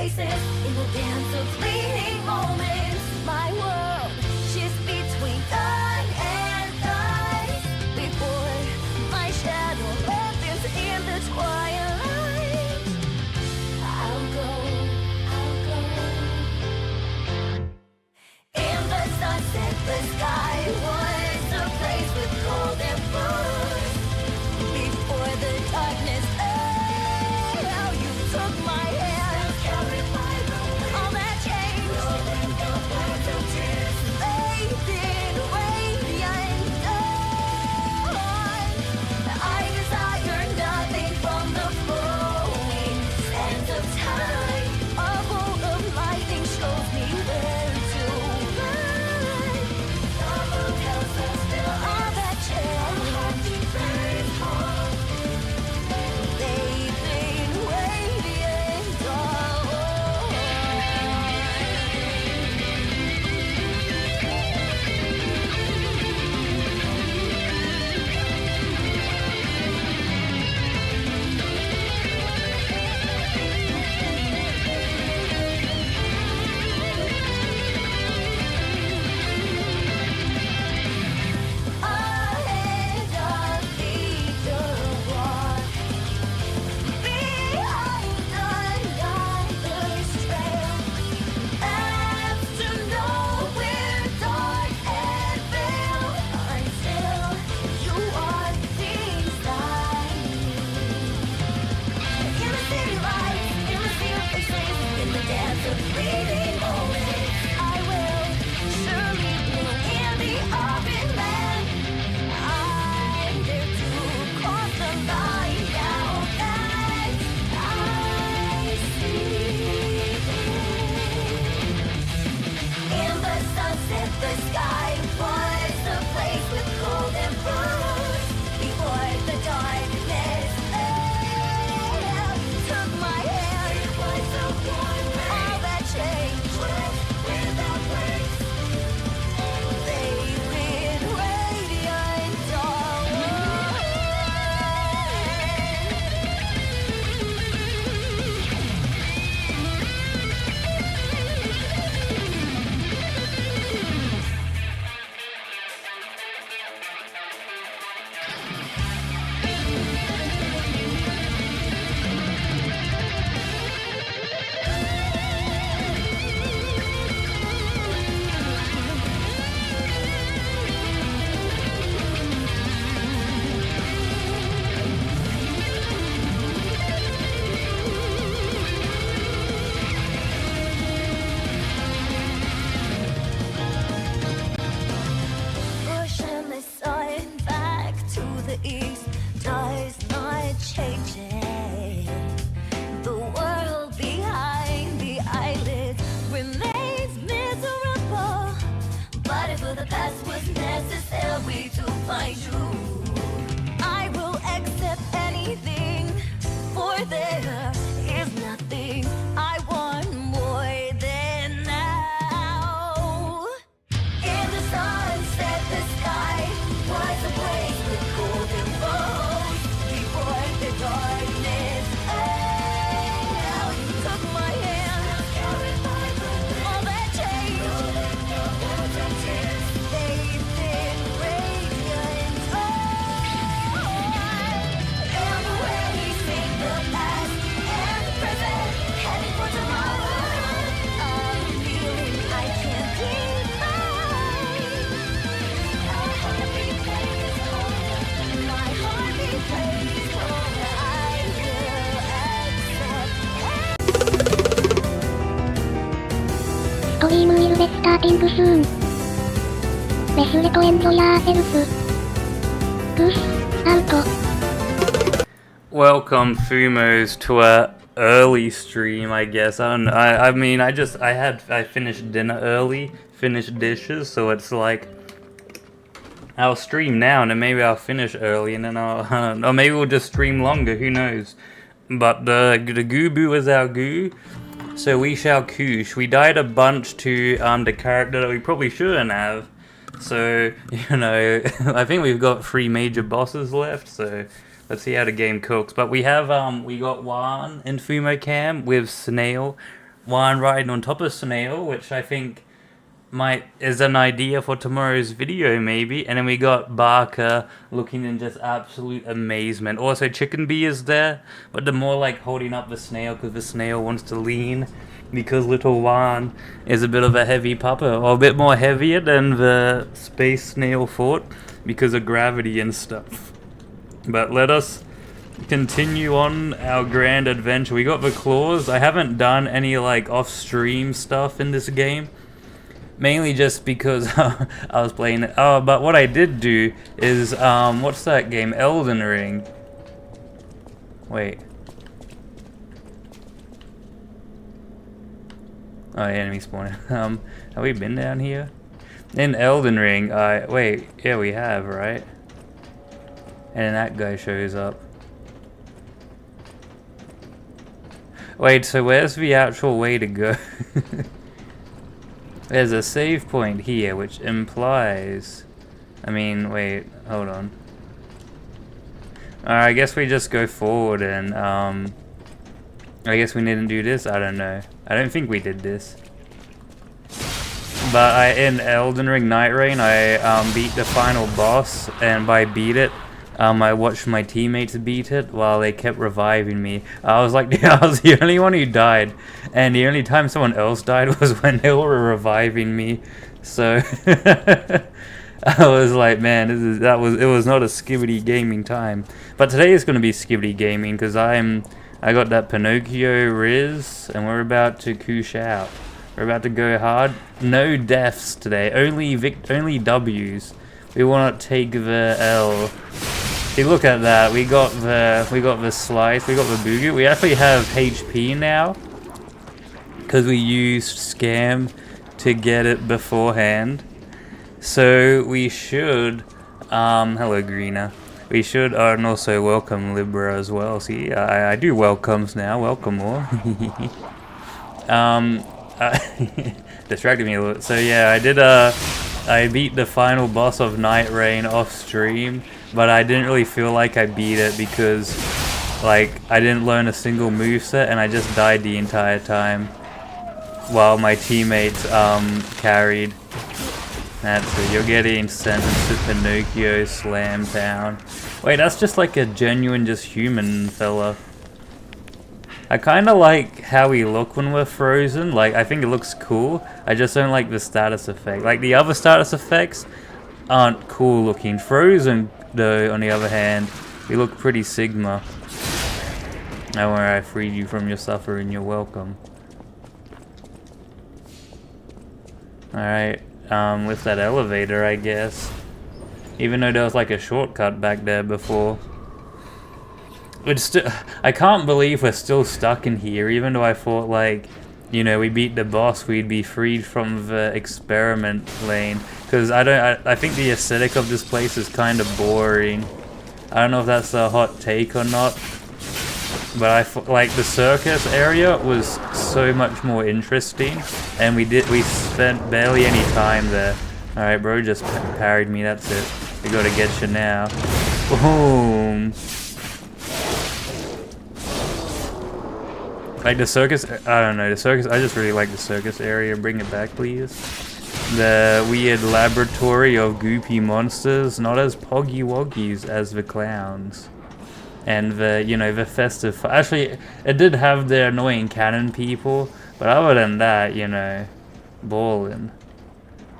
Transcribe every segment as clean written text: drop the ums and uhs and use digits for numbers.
faces in the dance of fleeting moments. My world shifts between dawn and night before my shadow lengthens in the twilight. I'll go. In the sunset, the sky was a place with golden blues. Before the darkness fell, you took my hand. All that changed. Faded, radiant dawn. I desire nothing from the flowing sands of time. A bolt of lightning shows me where to run. The moon tells us still all that changed. They've been radiant dawn. Ahead of the walk, behind another's trail. After nowhere dark and veiled, until you are beside me. In the city lights, in the sea of faces, in the dance of fleeting moments, I will surely bloom in the open land. I'm there to cross the line now that I see in the sunset, the sky was a place with golden blues. Before the darkness fell, took my hand. It was a warm all that changed without breaks. They've been radiant dawn. Pushing the sun back to the east does not change it. The world behind the eyelids remains miserable. But if the past was necessary to find you, I will accept anything, for there is nothing I want more than now. In the sunset, the sky was ablaze with golden bows. Before the darkness fell, you took my hand. All that changed. They've been radiant dawn. And erasing the past and the present, heading for tomorrow. A feeling I can't define. A heartbeat plays home. My heartbeat plays home. I will accept. ストリームウィルでスターティングスーン。ベスレとエンジョイヤーセルフ。グース、アウト。Welcome, Fumos, to a early stream, I guess. I don't know. I mean, I finished dinner early, finished dishes, so it's like I'll stream now, and then maybe I'll finish early, and then or maybe we'll just stream longer. Who knows? But the Gooboo is our goo, so we shall koosh. We died a bunch to the character that we probably shouldn't have. So, you know, I think we've got 3 major bosses left, so let's see how the game cooks. But we have, we got Juan in Fumo Cam with Snail, one riding on top of Snail, which I think is an idea for tomorrow's video maybe. And then we got Barker looking in just absolute amazement. Also Chicken Bee is there, but they're more like holding up the Snail because the Snail wants to lean, because little Juan is a bit of a heavy pupper, or a bit more heavier than the Space Snail fort because of gravity and stuff. But let us continue on our grand adventure. We got the claws. I haven't done any like off-stream stuff in this game, mainly just because I was playing it. Oh, but what I did do is what's that game? Elden Ring. Wait. Oh, enemy spawning. Have we been down here? In Elden Ring, wait, yeah we have, right? And then that guy shows up. Wait, so where's the actual way to go? There's a save point here, which implies... I mean, wait, hold on. I guess we just go forward and, I guess we didn't do this? I don't know. I don't think we did this. But in Elden Ring Night Rain, I beat the final boss, and by beat it, I watched my teammates beat it while they kept reviving me. I was like, I was the only one who died, and the only time someone else died was when they were reviving me. So I was like, man, it was not a Skibbity gaming time. But today is going to be Skibbity gaming because I got that Pinocchio Riz, and we're about to koosh out. We're about to go hard. No deaths today, only W's. We want to take the L. See, look at that. We got the slice. We got the Boogie. We actually have HP now because we used Scam to get it beforehand. So we should. Hello, Greener. We should, and also welcome Libra as well. See, I do welcomes now. Welcome more. Distracted me a little. So yeah, I beat the final boss of Night Rain off stream, but I didn't really feel like I beat it because, like, I didn't learn a single moveset and I just died the entire time while my teammates carried. That's it. You're getting sentenced to Pinocchio Slam Town. Wait, that's just like a genuine, just human fella. I kind of like how we look when we're frozen. Like, I think it looks cool. I just don't like the status effect. Like, the other status effects aren't cool looking. Frozen, though, on the other hand, you look pretty Sigma. Don't worry, I freed you from your suffering. You're welcome. Alright, with that elevator, I guess. Even though there was like a shortcut back there before. I can't believe we're still stuck in here, even though I thought, like, you know, we beat the boss, we'd be freed from the experiment lane. Because I think the aesthetic of this place is kind of boring. I don't know if that's a hot take or not. But like, the circus area was so much more interesting, and we spent barely any time there. Alright, bro just parried me, that's it. We gotta get you now. Boom! Like the circus, I don't know, the circus, I just really like the circus area. Bring it back, please. The weird laboratory of goopy monsters, not as poggy woggies as the clowns. And the, you know, the festive, actually, it did have the annoying cannon people, but other than that, you know, ballin'.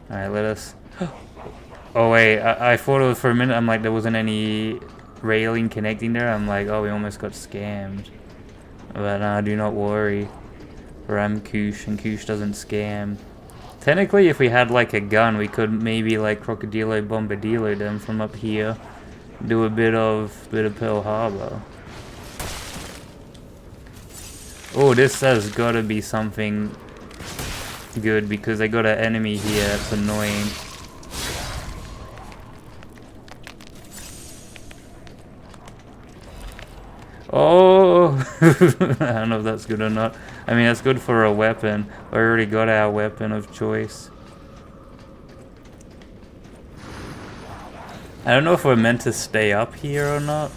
Alright, let us, oh wait, I thought it was for a minute, I'm like, there wasn't any railing connecting there. I'm like, oh, we almost got scammed. But do not worry, for I'm Koosh, and Koosh doesn't scam. Technically, if we had like a gun, we could maybe like Crocodilo Bombadillo them from up here. Do a bit of Pearl Harbor. Oh, this has gotta be something good because I got an enemy here that's annoying. Oh, I don't know if that's good or not. I mean, that's good for a weapon. We already got our weapon of choice. I don't know if we're meant to stay up here or not.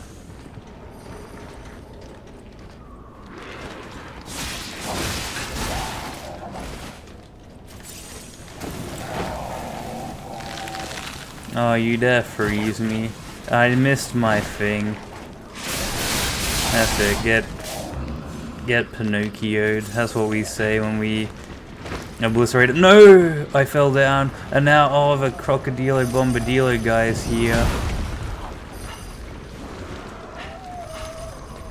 Oh, you dare freeze me. I missed my thing. That's it, get Pinocchio'd. That's what we say when we obliterate it. No! I fell down. And now all the Crocodilo Bombadilo guys here.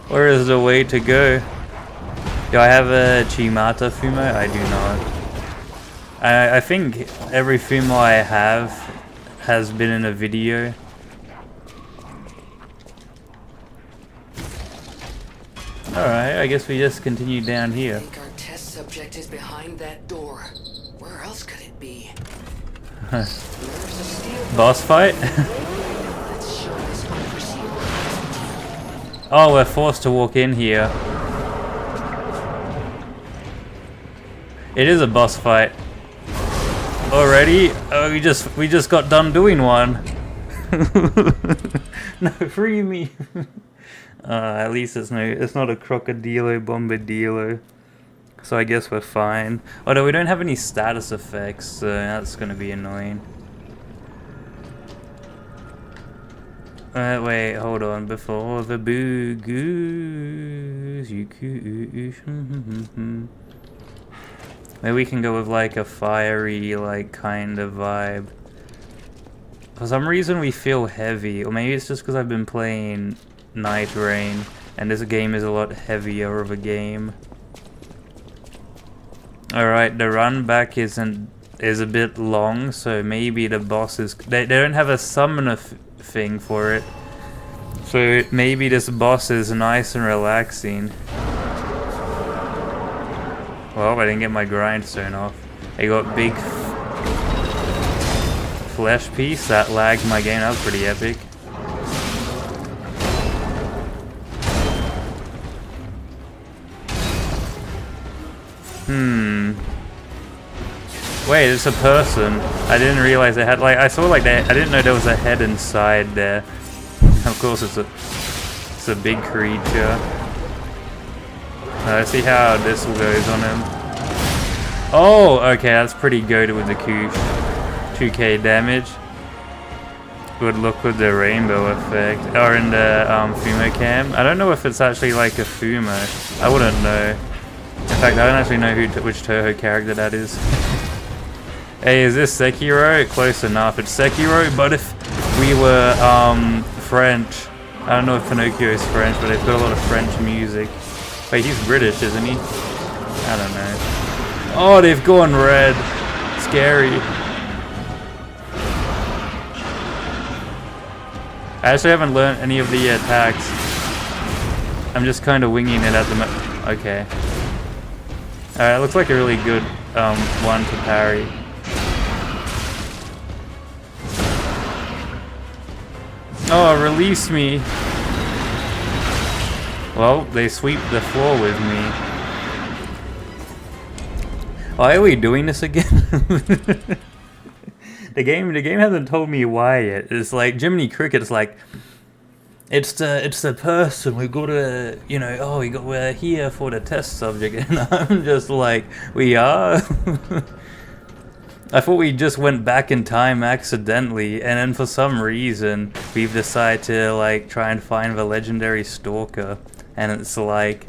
Where is the way to go? Do I have a Chimata Fumo? I do not. I think every Fumo I have has been in a video. Alright, I guess we just continue down here. I think our test subject is behind that door. Where else could it be? There's a steel Boss fight? Let's show this unforeseen. Oh, we're forced to walk in here. It is a boss fight. Already? Oh, we just got done doing one. No, free me. At least it's not a Crocodilo Bombadilo. So I guess we're fine. Although we don't have any status effects, so that's gonna be annoying. Wait, hold on. Before the boo goose, you goose. Maybe we can go with like a fiery, like kind of vibe. For some reason we feel heavy, or maybe it's just because I've been playing Night Rain, and this game is a lot heavier of a game. Alright, the run back is a bit long, so maybe the bosses they don't have a summoner thing for it. So maybe this boss is nice and relaxing. Well, I didn't get my grindstone off. I got big flesh piece that lagged my game. That was pretty epic. Wait, it's a person. I didn't realize they had like I saw like I didn't know there was a head inside there. Of course, it's a big creature. Let's see how this goes on him. Oh, okay, that's pretty good with the Koosh. 2k damage. Good look with the rainbow effect. Or in the Fumo cam. I don't know if it's actually like a Fumo. I wouldn't know. In fact, I don't actually know which Toho character that is. Hey, is this Sekiro? Close enough. It's Sekiro, but if we were French. I don't know if Pinocchio is French, but they've got a lot of French music. Wait, he's British, isn't he? I don't know. Oh, they've gone red. Scary. I actually haven't learned any of the attacks. I'm just kind of winging it at the moment. Okay. Alright, looks like a really good one to parry. Oh, release me. Well, they sweep the floor with me. Why are we doing this again? The game hasn't told me why yet. It's like Jiminy Cricket's like it's the person we gotta, you know, oh we're here for the test subject, and I'm just like, we are. I thought we just went back in time accidentally, and then for some reason we've decided to like try and find the legendary stalker, and it's like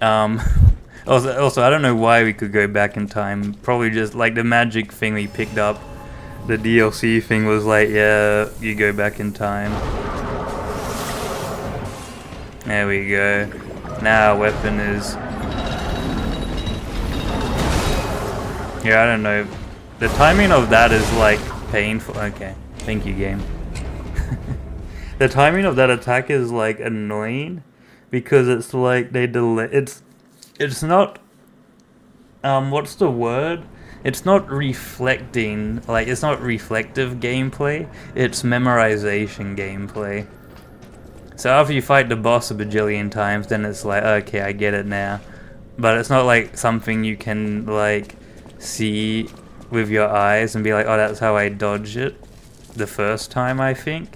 also I don't know why we could go back in time. Probably just like the magic thing we picked up, the DLC thing was like, yeah, you go back in time. There we go. Now our weapon is... Yeah, I don't know. The timing of that is like painful. Okay, thank you, game. The timing of that attack is like annoying because it's like they delay. It's not. What's the word? It's not reflecting. Like it's not reflective gameplay. It's memorization gameplay. So after you fight the boss a bajillion times, then it's like, okay, I get it now. But it's not like something you can like see with your eyes and be like, oh, that's how I dodge it the first time, I think.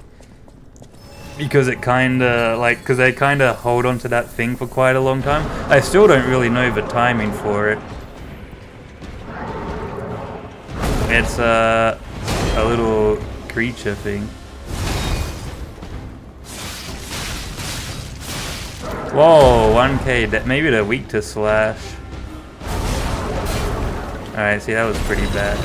Because it kinda, like, because they kinda hold on to that thing for quite a long time. I still don't really know the timing for it. It's a little creature thing. Whoa, 1k. Maybe they're weak to slash. Alright, see, that was pretty bad.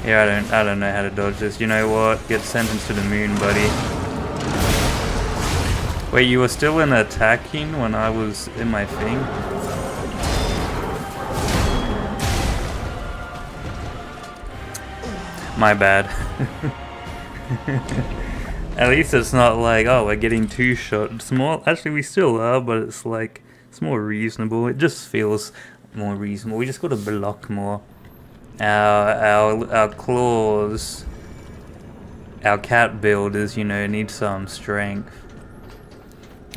Yeah, I don't know how to dodge this. You know what? Get sentenced to the moon, buddy. Wait, you were still in attacking when I was in my thing? My bad. At least it's not like, oh, we're getting 2 shot. It's more, actually we still are, but it's like, it's more reasonable. It just feels more reasonable. We just gotta block more. Our claws, our cat builders, you know, need some strength.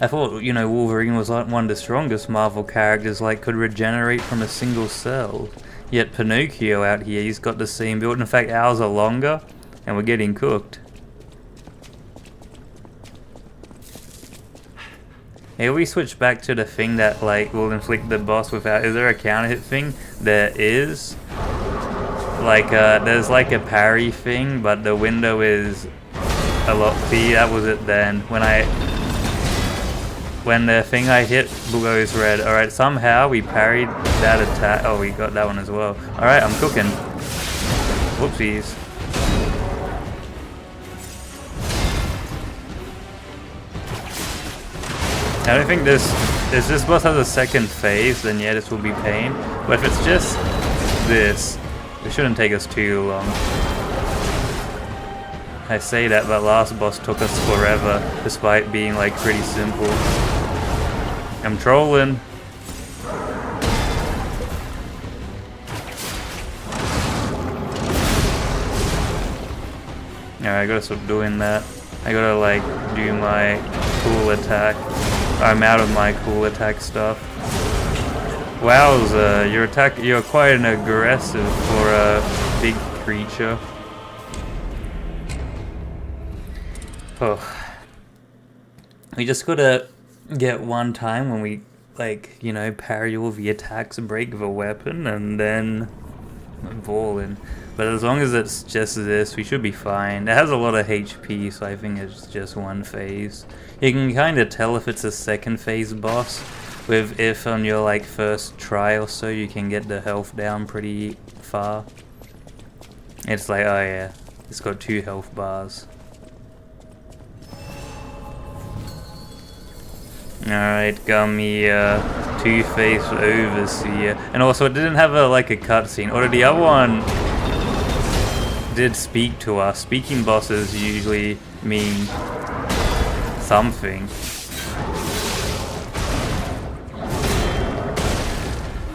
I thought, you know, Wolverine was like one of the strongest Marvel characters, like could regenerate from a single cell. Yet Pinocchio out here, he's got the same build. In fact, ours are longer, and we're getting cooked. Hey, we switch back to the thing that like will inflict the boss without. Is there a counter hit thing? There is. Like there's like a parry thing, but the window is a lot. See, that was it then. When the thing I hit goes red. All right, somehow we parried that attack. Oh, we got that one as well. All right, I'm cooking. Whoopsies. I don't think if this boss has a second phase, then yeah, this will be pain. But if it's just this, it shouldn't take us too long. I say that, but last boss took us forever, despite being like pretty simple. I'm trolling. Alright, I gotta stop doing that. I gotta like do my cool attack. I'm out of my cool attack stuff. Wowza, you're quite an aggressive for a big creature. Oh. We just gotta get one time when we, like, you know, parry all the attacks, break the weapon, and then ball in. But as long as it's just this, we should be fine. It has a lot of HP, so I think it's just one phase. You can kind of tell if it's a second phase boss, if on your like first try or so you can get the health down pretty far. It's like, oh yeah, it's got 2 health bars. Alright, got me Two-Faced Overseer. And also it didn't have a cutscene. Or the other one did speak to us. Speaking bosses usually mean something.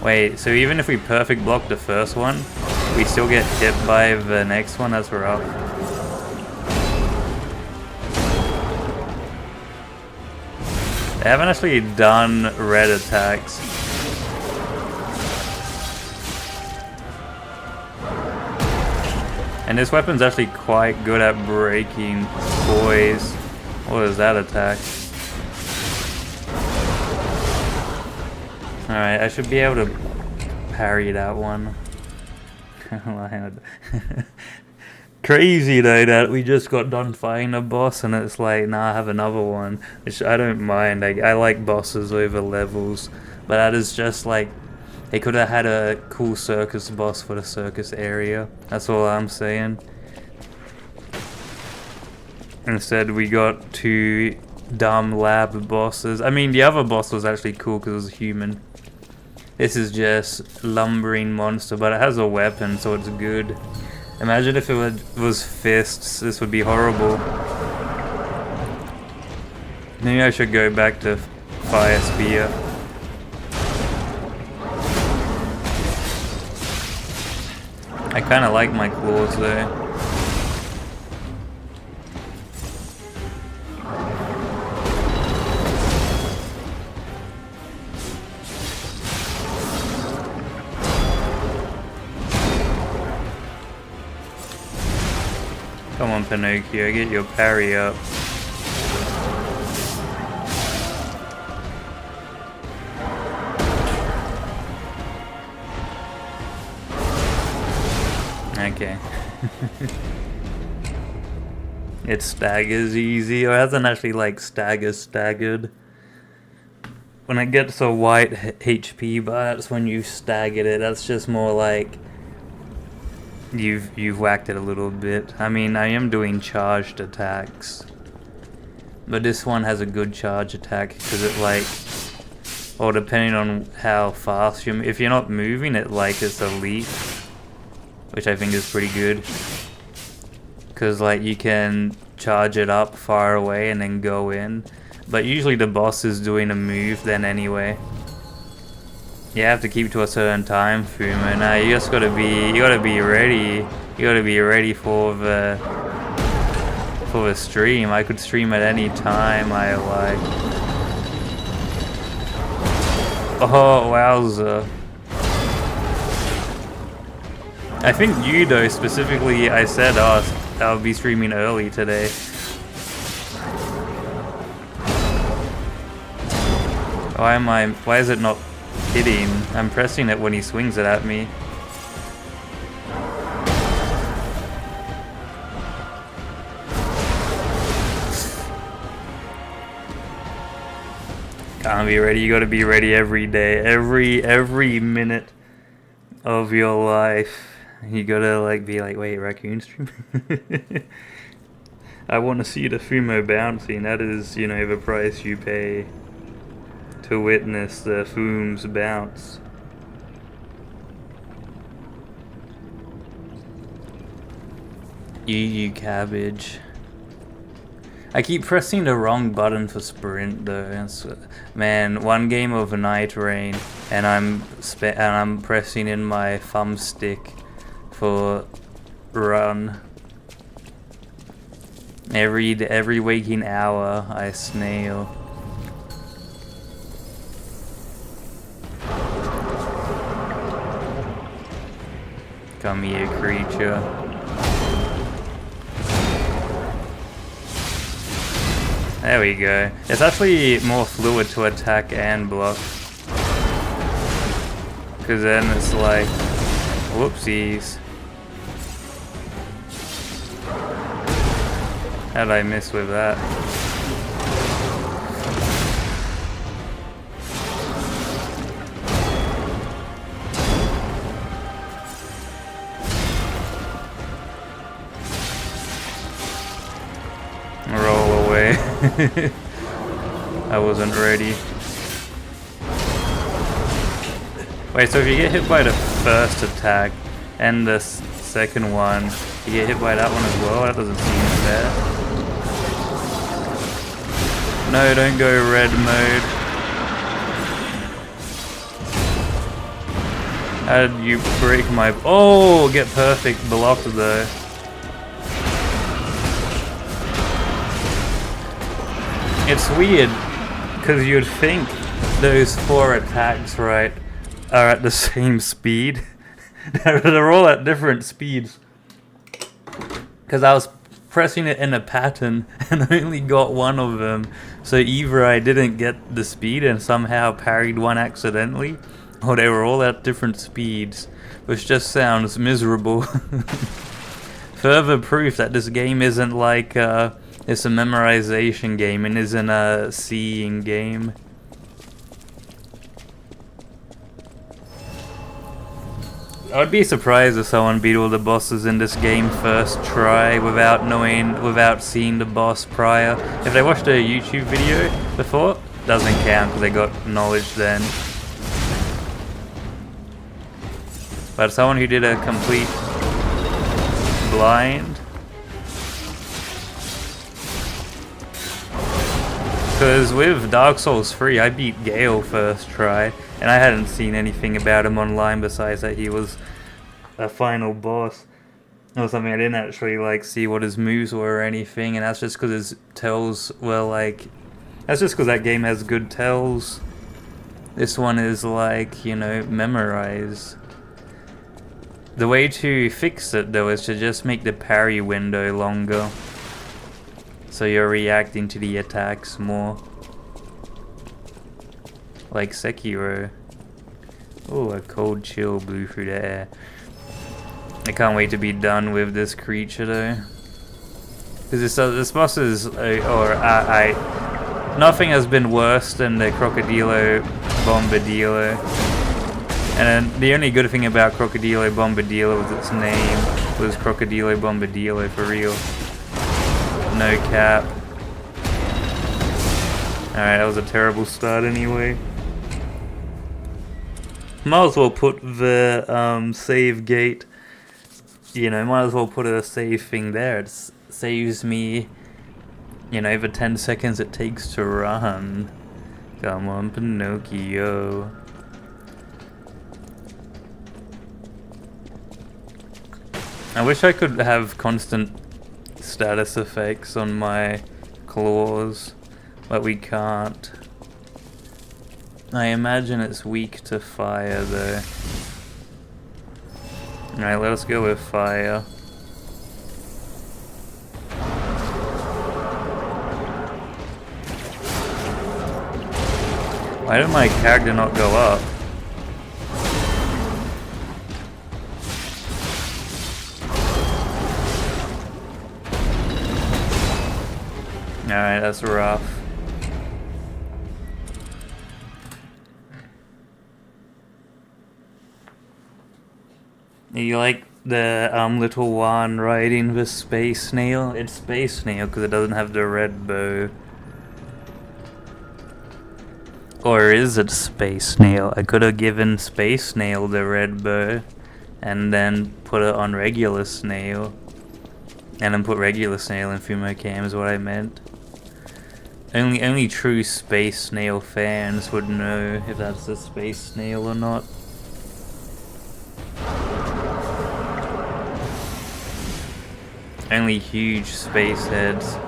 Wait, so even if we perfect block the first one, we still get hit by the next one? That's rough. They haven't actually done red attacks. And this weapon's actually quite good at breaking toys. What is that attack? Alright, I should be able to parry that one. Crazy though that we just got done fighting a boss and it's like, nah, I have another one. Which I don't mind. I like bosses over levels. But that is just like, they could have had a cool circus boss for the circus area. That's all I'm saying. Instead we got 2 dumb lab bosses. I mean, the other boss was actually cool because it was human. This is just lumbering monster, but it has a weapon, so it's good. Imagine if it was fists, this would be horrible. Maybe I should go back to Fire Spear. I kinda like my claws though. Come on, Pinocchio, get your parry up. Okay. It staggers easy, or it hasn't actually like staggered. When it gets a white HP bar, that's when you staggered it. That's just more like you've whacked it a little bit. I mean, I am doing charged attacks, but this one has a good charge attack because it like, or depending on how fast you, if you're not moving it like it's a leap, which I think is pretty good. Because like you can charge it up far away and then go in, but usually the boss is doing a move then anyway. You have to keep to a certain time, Fumo. Now you just gotta be ready. You gotta be ready for the stream. I could stream at any time I like. Oh wowza! I think you though specifically. I said I'll be streaming early today. Why is it not hitting? I'm pressing it when he swings it at me. Can't be ready. You gotta be ready every day, every minute of your life. You gotta like be like, wait, raccoon stream? I want to see the Fumo bouncing. That is, you know, the price you pay to witness the Fum's bounce. You cabbage. I keep pressing the wrong button for sprint though. Man, one game of Night Rain, and I'm pressing in my thumbstick for run. Every waking hour I snail. Come here, creature. There we go. It's actually more fluid to attack and block. Cause then it's like, whoopsies. How'd I miss with that? Roll away. I wasn't ready. Wait, so if you get hit by the first attack and the second one, you get hit by that one as well? That doesn't seem fair. No, don't go red mode. How did you break my... Oh, get perfect blocked though. It's weird, because you'd think those 4 attacks, right, are at the same speed. They're all at different speeds. Because I was pressing it in a pattern and only got one of them. So either I didn't get the speed and somehow parried one accidentally, or they were all at different speeds, which just sounds miserable. Further proof that this game isn't like it's a memorization game and isn't a seeing game. I would be surprised if someone beat all the bosses in this game first try without seeing the boss prior. If they watched a YouTube video before, doesn't count because they got knowledge then. But someone who did a complete blind. Because with Dark Souls 3, I beat Gale first try, and I hadn't seen anything about him online besides that he was a final boss or something. I didn't actually like see what his moves were or anything, and that's just because his tells were like... That's just because that game has good tells. This one is like, you know, memorize. The way to fix it though is to just make the parry window longer, so you're reacting to the attacks more. Like Sekiro. Oh, a cold chill blew through the air. I can't wait to be done with this creature though. Because Because this boss is, nothing has been worse than the Crocodilo Bombadillo. And then the only good thing about Crocodilo Bombadillo was its name was Crocodilo Bombadillo for real. No cap. Alright, that was a terrible start anyway. Might as well put the save gate, you know, might as well put a save thing there. It saves me, you know, the 10 seconds it takes to run. Come on, Pinocchio. I wish I could have constant status effects on my claws, but we can't. I imagine it's weak to fire though. Alright, let us go with fire. Why did my character not go up? Alright, that's rough. You like the little one riding the space snail? It's space snail because it doesn't have the red bow. Or is it space snail? I could have given space snail the red bow and then put it on regular snail. And then put regular snail in Fumo Cam is what I meant. Only true space snail fans would know if that's the space snail or not. Only huge space heads.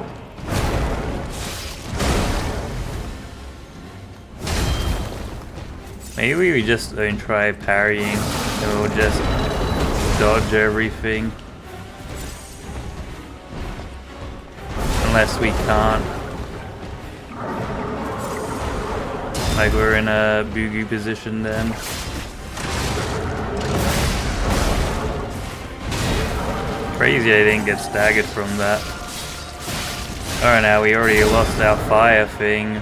Maybe we just don't try parrying and we'll just dodge everything. Unless we can't. Like we're in a Gooboo position then. Crazy I didn't get staggered from that. Alright, now we already lost our fire thing.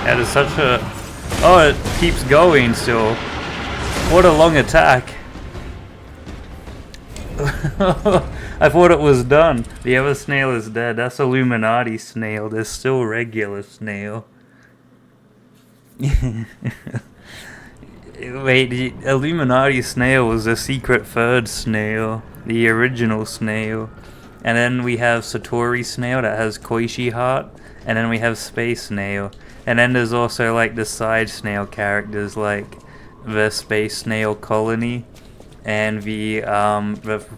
That is such a... Oh, it keeps going still. What a long attack. I thought it was done. The other snail is dead. That's Illuminati snail. There's still regular snail. Wait, the Illuminati snail was the secret third snail. The original snail. And then we have Satori snail that has Koishi heart. And then we have Space snail. And then there's also like the side snail characters like the Space Snail Colony and the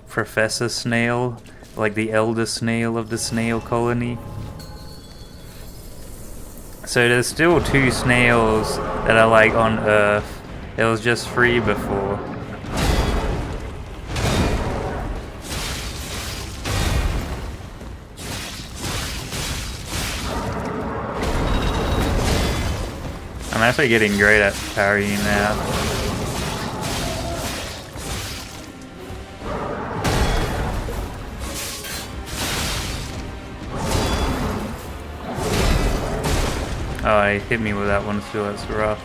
Professor Snail, like the elder snail of the snail colony. So there's still 2 snails that are like on Earth. There was just 3 before. I'm actually getting great at parrying now. Oh, he hit me with that one too, that's rough.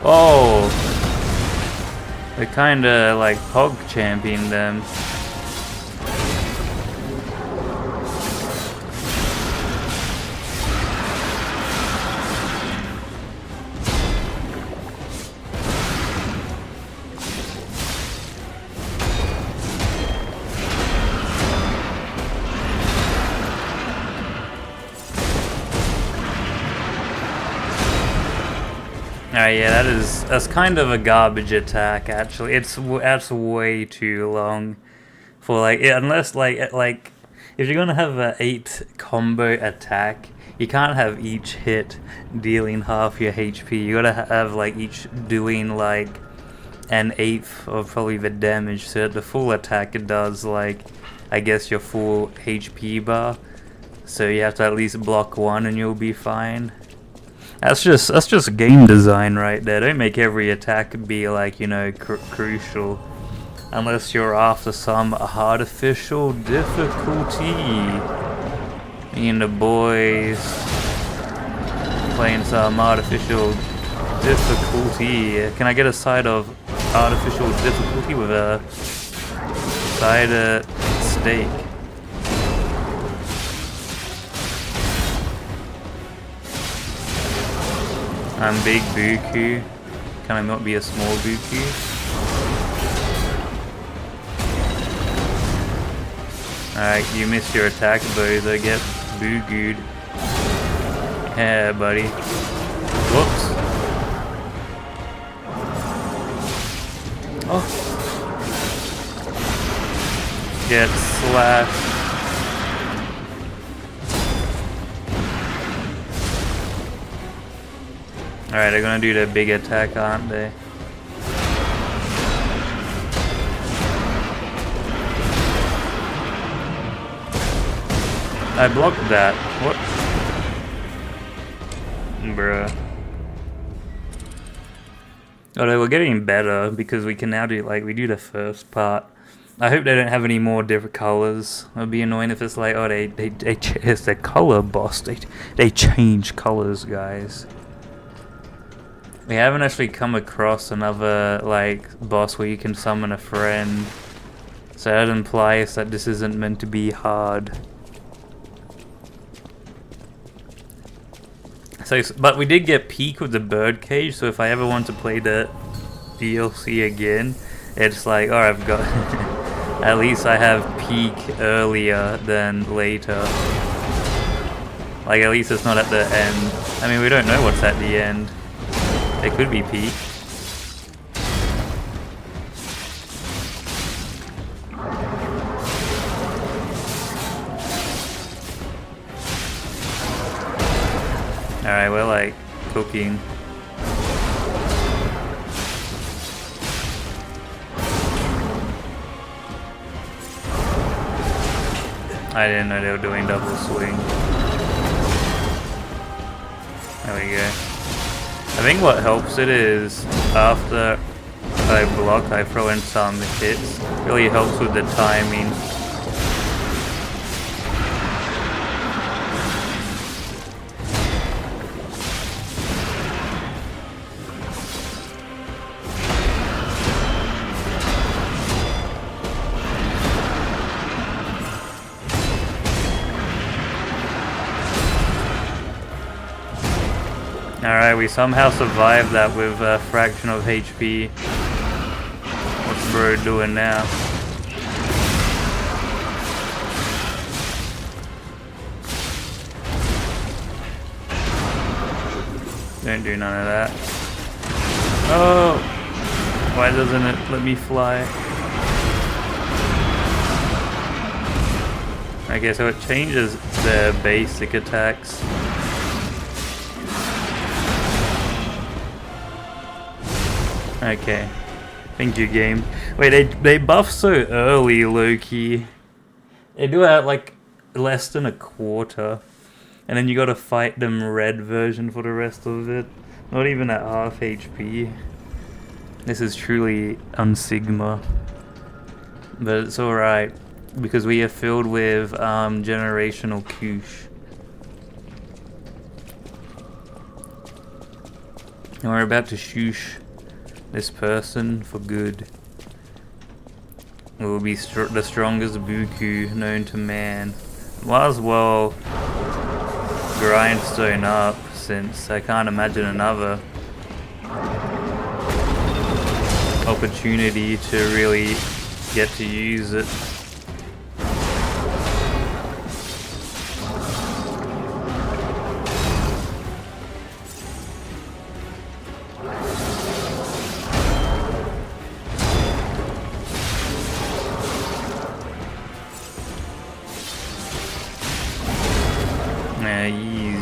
Oh! They kinda like pog championed them. Yeah, that's kind of a garbage attack actually. That's way too long For like, unless like if you're gonna have a 8 combo attack, you can't have each hit dealing half your HP. You gotta have like each doing like an eighth of probably the damage, so that the full attack it does like, I guess, your full HP bar. So you have to at least block one and you'll be fine. That's just game design right there. Don't make every attack be like, you know, crucial. Unless you're after some artificial difficulty. Me and the boys playing some artificial difficulty. Can I get a side of artificial difficulty with a side of steak? I'm big Buku. Can I not be a small Buku? Alright, you missed your attack, Bozo. Get boo-gooed. Yeah, buddy. Whoops. Oh. Get slashed. Alright, they're gonna do the big attack, aren't they? I blocked that. What? Bruh. Although we're getting better because we can now do, like, we do the first part. I hope they don't have any more different colors. It would be annoying if it's like, oh, it's the color boss. They change colors, guys. We haven't actually come across another, like, boss where you can summon a friend. So that implies that this isn't meant to be hard. So, but we did get Peak with the birdcage, so if I ever want to play the DLC again, it's like, oh, I've got... at least I have Peak earlier than later. Like, at least it's not at the end. I mean, we don't know what's at the end. It could be Peak. Alright, we're like cooking. I didn't know they were doing double swing. There we go. I think what helps it is after I block, I throw in some hits. Really helps with the timing. Alright, we somehow survived that with a fraction of HP. What's bro doing now? Don't do none of that. Oh! Why doesn't it let me fly? Okay, so it changes the basic attacks. Okay. Thank you, game. Wait, they buff so early, low-key. They do it at like less than a quarter. And then you gotta fight them red version for the rest of it. Not even at half HP. This is truly unsigma. But it's alright. Because we are filled with generational koosh. And we're about to shoosh this person for good. Will be the strongest Buku known to man. Might as well grindstone up, since I can't imagine another opportunity to really get to use it. Yeah, easy.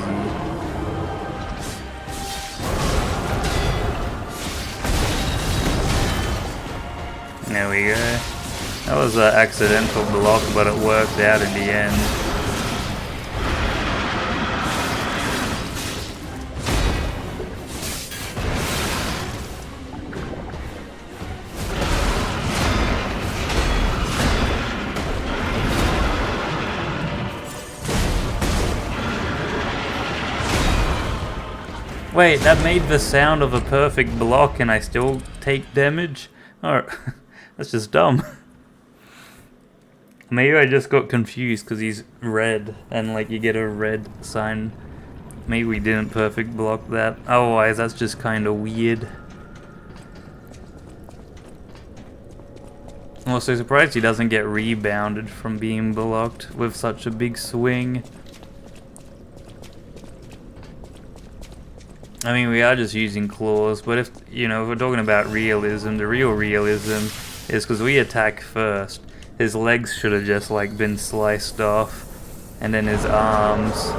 There we go. That was an accidental block, but it worked out in the end. Wait, that made the sound of a perfect block and I still take damage? Oh, that's just dumb. Maybe I just got confused because he's red and like you get a red sign. Maybe we didn't perfect block that. Otherwise, that's just kind of weird. I'm also surprised he doesn't get rebounded from being blocked with such a big swing. I mean, we are just using claws, but if, you know, if we're talking about realism, the real realism is because we attack first. His legs should have just, like, been sliced off, and then his arms.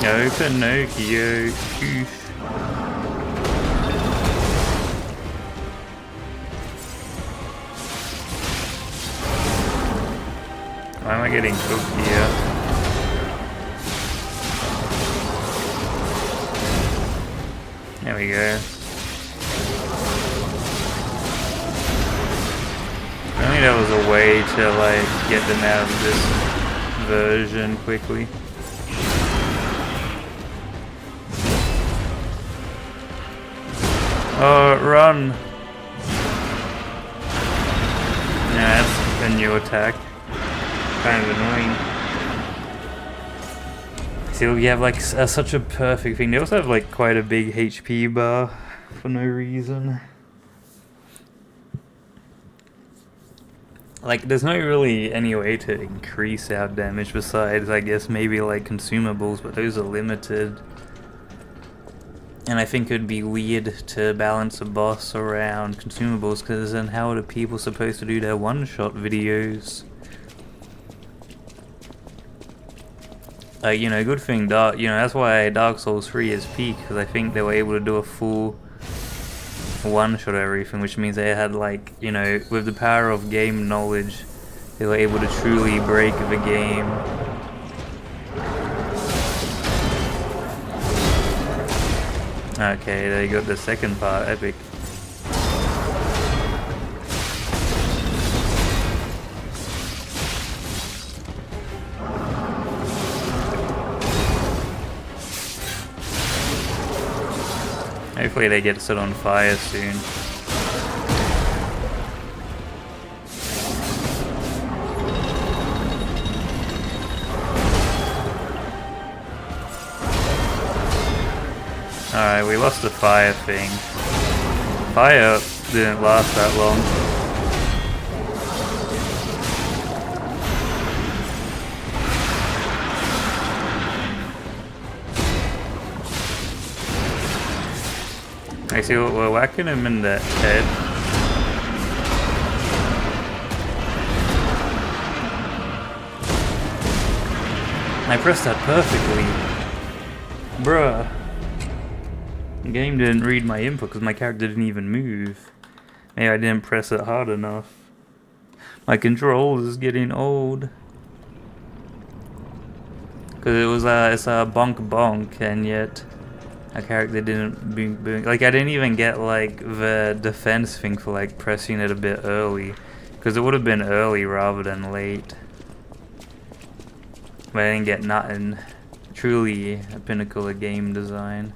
No Pinocchio, shoosh. Why am I getting cooked here? There we go. If only there was a way to like get them out of this version quickly. Oh, run! Yeah, that's a new attack. Kind of annoying. See, we have like such a perfect thing. They also have like quite a big HP bar for no reason. Like, there's no really any way to increase our damage besides, I guess, maybe like consumables, but those are limited. And I think it'd be weird to balance a boss around consumables, because then how are the people supposed to do their one-shot videos? Like, you know, good thing that's why Dark Souls 3 is peak, because I think they were able to do a full one-shot everything, which means they had, like, you know, with the power of game knowledge, they were able to truly break the game. Okay, they got the second part, epic. Hopefully they get set on fire soon. Alright, we lost the fire thing. Fire didn't last that long. I see we're whacking him in the head. I pressed that perfectly. Bruh. The game didn't read my input because my character didn't even move. Maybe I didn't press it hard enough. My control is getting old. Because it was it's a bonk bonk, and yet a character didn't boom. Like, I didn't even get like the defense thing for like pressing it a bit early, because it would have been early rather than late. But I didn't get nothing. Truly a pinnacle of game design.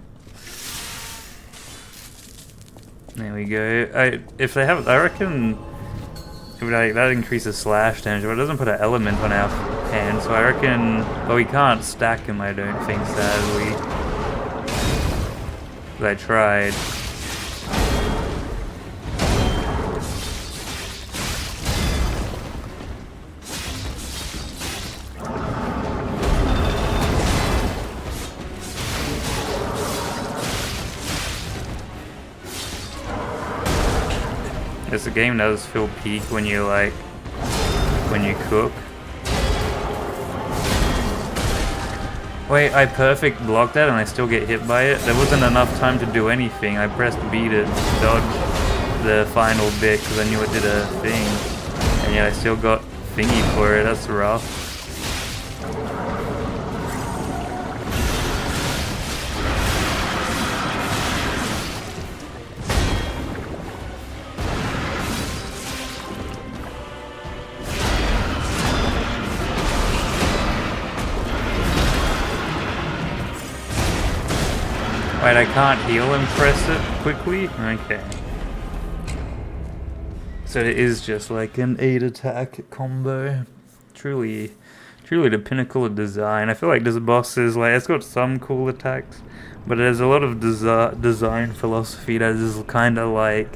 There we go. If they have, I reckon, that increases slash damage, but it doesn't put an element on our hand, so I reckon, well, we can't stack them, I don't think, sadly. But I tried. This game does feel peak when you like when you cook. Wait, I perfect blocked that and I still get hit by it? There wasn't enough time to do anything. I pressed B to dodge the final bit because I knew it did a thing. And yet I still got thingy for it. That's rough. Right, I can't heal and press it quickly? Okay. So it is just like an 8 attack combo. Truly the pinnacle of design. I feel like this boss is like, it's got some cool attacks, but there's a lot of design philosophy that is kind of like,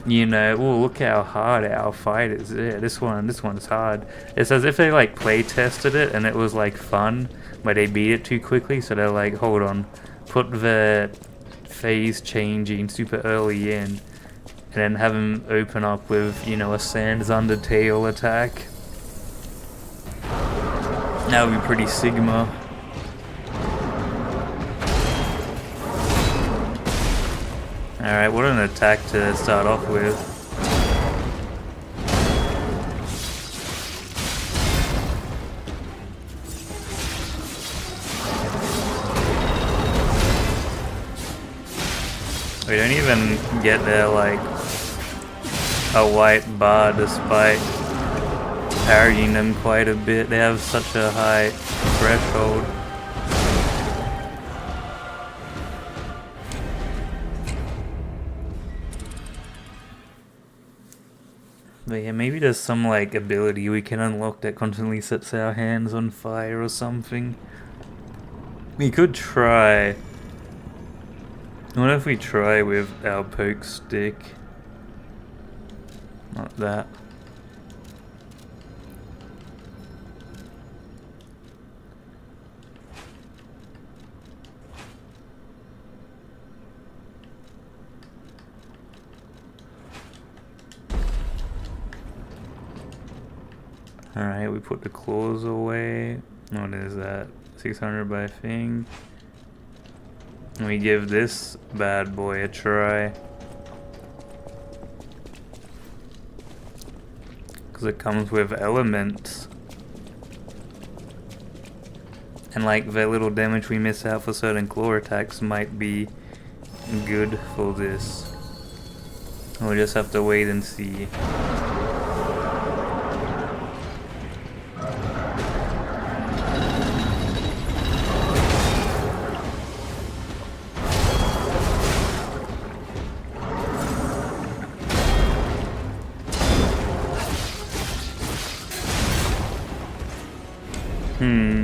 you know, oh, look how hard our fight is. Yeah, this one's hard. It's as if they like play tested it and it was like fun, but they beat it too quickly, so they're like, hold on. Put the phase changing super early in, and then have him open up with, you know, a Sans Undertale attack. That would be pretty Sigma. Alright, what an attack to start off with. We don't even get there like a white bar despite parrying them quite a bit. They have such a high threshold. But yeah, maybe there's some like ability we can unlock that constantly sets our hands on fire or something. We could try. What if we try with our poke stick? Not that. Alright, we put the claws away. What is that? 600 by thing. And we give this bad boy a try. Because it comes with elements. And like the little damage we miss out for certain claw attacks might be good for this. We'll just have to wait and see.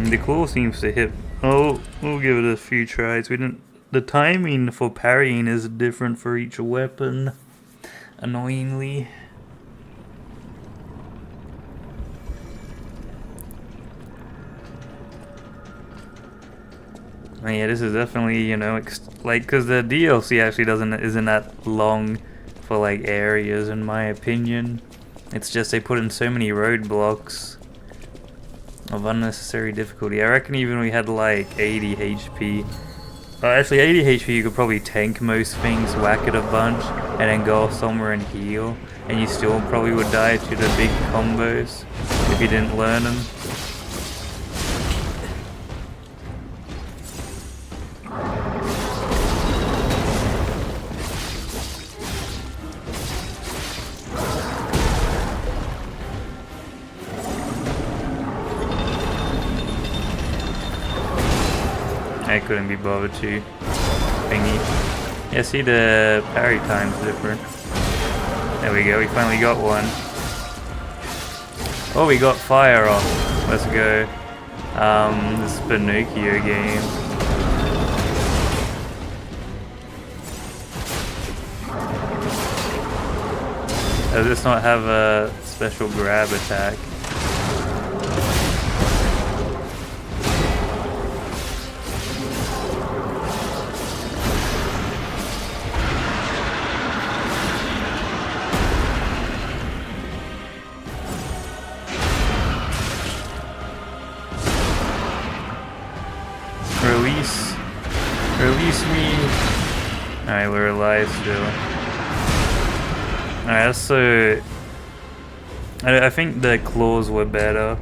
The claw seems to hit. Oh, we'll give it a few tries. We didn't. The timing for parrying is different for each weapon. Annoyingly. Oh, yeah, this is definitely, you know, like, because the DLC actually isn't that long for like areas, in my opinion. It's just they put in so many roadblocks of unnecessary difficulty. I reckon even we had like 80 HP. Actually 80 HP you could probably tank most things, whack it a bunch, and then go off somewhere and heal. And you still probably would die to the big combos if you didn't learn them. I couldn't be bothered to thingy. Yeah, see, the parry time's different. There we go, we finally got one. Oh, we got fire off. Let's go. This Pinocchio game. Does this not have a special grab attack? Release. Release me. Alright, we're alive still. Alright, so I think the claws were better.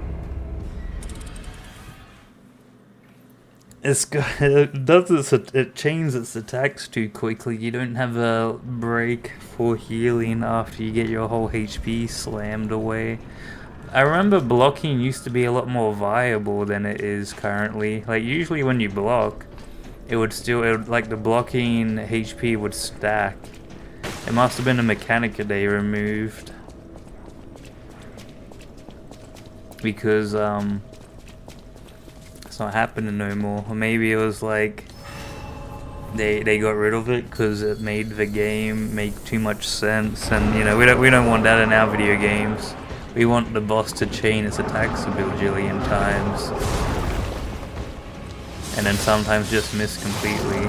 It chains its attacks too quickly. You don't have a break for healing after you get your whole HP slammed away. I remember blocking used to be a lot more viable than it is currently. Like usually when you block, like the blocking HP would stack. It must have been a mechanic that they removed. Because it's not happening no more. Or maybe it was like they got rid of it because it made the game make too much sense, and you know we don't want that in our video games. We want the boss to chain its attacks a bajillion times, and then sometimes just miss completely.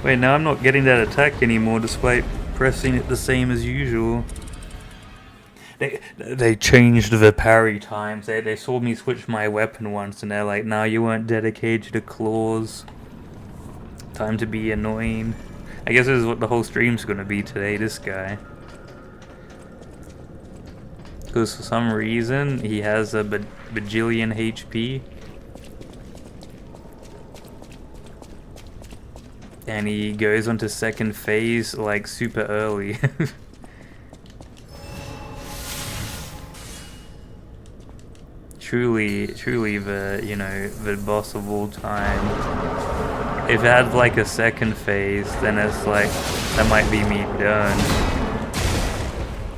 Wait, now I'm not getting that attack anymore despite pressing it the same as usual. They changed the parry times. They saw me switch my weapon once and they're like, nah, you weren't dedicated to claws. Time to be annoying. I guess this is what the whole stream's gonna be today, this guy. Because for some reason, he has a bajillion HP. And he goes onto second phase like super early. truly the boss of all time. If it had like a second phase, then it's like, that might be me done.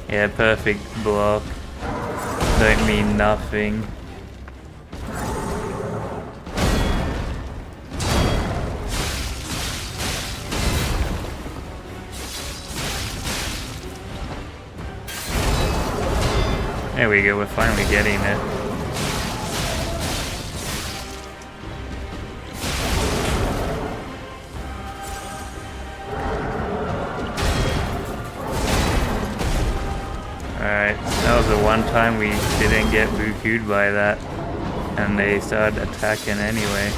Yeah, perfect block. Don't mean nothing. There we go, we're finally getting it. Alright, that was the one time we didn't get buku'd by that, and they started attacking anyway.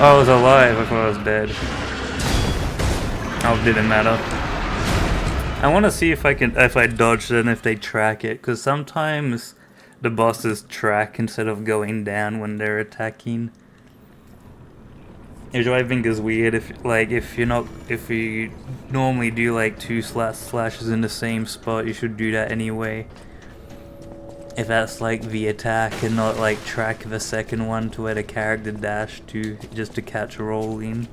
Oh, I was alive, I thought I was dead. Oh, it didn't matter. I want to see if I dodge it and if they track it, because sometimes the bosses track instead of going down when they're attacking. Which I think is weird. If you normally do like two slashes in the same spot, you should do that anyway. If that's like the attack and not like track the second one to where the character dashed to, just to catch rolling.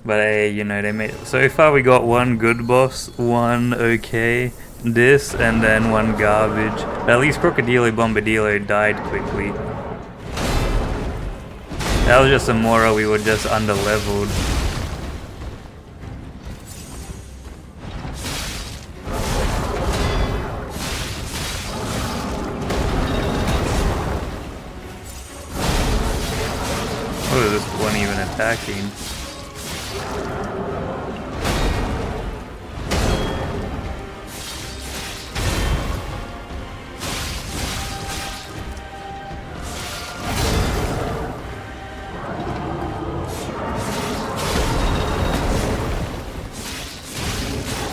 But hey, you know, they made, so far we got one good boss, one okay, this, and then one garbage. But at least Crocodilo Bombadillo died quickly. That was just a Mora, we were just under-leveled. What is this one even attacking?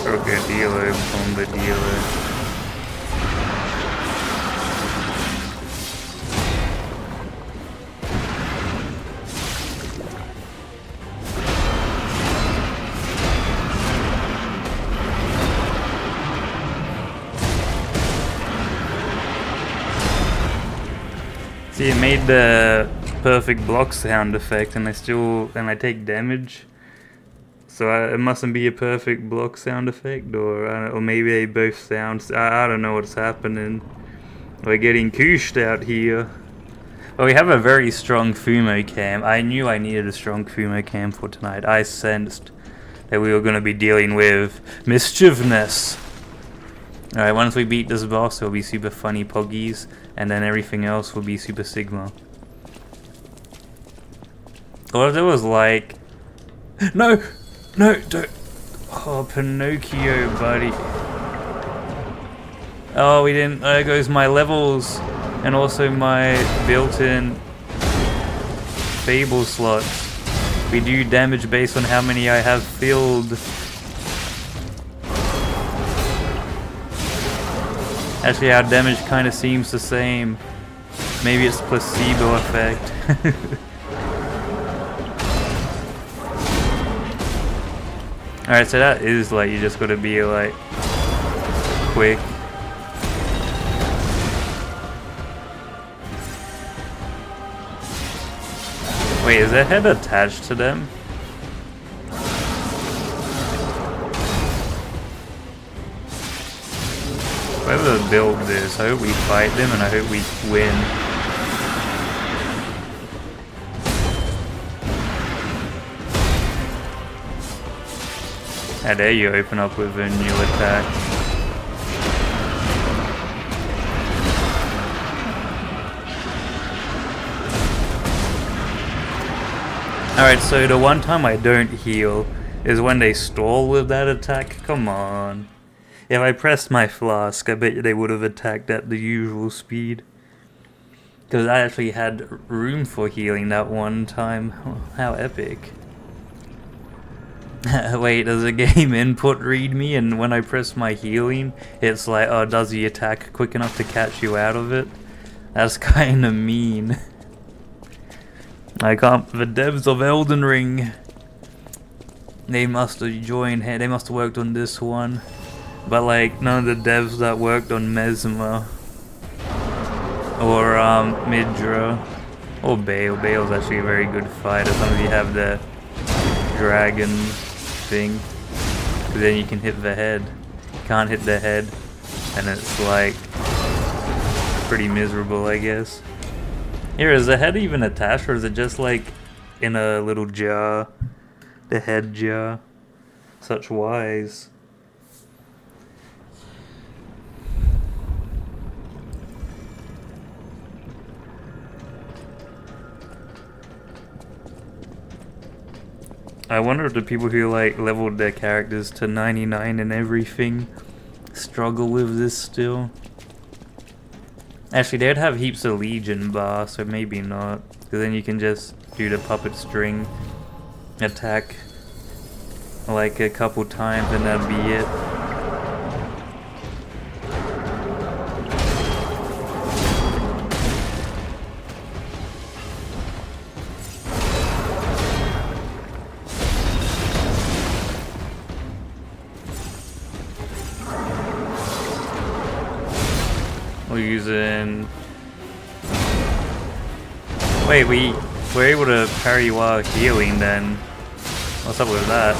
Crocodilo, Bombadillo. See, it made the perfect block sound effect, and I take damage. So it mustn't be a perfect block sound effect, or or maybe they both sound. I don't know what's happening. We're getting kooshed out here. Well, we have a very strong Fumo cam. I knew I needed a strong Fumo cam for tonight. I sensed that we were going to be dealing with mischievousness. Alright, once we beat this boss, it'll be super funny poggies, and then everything else will be super sigma. Or if there was like... No! No, don't... Oh, Pinocchio, buddy. Oh, we didn't... There goes my levels, and also my built-in Fable slots. We do damage based on how many I have filled. Actually, our damage kind of seems the same. Maybe it's placebo effect. Alright, so that is like, you just gotta be like, quick. Wait, is that head attached to them? Whoever built this, I hope we fight them and I hope we win. Ah, there you open up with a new attack. Alright, so the one time I don't heal is when they stall with that attack. Come on. If I pressed my flask, I bet you they would have attacked at the usual speed. Because I actually had room for healing that one time. Oh, how epic. Wait, does a game input read me, and when I press my healing, it's like, oh, does the attack quick enough to catch you out of it? That's kinda mean. I can't. The devs of Elden Ring. They must have joined. They must have worked on this one, but like none of the devs that worked on Mesmer or Midra or Bale. Bale's actually a very good fighter. Some of you have the dragon thing, because then you can hit the head. Can't hit the head, and it's like pretty miserable, I guess. Here, is the head even attached, or is it just like in a little jar? The head jar. Such wise. I wonder if the people who like leveled their characters to 99 and everything struggle with this still. Actually, they'd have heaps of Legion bar, so maybe not. Because then you can just do the puppet string attack like a couple times and that'd be it. We're using... Wait, we were able to parry while healing then. What's up with that?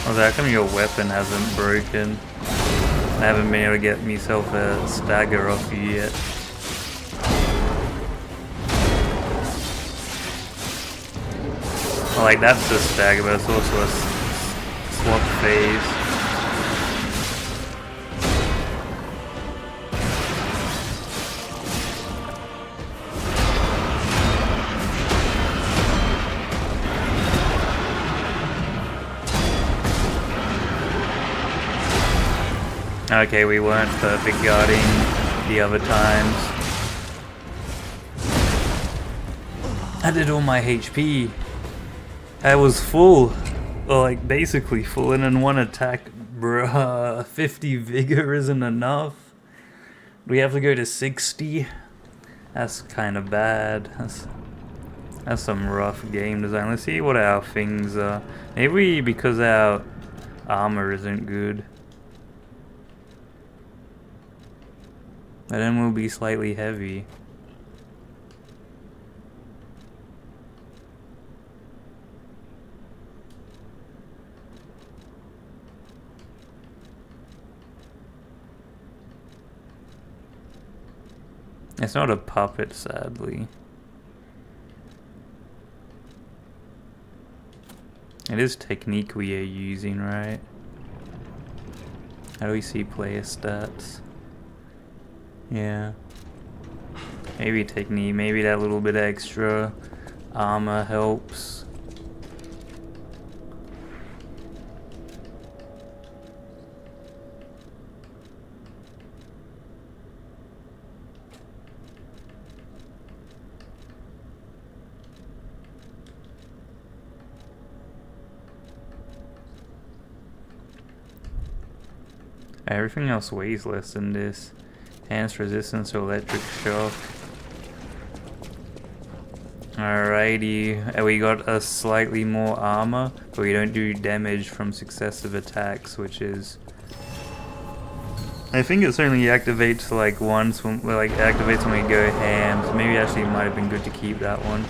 Oh, how come your weapon hasn't broken? I haven't been able to get myself a stagger off you yet. Well, like that's a stagger, but it's also a swap phase. Okay, we weren't perfect guarding the other times. I did all my HP. I was full. Well, like basically full, and in one attack, bruh, 50 vigor isn't enough. We have to go to 60. That's kind of bad. That's some rough game design. Let's see what our things are. Maybe because our armor isn't good. But then we'll be slightly heavy. It's not a puppet, sadly. It is technique we are using, right? How do we see player stats? Yeah. Maybe technique, maybe that little bit extra armor helps. Everything else weighs less than this. Enhanced resistance to electric shock. Alrighty, and we got a slightly more armor, but we don't do damage from successive attacks, which is... I think it certainly activates like once, when, like activates when we go ham, so maybe actually it might have been good to keep that one.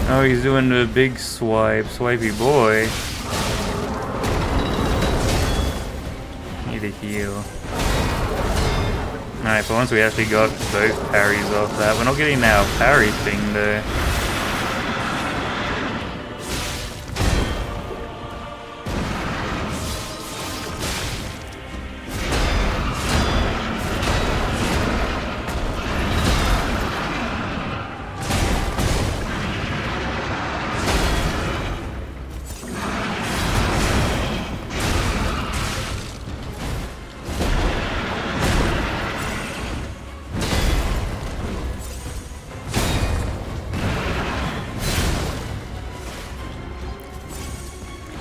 Oh, he's doing the big swipe, swipey boy. Need a heal. Alright, but once we actually got both parries off that, we're not getting our parry thing though.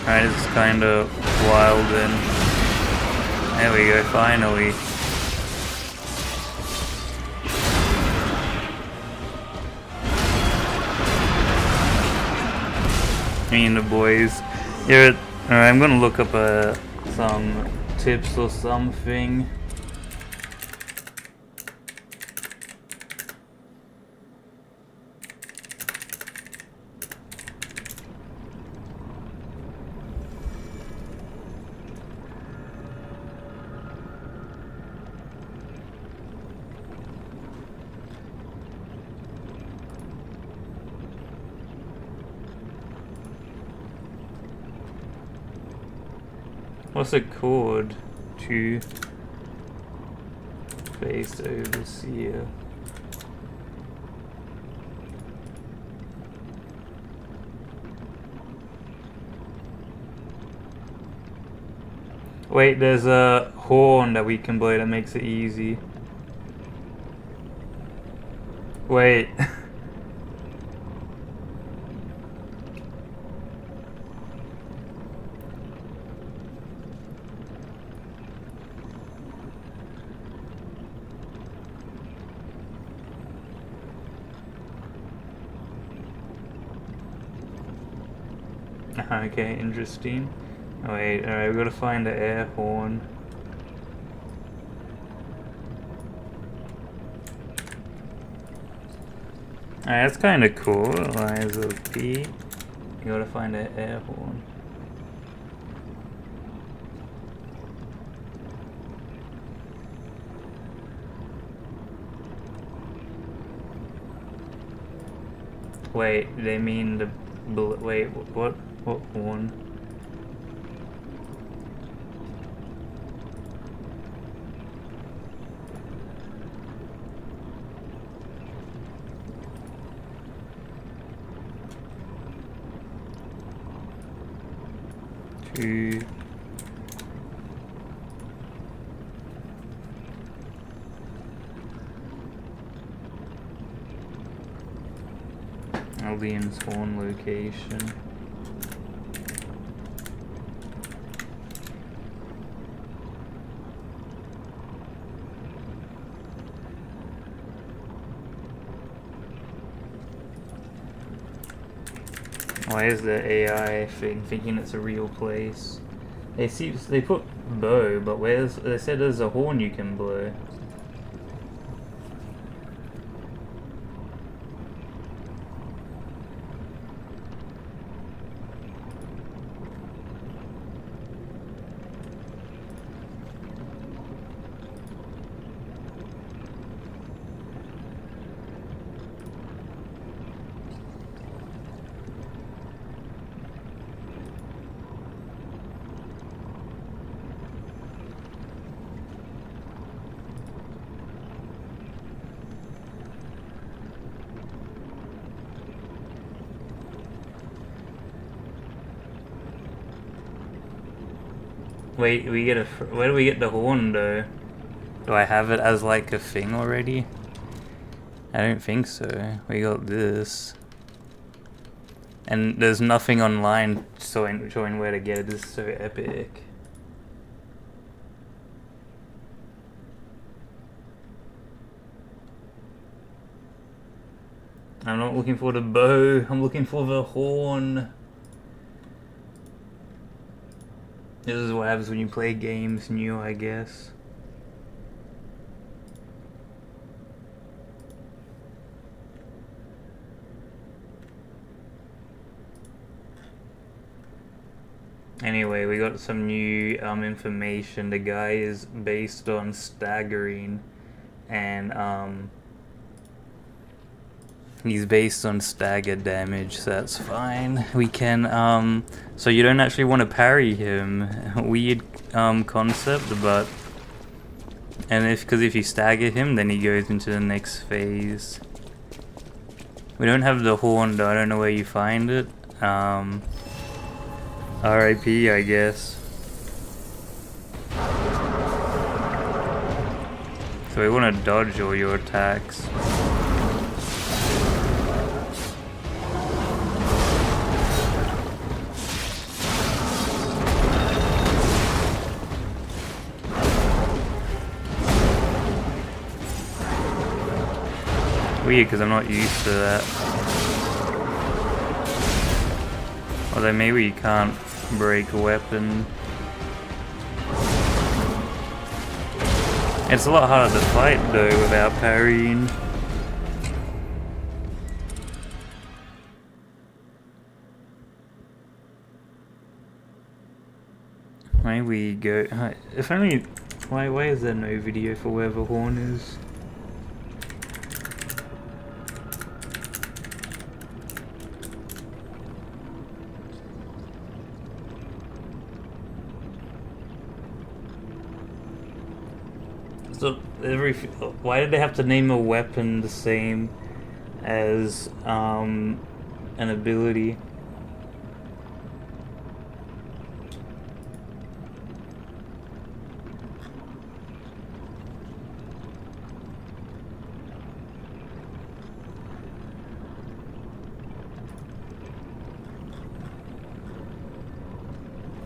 Alright, this is kinda wild and... There we go, finally. Me and the boys. Yeah, alright, I'm gonna look up some tips or something. What's it called to face overseer? Wait, there's a horn that we can play that makes it easy. Wait. Okay, interesting. Oh, wait, alright, we gotta find the air horn. Alright, that's kinda cool. Lines of B. You gotta find the air horn. Wait, they mean the... Wait, what? What horn? Ooh. Alien spawn location. Why is the AI thing thinking it's a real place? They put bow, but they said there's a horn you can blow. Wait, where do we get the horn though? Do I have it as like a thing already? I don't think so. We got this. And there's nothing online showing where to get it. This is so epic. I'm not looking for the bow, I'm looking for the horn. This is what happens when you play games new, I guess. Anyway, we got some new information. The guy is based on staggering, and he's based on stagger damage, so that's fine. We can, so you don't actually want to parry him. Weird concept, but... because if you stagger him, then he goes into the next phase. We don't have the horn though, I don't know where you find it. RIP, I guess. So we want to dodge all your attacks. Weird, because I'm not used to that. Although maybe you can't break a weapon. It's a lot harder to fight though without parrying. Maybe we go... if only... Why is there no video for where the horn is? So why did they have to name a weapon the same as an ability?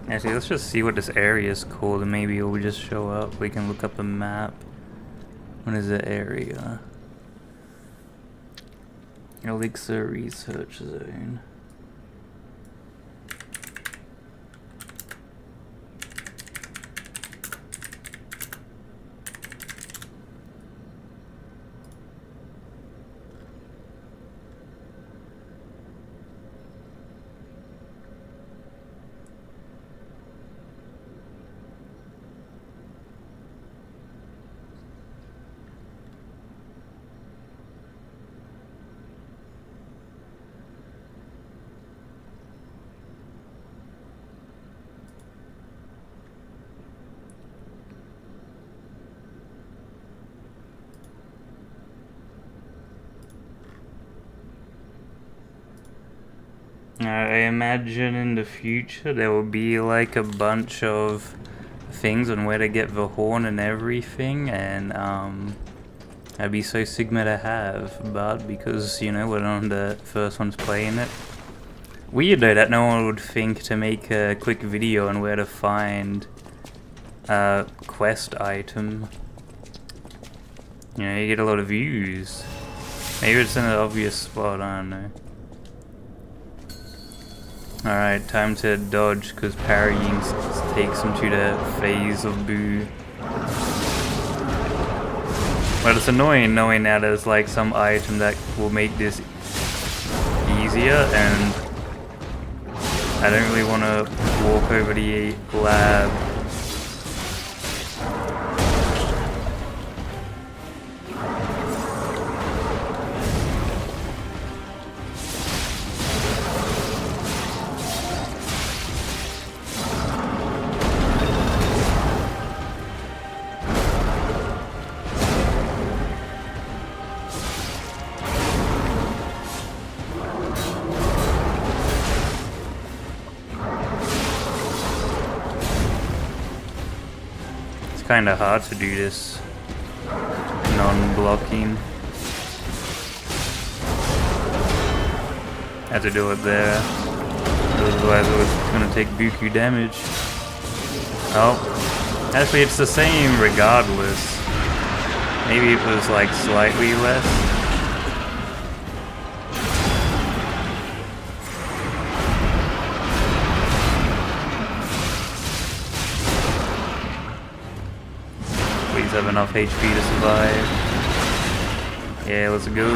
Actually, let's just see what this area is called and maybe it will just show up. We can look up a map. What is the area? Elixir Research Zone. I imagine in the future there will be like a bunch of things on where to get the horn and everything, and that'd be so Sigma to have, but because, you know, we're not the first ones playing it. Weird though that no one would think to make a quick video on where to find a quest item. You know, you get a lot of views. Maybe it's in an obvious spot, I don't know. Alright, time to dodge, because parrying takes him to the phase of Boo. But it's annoying knowing that there's like some item that will make this easier, and I don't really want to walk over the lab. Kind of hard to do this non-blocking. Had to do it there, otherwise it was gonna take buku damage. Oh, actually it's the same regardless. Maybe it was like slightly less. Have enough HP to survive. Yeah, let's go.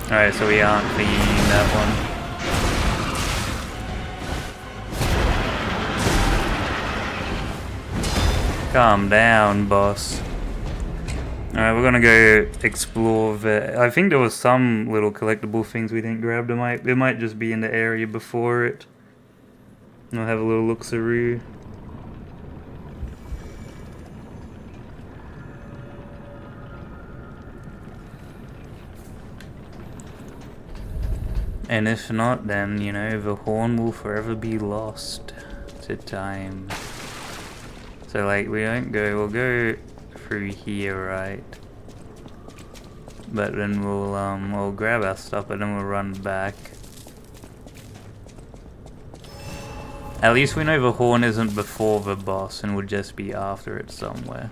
Alright, so we aren't thinking that one. Calm down, boss. Alright, we're gonna go explore the... I think there was some little collectible things we didn't grab. They might just be in the area before it. We'll have a little look-through. And if not, then, you know, the horn will forever be lost to time. So, like, we'll go through here, right? But then we'll grab our stuff and then we'll run back. At least we know the horn isn't before the boss and would just be after it somewhere.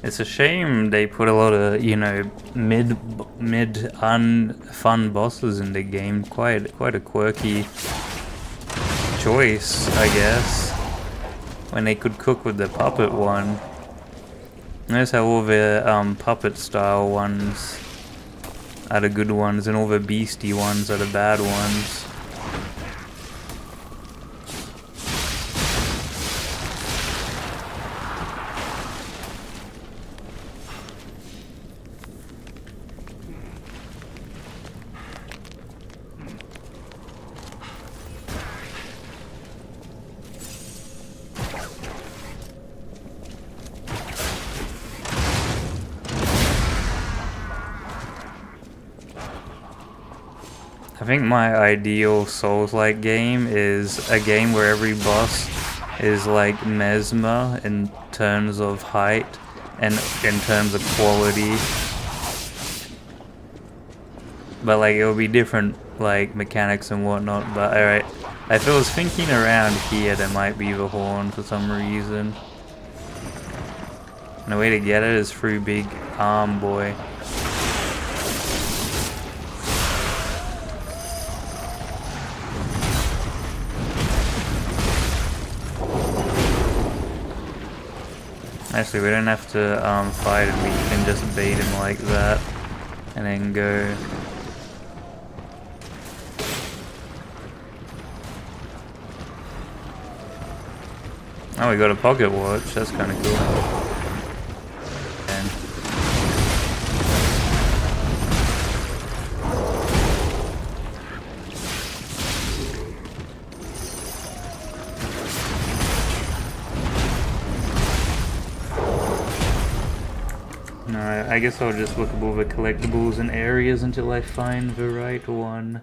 It's a shame they put a lot of, you know, mid unfun bosses in the game. Quite a quirky choice, I guess. When they could cook with the puppet one. Notice how all the puppet style ones are the good ones and all the beastie ones are the bad ones. I think my ideal Souls-like game is a game where every boss is like Mesmer in terms of height and in terms of quality. But like it'll be different like mechanics and whatnot, but alright. If I was thinking around here, there might be the horn for some reason. And the way to get it is through Big Arm Boy. Actually, we don't have to fight him, we can just bait him like that and then go. Oh, we got a pocket watch. That's kind of cool. And alright, I guess I'll just look at all the collectibles and areas until I find the right one.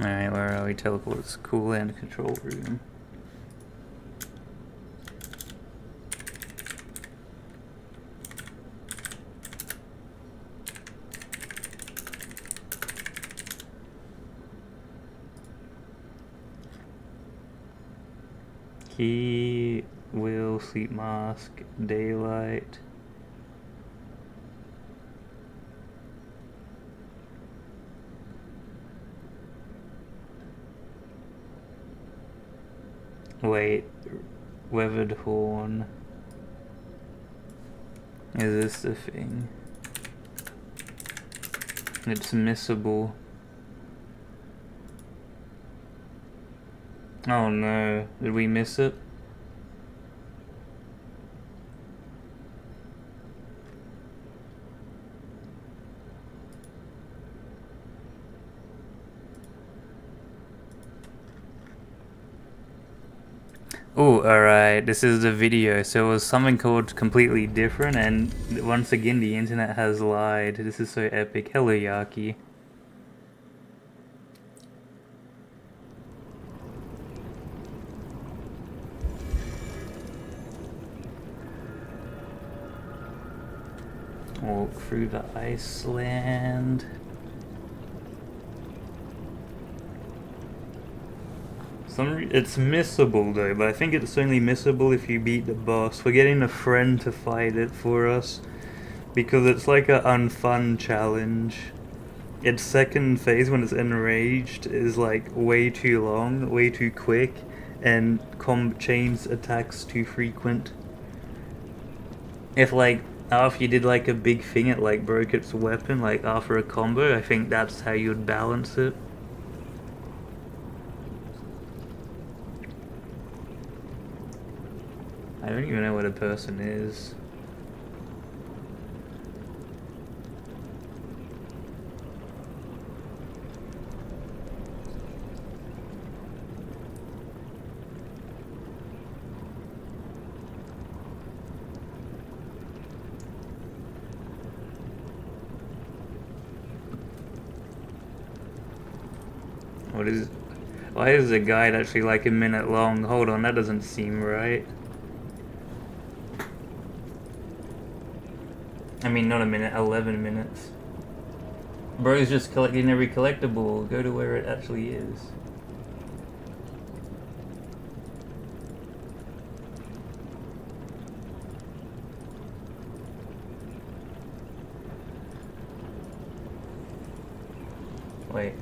Alright, where are we? Teleports, cool and control room. Key, will, sleep mask, daylight. Wait, weathered horn. Is this the thing? It's missable. Oh no, did we miss it? Oh, alright, this is the video. So it was something called completely different, and once again the internet has lied. This is so epic. Hello, Yaki. Walk through the Iceland. It's missable though, but I think it's only missable if you beat the boss. We're getting a friend to fight it for us, because it's like an unfun challenge. Its second phase, when it's enraged, is like way too long, way too quick, and chains attacks too frequent. If like after you did like a big thing, it like broke its weapon, like after a combo, I think that's how you'd balance it. I don't even know what a person is. Why is the guide actually like a minute long? Hold on, that doesn't seem right. I mean, not a minute, 11 minutes. Bro's just collecting every collectible. Go to where it actually is. Wait.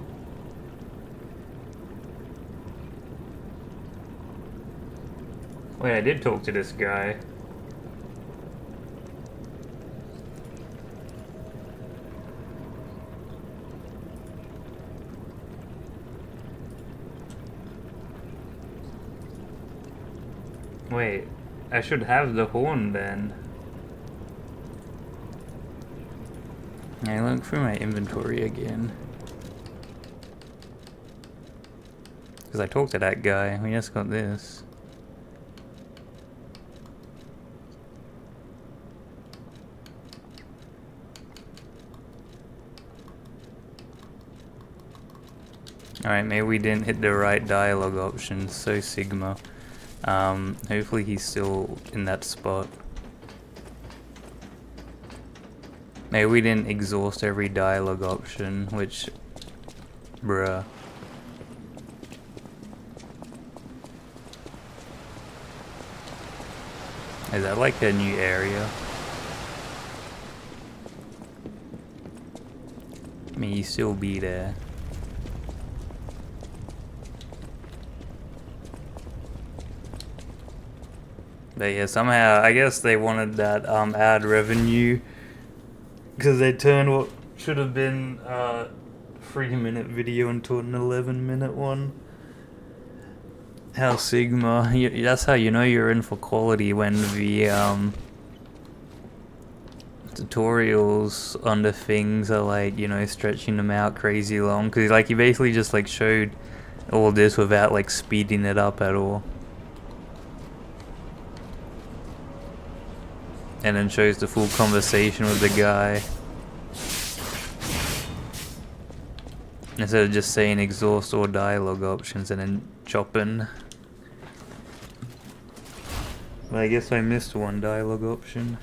Wait, I did talk to this guy. Wait, I should have the horn then. I look through my inventory again. Because I talked to that guy. We just got this. Alright, maybe we didn't hit the right dialogue option. So Sigma. Hopefully he's still in that spot. Maybe we didn't exhaust every dialogue option, which... bruh. Is that like a new area? I mean, you still be there. But yeah, somehow I guess they wanted that ad revenue because they turned what should have been a 3-minute video into an 11-minute one. How Sigma, that's how you know you're in for quality, when the tutorials on the things are like, you know, stretching them out crazy long, because like he basically just like showed all this without like speeding it up at all, and then shows the full conversation with the guy instead of just saying exhaust all dialogue options and then chopping. But I guess I missed one dialogue option.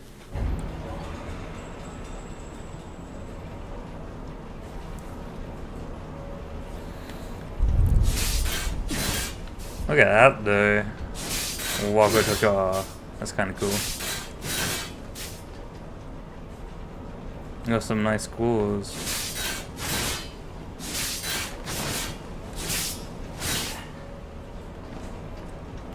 Look at that though. Waka Taka. That's kind of cool. Got some nice scores.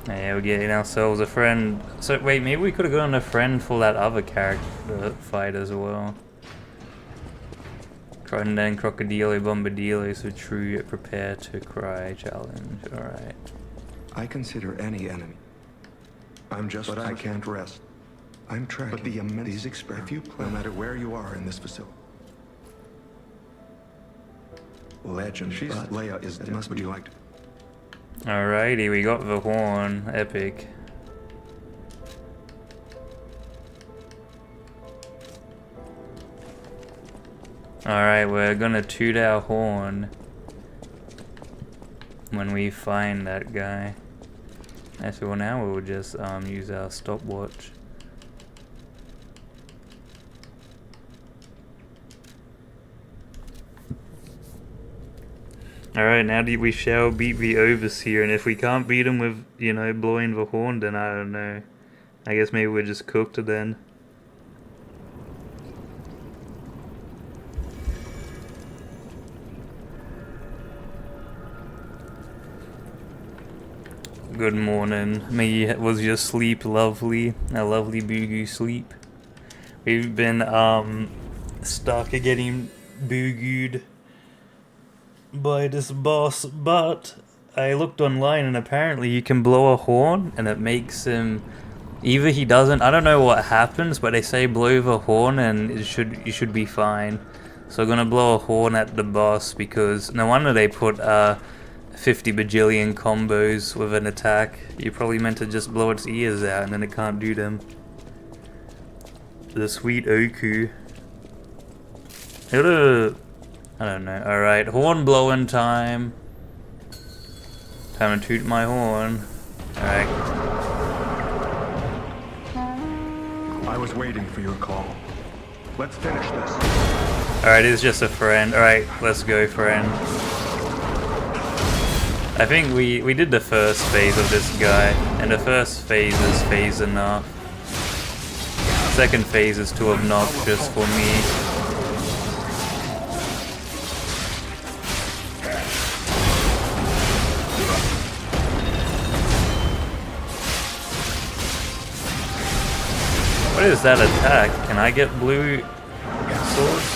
Yeah, we're getting ourselves a friend. So wait, maybe we could have gotten a friend for that other character fight as well. Crocodile, Crocodile, Bombadillo, so true, prepare to cry, challenge, alright. I consider any enemy. I'm just, but I can't rest. I'm tracking but the immense, these experiments, if you plan, no matter where you are in this facility. Legend, she's Leia is dead. Must be liked. Alrighty, we got the horn, epic. Alright, we're gonna toot our horn when we find that guy. Actually, well, now we'll just use our stopwatch. Alright, now we shall beat the Overseer, and if we can't beat him with, you know, blowing the horn, then I don't know. I guess maybe we're just cooked then. Good morning. Was your sleep lovely? A lovely Gooboo sleep? We've been stuck at getting boogooed by this boss, but I looked online and apparently you can blow a horn and it makes him, either he doesn't, I don't know what happens, but they say blow the horn and you should be fine. So I'm gonna blow a horn at the boss, because no wonder they put 50 bajillion combos with an attack. You probably meant to just blow its ears out and then it can't do them. The sweet Oku. I don't know. Alright, horn blowing time. Time to toot my horn. Alright. I was waiting for your call. Let's finish this. Alright, it's just a friend. Alright, let's go, friend. I think we did the first phase of this guy, and the first phase is phase enough. Second phase is too obnoxious for me. What is that attack? Can I get blue swords?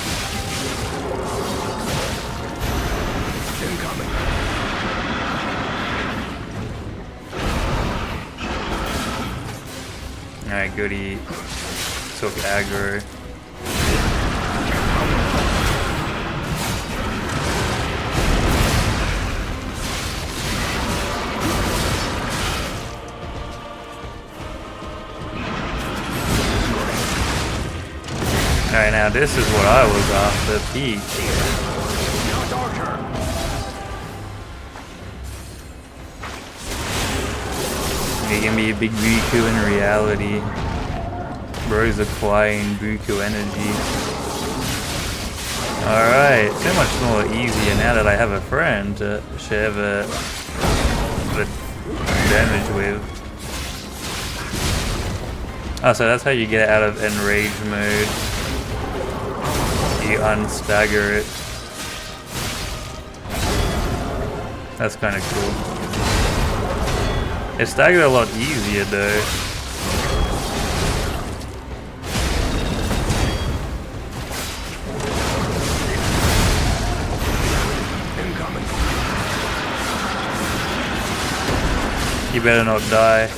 Incoming. Alright, goody. Took aggro. Alright, now this is what I was after, peak. He can be a big Buku in reality. Bro's acquiring Buku energy. Alright, so much more easier now that I have a friend to share the damage with. Oh, so that's how you get out of enrage mode. You unstagger it. That's kind of cool. It's staggered a lot easier though. You better not die.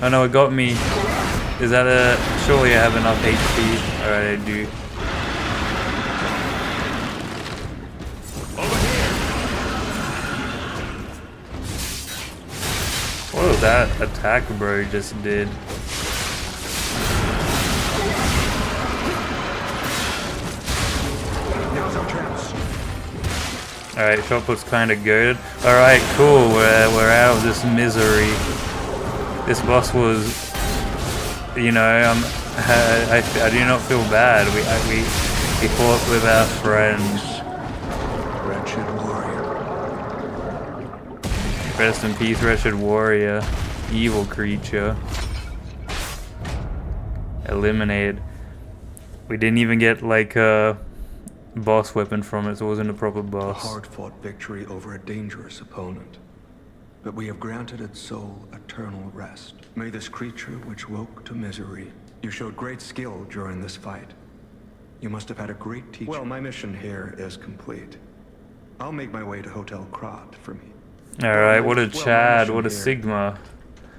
Oh no, it got me. Is that a... Surely I have enough HP. Alright, I do. What was that attack bro just did? Alright, shot put's kinda good. Alright, cool, we're out of this misery. This boss was, you know, I do not feel bad. We fought with our friends. Wretched warrior. Rest in peace, wretched warrior. Evil creature. Eliminated. We didn't even get like a boss weapon from it, so it wasn't a proper A boss. hard-fought victory over a dangerous opponent. But we have granted its soul eternal rest. May this creature which woke to misery. You showed great skill during this fight. You must have had a great teacher. Well, my mission here is complete. I'll make my way to Hotel Krat for me. Alright, what a Well, Chad, my what a mission here- Sigma.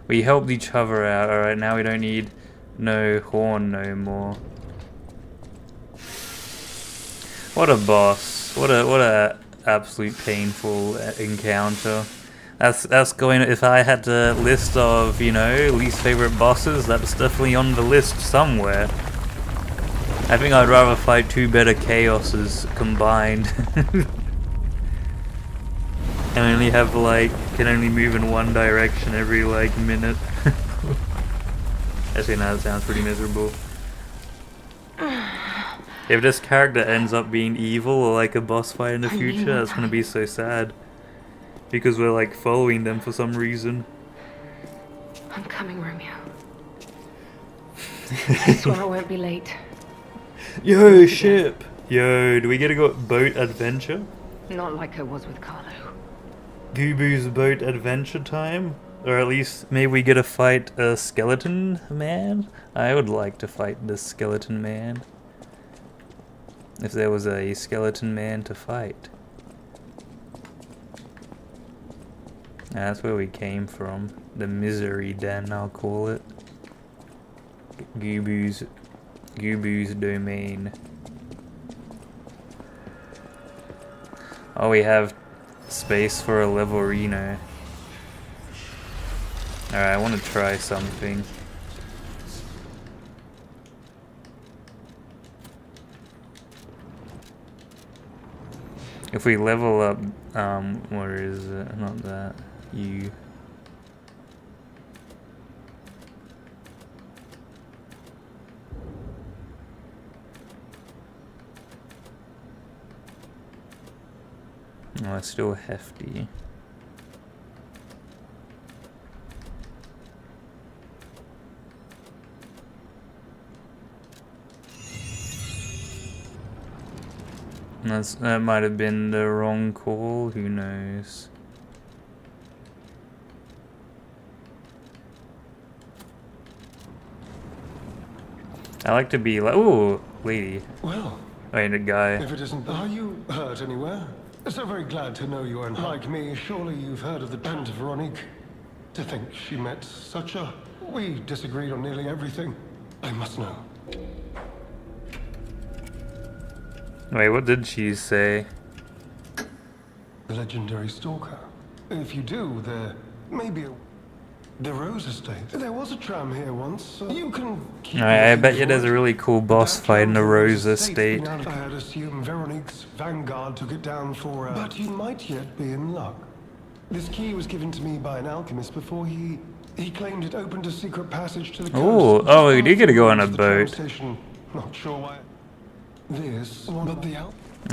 We helped each other out, alright, now we don't need no horn no more. What a boss. What a absolute painful encounter. That's going, if I had a list of, you know, least favorite bosses, that's definitely on the list somewhere. I think I'd rather fight two better chaoses combined. And only have like, can only move in one direction every like minute. Actually no, that sounds pretty miserable. If this character ends up being evil or like a boss fight in the future, that's gonna be so sad. Because we're like following them for some reason. I'm coming, Romeo. I swear I won't be late. Yo, ship! Yo, do we get to go boat adventure? Not like I was with Carlo. Gooboo's boat adventure time? Or at least maybe we get to fight a skeleton man? I would like to fight the skeleton man. If there was a skeleton man to fight. That's where we came from. The misery den, I'll call it. Gooboo's domain. Oh, we have space for a level Reno. Alright, I want to try something. If we level up, where is it? Not that. You. Oh, it's still hefty. That might have been the wrong call, who knows. I like to be like, ooh, lady. Well, Wait, a guy. if it isn't, are you hurt anywhere? So very glad to know you are like me. Surely you've heard of the band of Veronique. To think she met such a... We disagreed on nearly everything. I must know. Wait, what did she say? The legendary stalker. If you do, there may be a... The Rose Estate. There was a tram here once. You can keep I bet you looking there's for a it. really cool boss That fight in the tram Rose been Estate. out of- I had assumed Veronique's vanguard took it down for But you might yet be in luck. This key was given to me by an alchemist before he claimed it opened a secret passage to the coast. Ooh, oh, we do get to go on a The tram boat. station. Not sure why. This, but the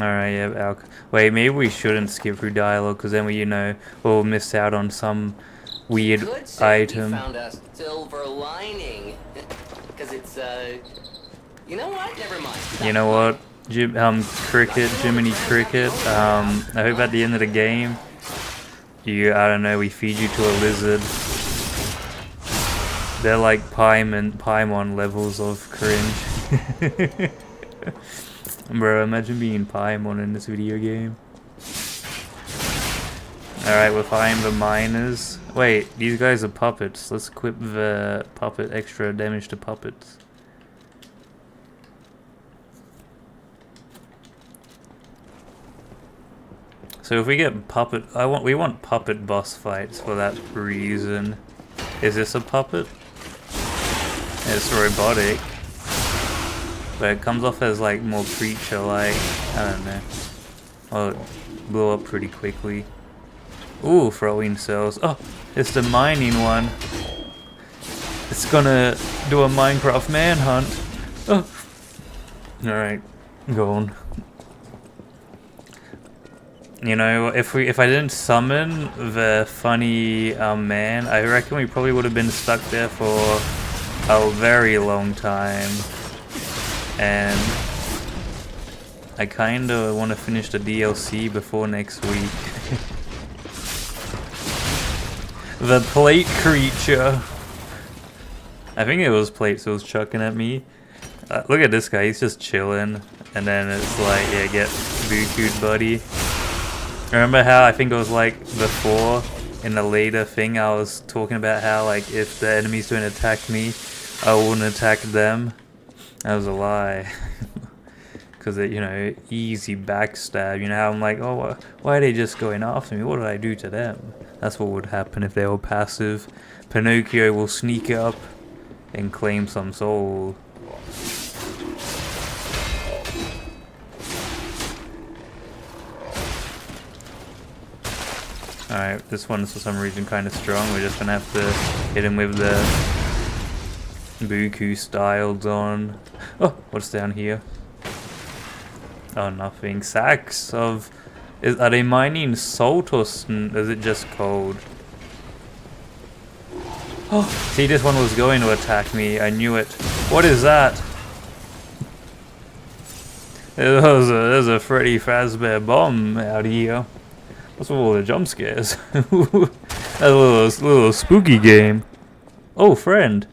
Alright, yeah, wait, maybe we shouldn't skip through dialogue, because then we, you know, we'll miss out on some weird Could say item. he found a silver lining. Because it's, you know what? Never mind. You know what? Cricket, Jiminy Cricket, I hope at the end of the game, I don't know, we feed you to a lizard. They're like Paimon levels of cringe. Bro, imagine being Paimon in this video game. Alright, we're fighting the miners. Wait, these guys are puppets. Let's equip the puppet, extra damage to puppets. So if we get puppet, we want puppet boss fights for that reason. Is this a puppet? It's robotic, but it comes off as like more creature-like. I don't know. Oh, it blew up pretty quickly. Ooh, throwing cells. Oh, it's the mining one. It's gonna do a Minecraft manhunt. Oh. Alright, go on. You know, if I didn't summon the funny man, I reckon we probably would have been stuck there for a very long time. And I kinda want to finish the DLC before next week. The plate creature. I think it was plates that was chucking at me. Look at this guy, he's just chilling. And then it's like, yeah, get Buku'd, buddy. Remember how I think it was like before in the later thing I was talking about how like if the enemies don't attack me, I wouldn't attack them. That was a lie. Because you know, easy backstab. You know how I'm like, oh, why are they just going after me? What did I do to them? That's what would happen if they were passive. Pinocchio will sneak up and claim some soul. Alright, this one's for some reason kind of strong. We're just gonna have to hit him with the Buku styled on. Oh, what's down here? Oh, nothing. Sacks of... are they mining salt or is it just cold? Oh, see, this one was going to attack me. I knew it. What is that? There's a Freddy Fazbear bomb out here. What's with all the jump scares? That's a little spooky game. Oh, friend.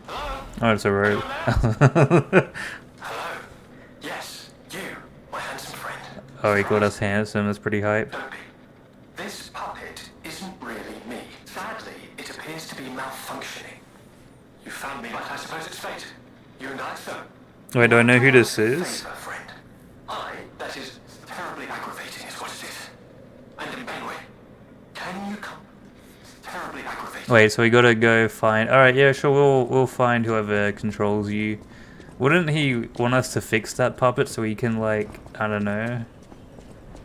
Oh, it's a rope. Hello. Yes, you, my handsome friend. Oh, he called us handsome. That's pretty hype. Don't be. This puppet isn't really me. Sadly, it appears to be malfunctioning. You found me, but I suppose it's fate. You and I, so. Wait, do I know who this is? Favor, friend. That is terribly aggravating, is what it is. And in Benway, can you come? Terribly aggravating. Wait, so we gotta go find... Alright, yeah, sure, we'll find whoever controls you. Wouldn't he want us to fix that puppet so he can, like, I don't know,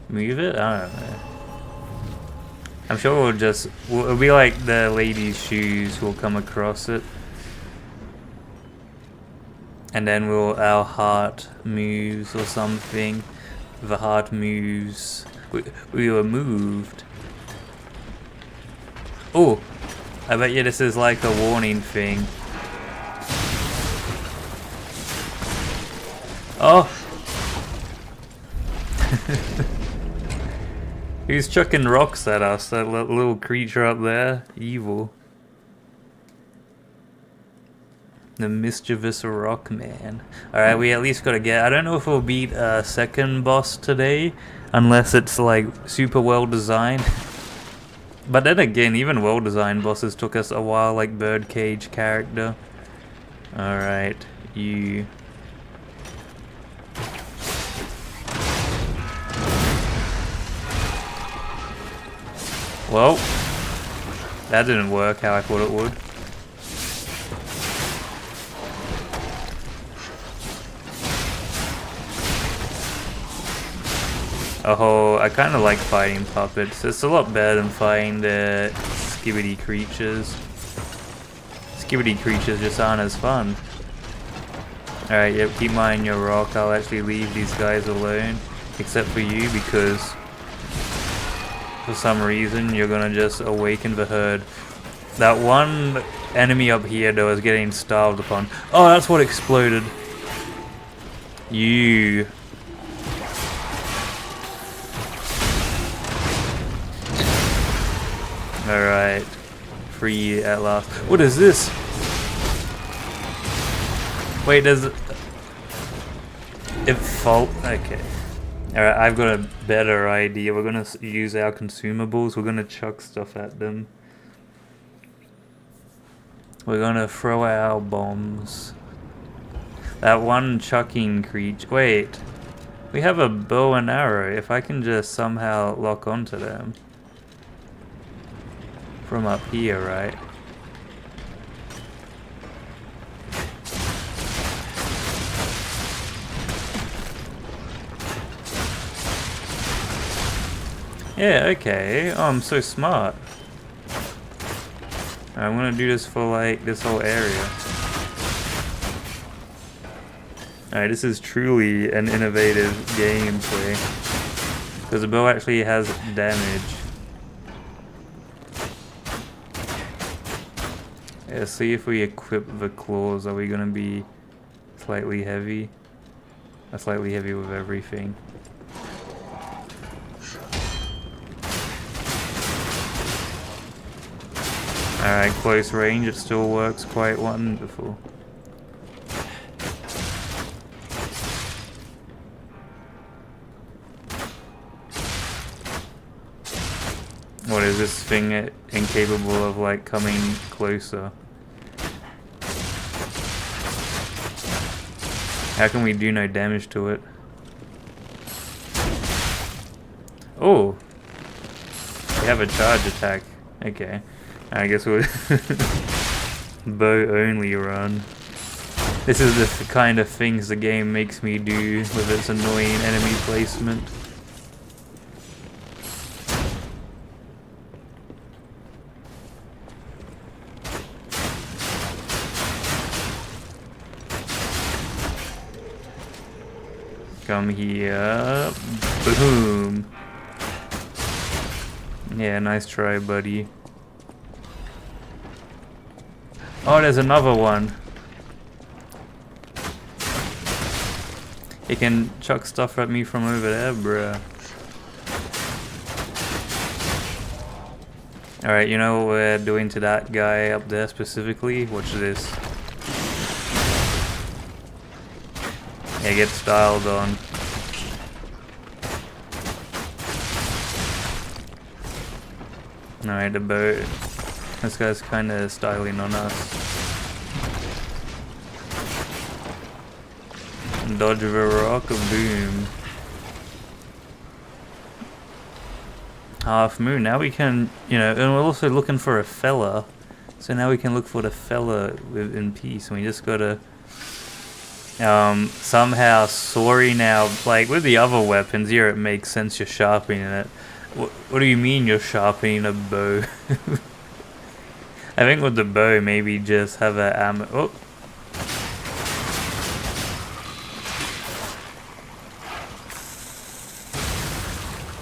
move it? I don't know. I'm sure it'll be like the lady's shoes, we'll come across it. And then our heart moves or something. The heart moves. We were moved. Oh, I bet you this is like a warning thing. Oh! He's chucking rocks at us, that little creature up there. Evil. The mischievous rock man. Alright, we at least gotta get... I don't know if we'll beat a second boss today, unless it's like super well designed. But then again, even well designed bosses took us a while, like Birdcage character. Alright, you... Well, that didn't work how I thought it would. Oh, I kind of like fighting puppets. It's a lot better than fighting the skibidi creatures. Skibidi creatures just aren't as fun. Alright, yep, keep mine your rock. I'll actually leave these guys alone. Except for you, because for some reason you're gonna just awaken the herd. That one enemy up here though is getting starved upon. Oh, that's what exploded. You... Alright. Free at last. What is this? Wait, does it... It fault... Okay. Alright, I've got a better idea. We're gonna use our consumables. We're gonna chuck stuff at them. We're gonna throw our bombs. That one chucking creature. Wait. We have a bow and arrow. If I can just somehow lock onto them. From up here, right? Yeah, okay. Oh, I'm so smart. I'm gonna do this for like this whole area. Alright, this is truly an innovative gameplay. Because the bow actually has damage. Yeah, see if we equip the claws. Are we gonna be slightly heavy? Slightly heavy with everything. Alright, close range, it still works quite wonderful. What is this thing incapable of like coming closer? How can we do no damage to it? Oh! We have a charge attack. Okay. I guess we'll bow only run. This is the kind of things the game makes me do with its annoying enemy placement. Come here. Boom. Yeah, nice try, buddy. Oh, there's another one. He can chuck stuff at me from over there, bruh. Alright, you know what we're doing to that guy up there specifically? Watch this. Yeah, get styled on. Alright, the boat. This guy's kinda styling on us. Dodge of a rock, boom. Half moon. Now we can, you know, and we're also looking for a fella. So now we can look for the fella in peace. And we just gotta somehow sorry now, like with the other weapons here it makes sense you're sharpening it. What do you mean you're sharpening a bow? I think with the bow maybe just have a ammo. Oh.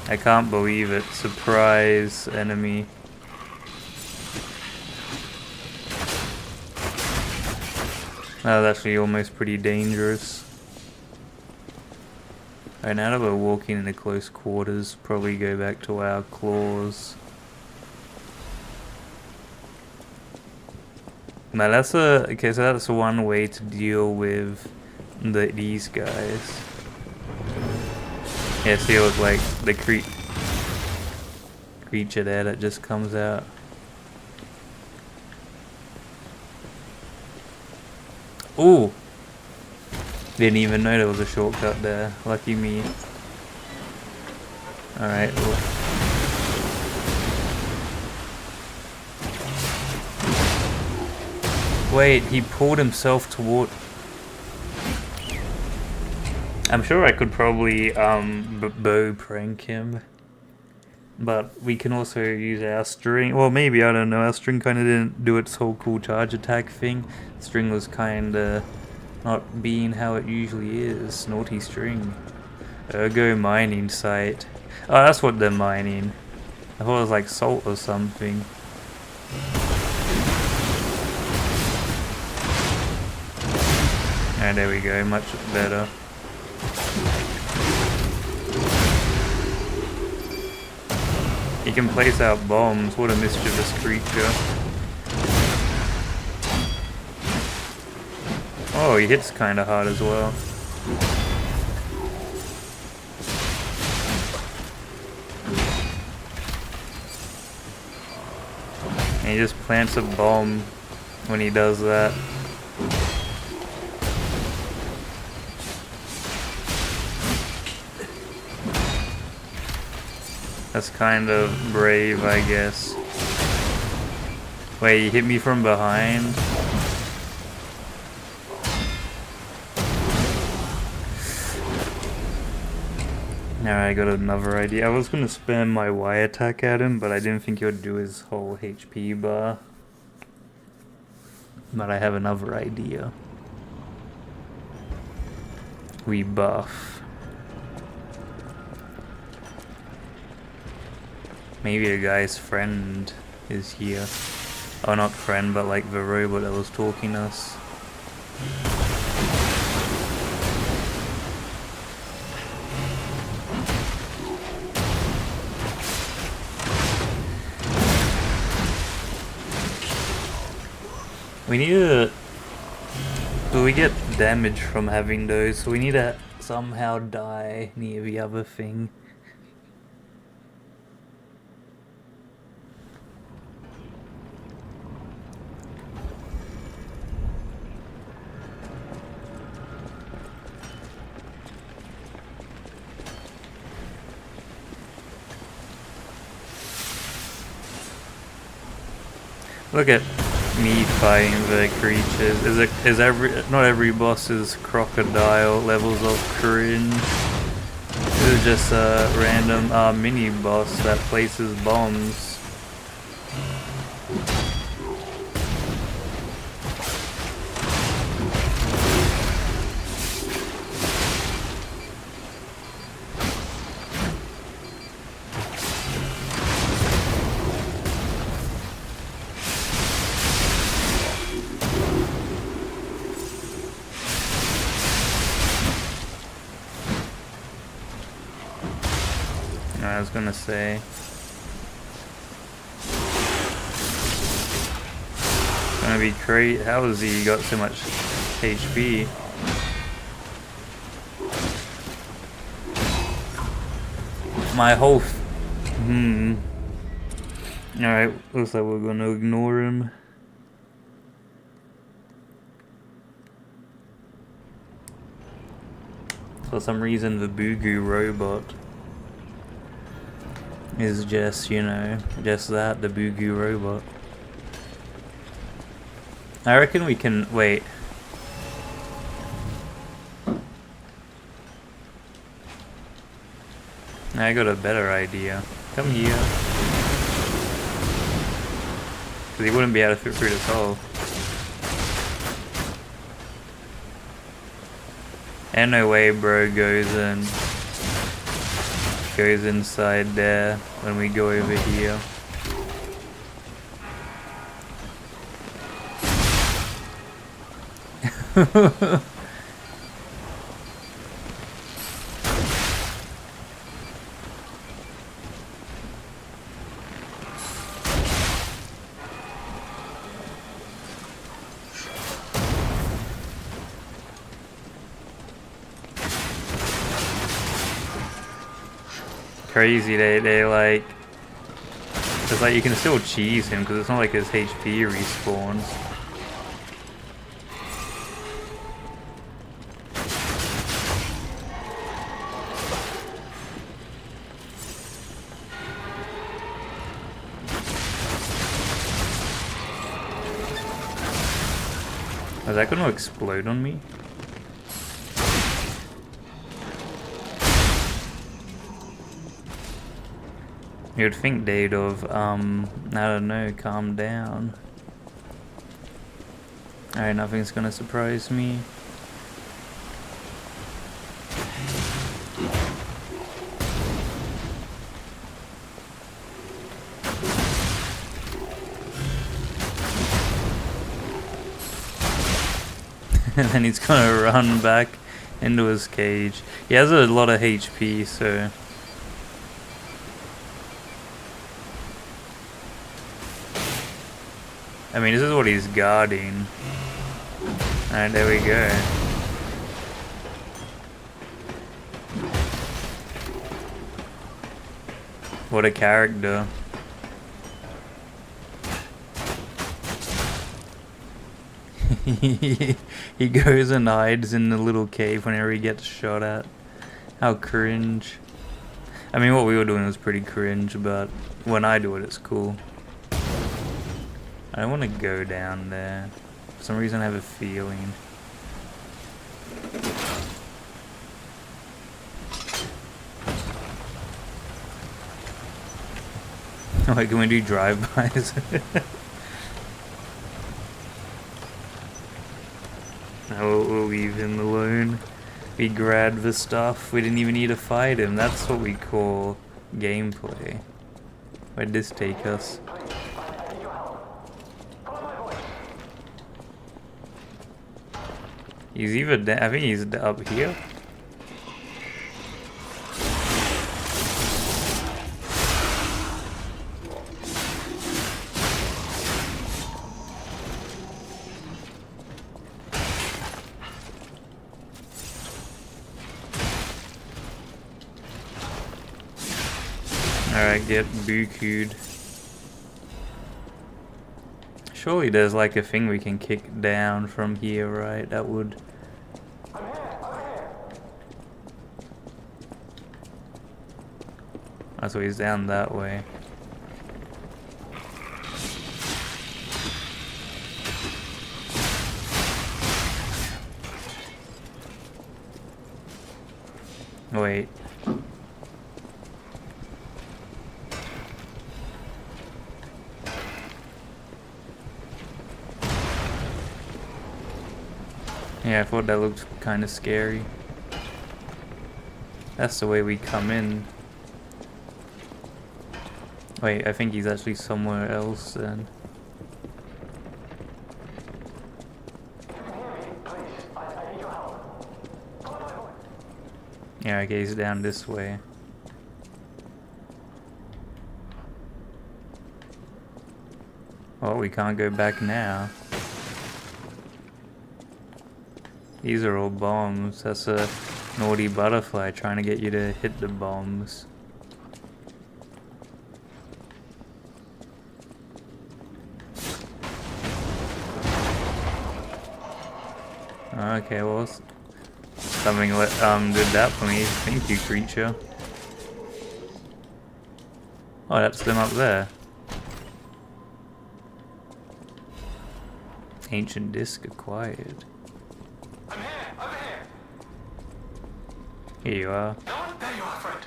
I can't believe it. Surprise enemy. That was actually almost pretty dangerous. Alright, now that we're walking into close quarters, probably go back to our claws. Now that's okay, so that's one way to deal with these guys. Yeah, see, look like the creature there that just comes out. Ooh! Didn't even know there was a shortcut there. Lucky me. Alright. Wait, he pulled himself toward... I'm sure I could probably bow prank him. But we can also use our string. Well, maybe, I don't know. Our string kind of didn't do its whole cool charge attack thing. String was kind of not being how it usually is. Naughty string. Ergo mining site. Oh, that's what they're mining. I thought it was like salt or something. And there we go, much better. He can place out bombs. What a mischievous creature. Oh, he hits kind of hard as well. He just plants a bomb when he does that. That's kind of brave, I guess. Wait, he hit me from behind? Now I got another idea. I was gonna spam my Y attack at him, but I didn't think it would do his whole HP bar. But I have another idea. We buff. Maybe a guy's friend is here. Oh, not friend, but like the robot that was talking to us. We need to... But we get damage from having those, so we need to somehow die near the other thing. Look at me fighting the creatures. Not every boss is crocodile levels of cringe. This is just a random mini boss that places bombs. I was gonna say. It's gonna be crazy. How has he got so much HP? My whole. Alright, looks like we're gonna ignore him. For some reason, the Gooboo robot is just, you know, just that, the Gooboo robot. I reckon we can, wait. I got a better idea. Come here. Because he wouldn't be able to fit through this hole. And no way bro goes inside there when we go over here. Crazy, they like, it's like you can still cheese him because it's not like his HP respawns. Is that gonna explode on me? You'd think they'd have, I don't know, calm down. Alright, nothing's gonna surprise me. And then he's gonna run back into his cage. He has a lot of HP, so... I mean, this is what he's guarding. Alright, there we go. What a character. He goes and hides in the little cave whenever he gets shot at. How cringe. I mean, what we were doing was pretty cringe, but when I do it, it's cool. I don't want to go down there. For some reason, I have a feeling. Wait, can we do drive-bys? No, we'll leave him alone. We grabbed the stuff. We didn't even need to fight him. That's what we call gameplay. Where'd this take us? He's either I think he's up here. Alright, get buku'd. Surely there's like a thing we can kick down from here, right? That would... So he's down that way. Wait. Yeah, I thought that looked kind of scary. That's the way we come in. Wait, I think he's actually somewhere else then. Yeah, okay, he's down this way. Well, we can't go back now. These are all bombs. That's a naughty butterfly trying to get you to hit the bombs. Okay, well, something did that for me. Thank you, creature. Oh, that's them up there. Ancient disc acquired. I'm here, over here. Here you are. Oh, there you are, friend.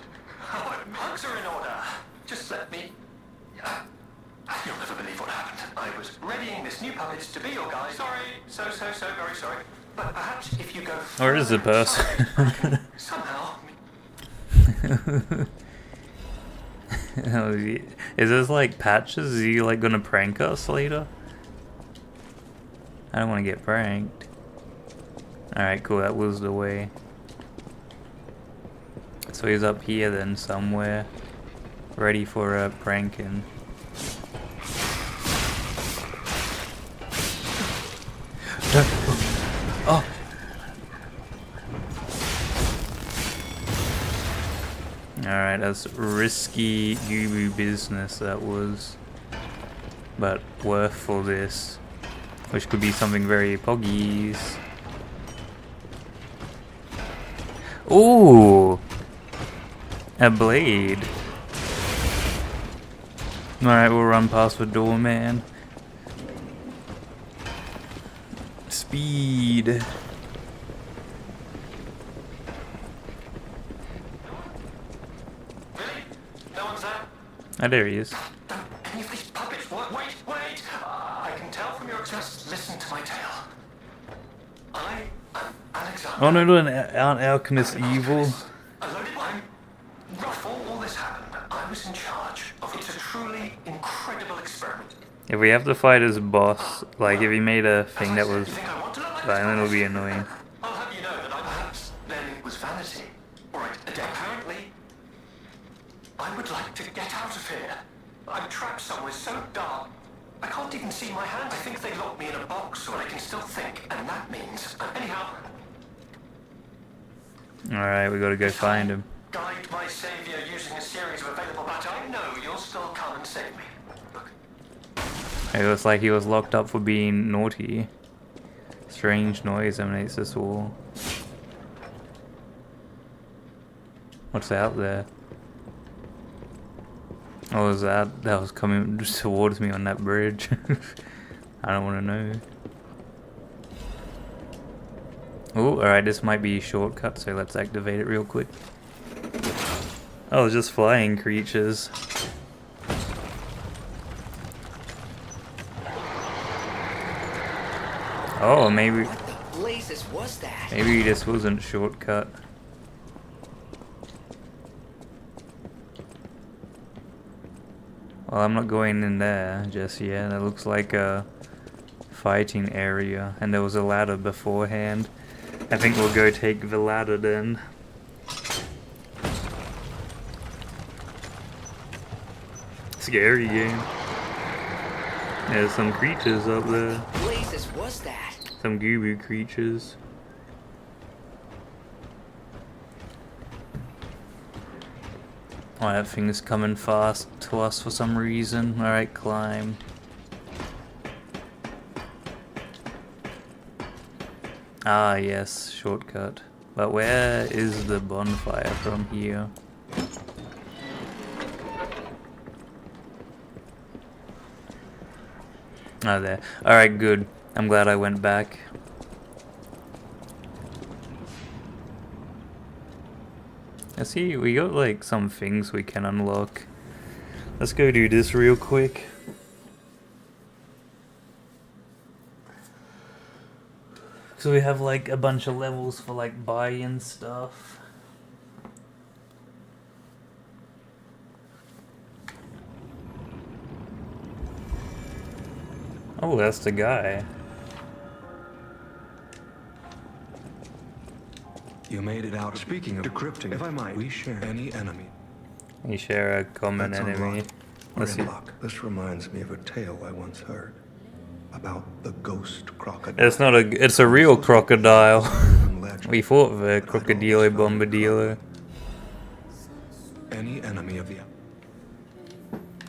Oh, hugs are in order. Just let me... You'll never believe what happened. I was readying this new puppet to be your guide. Sorry, so very sorry. But perhaps if you go... Or is the person? Somehow... Is this like Patches? Is he like gonna prank us later? I don't want to get pranked. Alright, cool, that was the way. So he's up here then somewhere. Ready for a pranking. Oh! Alright, that's risky Gooboo business that was. But worth for this. Which could be something very poggies. Ooh! A blade. Alright, we'll run past the door, man. Speed. Really? No one's there? Ah, there he is. Don't any of these puppets work? Wait! I can tell from your... Just listen to my tale. I am Alexander. Oh no, aren't alchemists evil? A loaded one. Before all this happened, I was in charge of... It's a truly incredible experiment. If we have to fight his boss, like if he made a thing that was You think I want to look like violent, this? it'll be annoying. I'll have you know that I perhaps then it was vanity. Alright, apparently I would like to get out of here. I'm trapped somewhere so dark. I can't even see my hand. I think they locked me in a box where I can still think, and that means... anyhow... Alright, we gotta go find him. Guide my savior using a series of available... But I know you'll still come and save me. Look. It looks like he was locked up for being naughty. Strange noise emanates this wall. What's out there? Oh, was that was coming towards me on that bridge? I don't want to know. Oh, alright, this might be a shortcut, so let's activate it real quick. Oh, it's just flying creatures. Oh, maybe What the blazes was that? maybe this wasn't shortcut. Well, I'm not going in there just yet. It looks like a fighting area, and there was a ladder beforehand. I think we'll go take the ladder then. Scary game. There's some creatures up there. Blazes was that? Some Gooboo creatures. Oh, that thing's coming fast to us for some reason. Alright, climb. Ah, yes, shortcut. But where is the bonfire from here? Oh, there. Alright, good. I'm glad I went back. I see, we got like some things we can unlock. Let's go do this real quick. So we have like a bunch of levels for like buy-in stuff. Oh, that's the guy. You made it out. Speaking of decrypting, if I might, we share any enemy. You share a common That's enemy. unlocked. We're Let's in see. luck. This reminds me of a tale I once heard about the ghost crocodile. It's not a. It's a real crocodile. Legend. We fought the But I'd crocodilo always found it bombadilo. Any enemy of the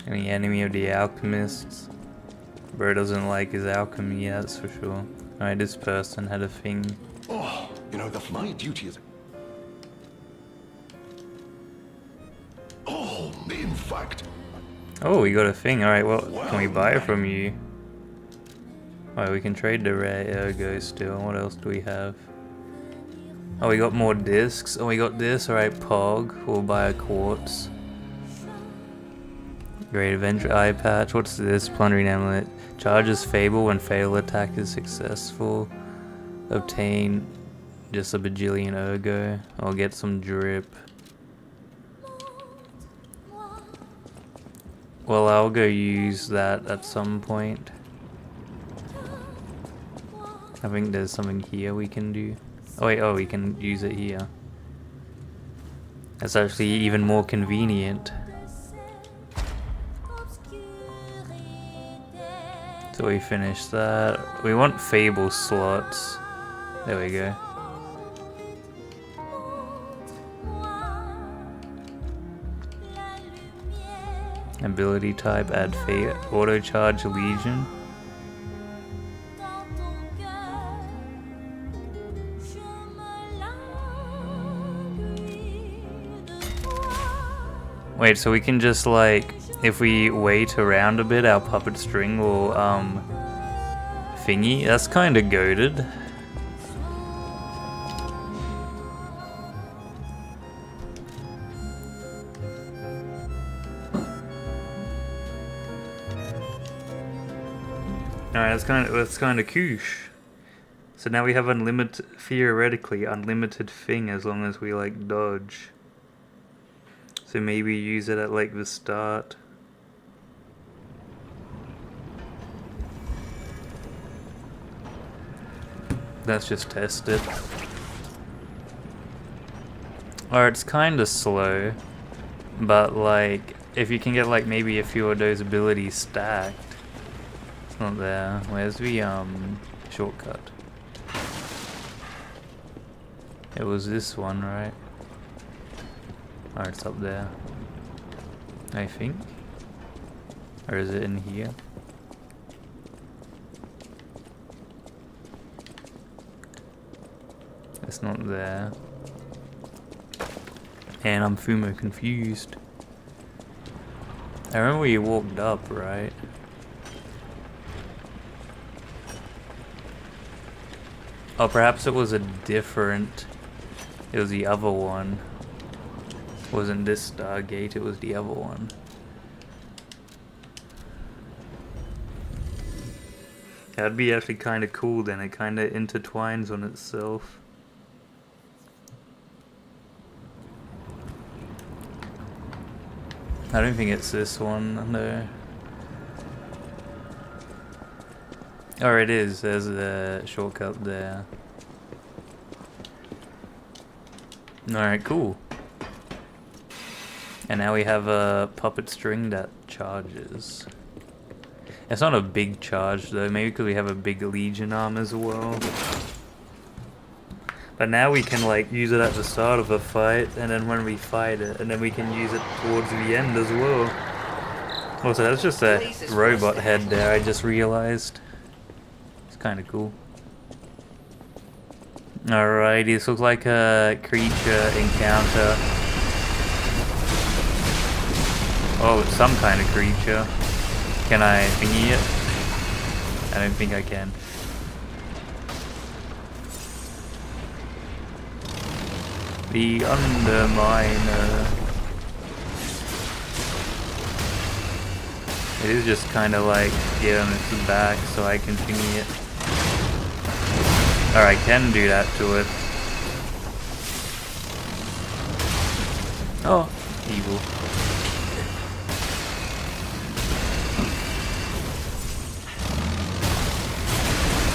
Any enemy of the alchemists. Bro doesn't like his alchemy, that's for sure. Alright, this person had a thing. Oh, you know, that's my duty is... Oh, in fact... Oh, we got a thing. Alright, well, can we buy it from you? Alright, we can trade the rare ergo still. What else do we have? Oh, we got more discs. Oh, we got this. Alright, Pog. We'll buy a quartz. Great Adventure Eye Patch. What's this? Plundering Amulet. Charges Fable when fatal attack is successful. Obtain just a bajillion ergo. I'll get some drip. Well, I'll go use that at some point. I think there's something here we can do. Oh wait, oh, we can use it here. That's actually even more convenient. So we finished that. We want Fable slots. There we go. Ability type, add fate, auto charge Legion. Wait, so we can just like, if we wait around a bit, our puppet string will thingy? That's kinda goated. Alright, that's kinda koosh. So now we have theoretically unlimited thing as long as we like dodge. So maybe use it at like the start. Let's just test it. Or it's kinda slow, but like if you can get like maybe a few of those abilities stacked. It's not there. Where's the shortcut? It was this one, right? Oh, it's up there. I think. Or is it in here? It's not there. And I'm Fumo confused. I remember you walked up, right? Oh, perhaps it was a different... It was the other one. It wasn't this Stargate, it was the other one. That'd be actually kind of cool then, it kind of intertwines on itself. I don't think it's this one, no. Oh, it is, there's the shortcut there. Alright, cool. And now we have a puppet string that charges. It's not a big charge though, maybe because we have a big Legion arm as well. But now we can like use it at the start of a fight, and then when we fight it, and then we can use it towards the end as well. Also, that's just a robot head there, I just realized. It's kind of cool. Alright, this looks like a creature encounter. Oh, it's some kind of creature. Can I thingy it? I don't think I can. The Underminer. It is just kind of like get on its back so I can thingy it. Or I can do that to it. Oh, evil.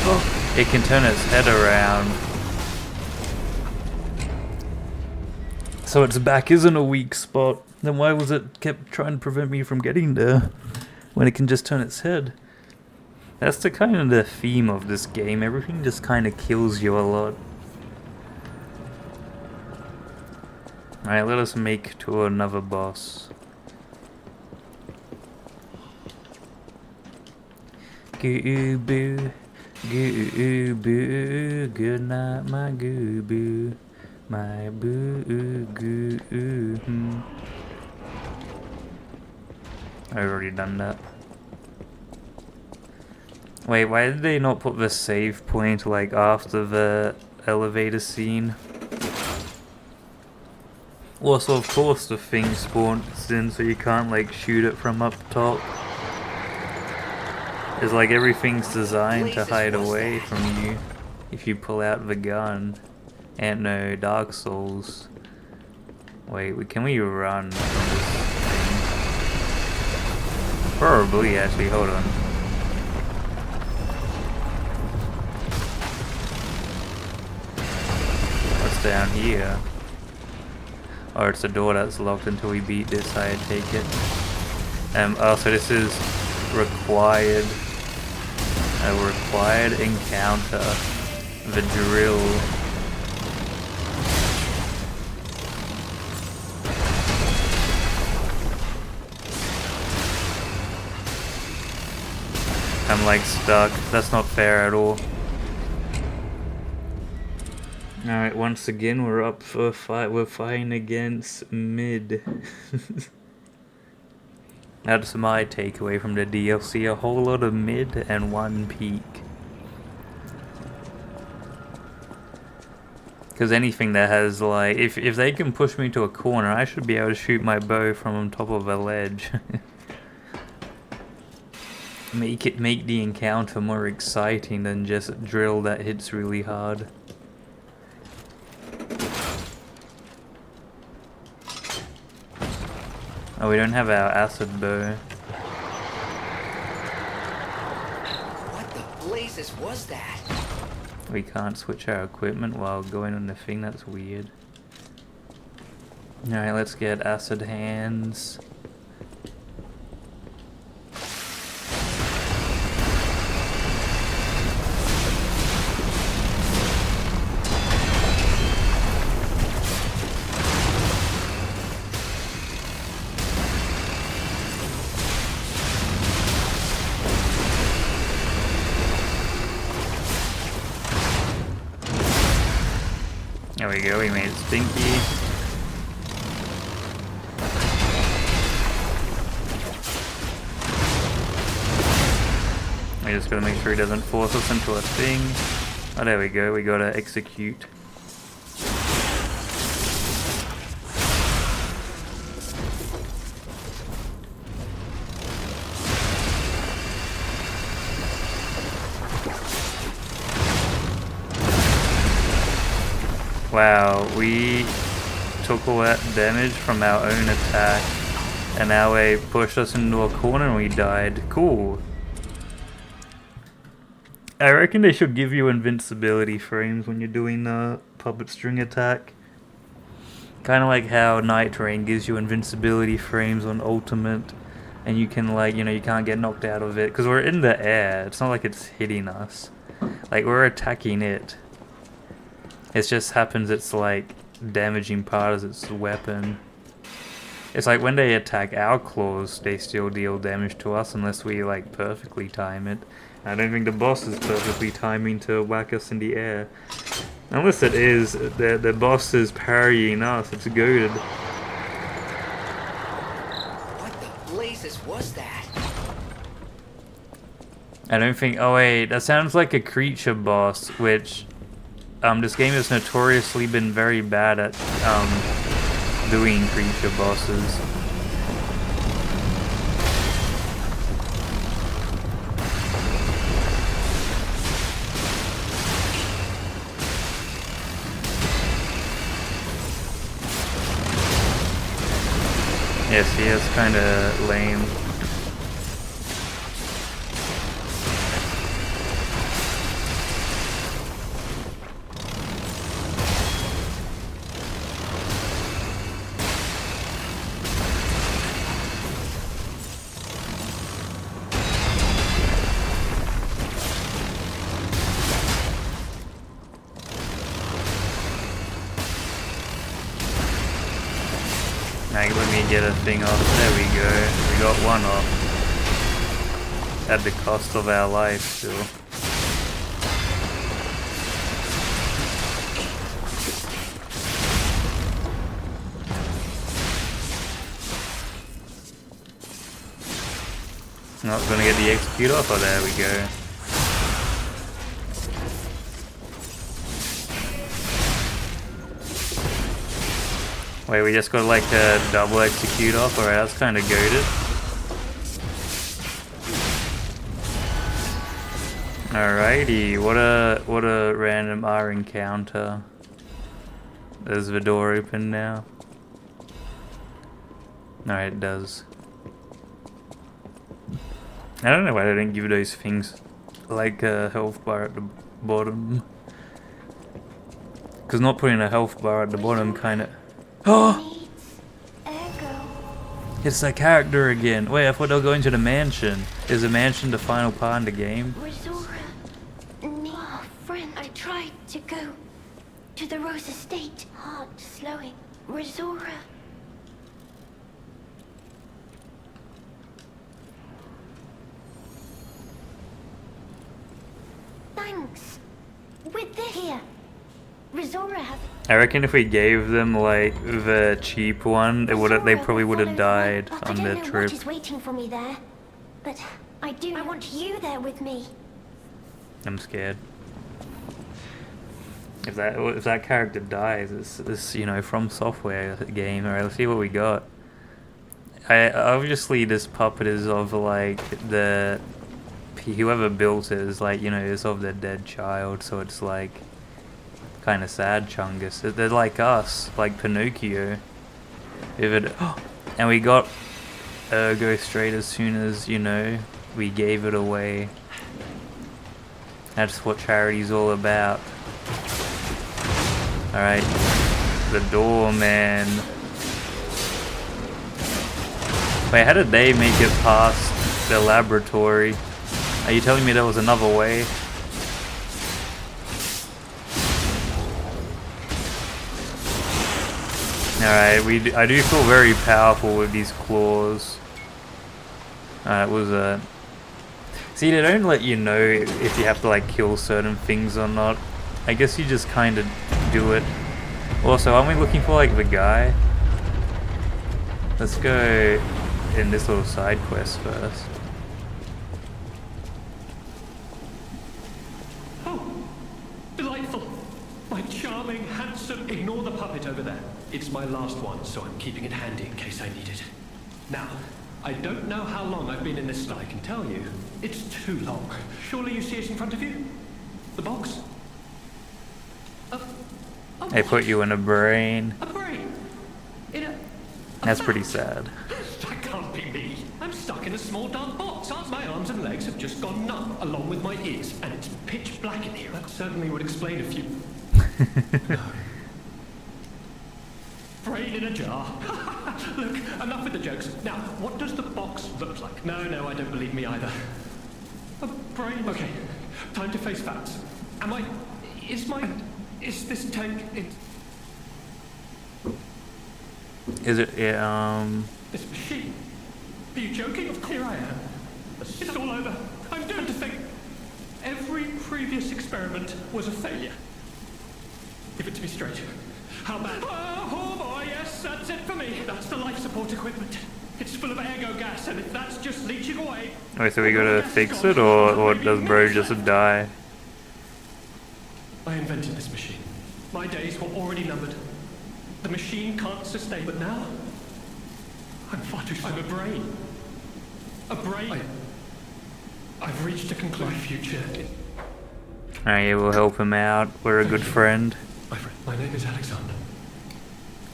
Oh, it can turn its head around. So its back isn't a weak spot. Then why was it kept trying to prevent me from getting there? When it can just turn its head. That's the kind of the theme of this game. Everything just kind of kills you a lot. Alright, let us make to another boss. Gooboo, Gooboo, good night my Gooboo, my boo goo. I've already done that. Wait, why did they not put the save point like after the elevator scene? Also, of course the thing spawns in so you can't like shoot it from up top. It's like everything's designed to hide away from you if you pull out the gun. And no, Dark Souls. Wait, can we run from this thing? Probably, actually, hold on. What's down here? Oh, it's a door that's locked until we beat this, I take it. Oh, so this is required. A required encounter. The drill. I'm like stuck. That's not fair at all. Alright, once again we're up for a fight. We're fighting against mid. That's my takeaway from the DLC. A whole lot of mid and one peak. Because anything that has like... If they can push me to a corner, I should be able to shoot my bow from on top of a ledge. Make the encounter more exciting than just drill that hits really hard. Oh, we don't have our acid bow. What the blazes was that? We can't switch our equipment while going on the thing, that's weird. Alright, let's get acid hands. There we go, we made it stinky. We just gotta make sure he doesn't force us into a thing. Oh, there we go, we gotta execute. Wow, we took all that damage from our own attack, and now they pushed us into a corner and we died. Cool. I reckon they should give you invincibility frames when you're doing the puppet string attack. Kind of like how Night Rain gives you invincibility frames on Ultimate, and you can, like, you know, you can't get knocked out of it because we're in the air. It's not like it's hitting us. Like, we're attacking it. It just happens it's like damaging part of its weapon. It's like when they attack our claws, they still deal damage to us unless we like perfectly time it. I don't think the boss is perfectly timing to whack us in the air. Unless it is, the boss is parrying us, it's goaded. What the blazes was that? I don't think, oh wait, that sounds like a creature boss, which this game has notoriously been very bad at doing creature bosses. Yes, he is kind of lame. Now let me get a thing off. There we go. We got one off. At the cost of our life still. Not gonna get the execute off. Oh, there we go. Wait, we just got like a double execute off? Alright, that's kind of goated. Alrighty, what a random R encounter. Does the door open now? Alright, it does. I don't know why they didn't give those things like a health bar at the bottom. Because not putting a health bar at the bottom kind of... Oh! It's that character again. Wait, I thought they were going to the mansion. Is the mansion the final part in the game? Resora, oh, friend, I tried to go to the Rose Estate. Heart slowing. Resora. Thanks. With this here, Resora has. I reckon if we gave them like the cheap one, they probably would have died on their trip. I don't know what is waiting for me there, but I want you there with me. I'm scared. If that character dies, it's you know, From Software game. Alright, let's see what we got. Obviously this puppet is of like whoever built it is like, you know, is of their dead child, so it's like kind of sad Chungus. They're like us, like Pinocchio. And we got Ergo straight as soon as, you know, we gave it away. That's what charity's all about. Alright, the door, man. Wait, how did they make it past the laboratory? Are you telling me there was another way? Alright, I do feel very powerful with these claws. It was a... See, they don't let you know if you have to like kill certain things or not. I guess you just kind of do it. Also, aren't we looking for like the guy? Let's go in this little side quest first. Oh, delightful. My charming, handsome... Ignore the puppet over there. It's my last one, so I'm keeping it handy in case I need it. Now, I don't know how long I've been in this, but I can tell you, it's too long. Surely you see it in front of you? The box? They put you in a brain. A brain? In a... That's pretty sad. That can't be me. I'm stuck in a small dark box. My arms and legs have just gone numb, along with my ears, and it's pitch black in here. That certainly would explain a few... No. Brain in a jar. Look, enough with the jokes. Now, what does the box look like? No, I don't believe me either. A brain? Okay, time to face facts. Is this tank... Is it, yeah, This machine? Are you joking? Of course I am. It's all over. I'm doomed to think. Every previous experiment was a failure. Give it to me straight. How bad? Oh boy, yes, that's it for me. That's the life support equipment. It's full of ergo gas, and if that's just leaching away... Wait, so we gotta fix it, or does bro just die? I invented this machine. My days were already numbered. The machine can't sustain, but now... I'm far too... I'm a brain. A brain. I've reached a conclusion. My future. Alright, yeah, we'll help him out. We're a good friend. My friend, my name is Alexander.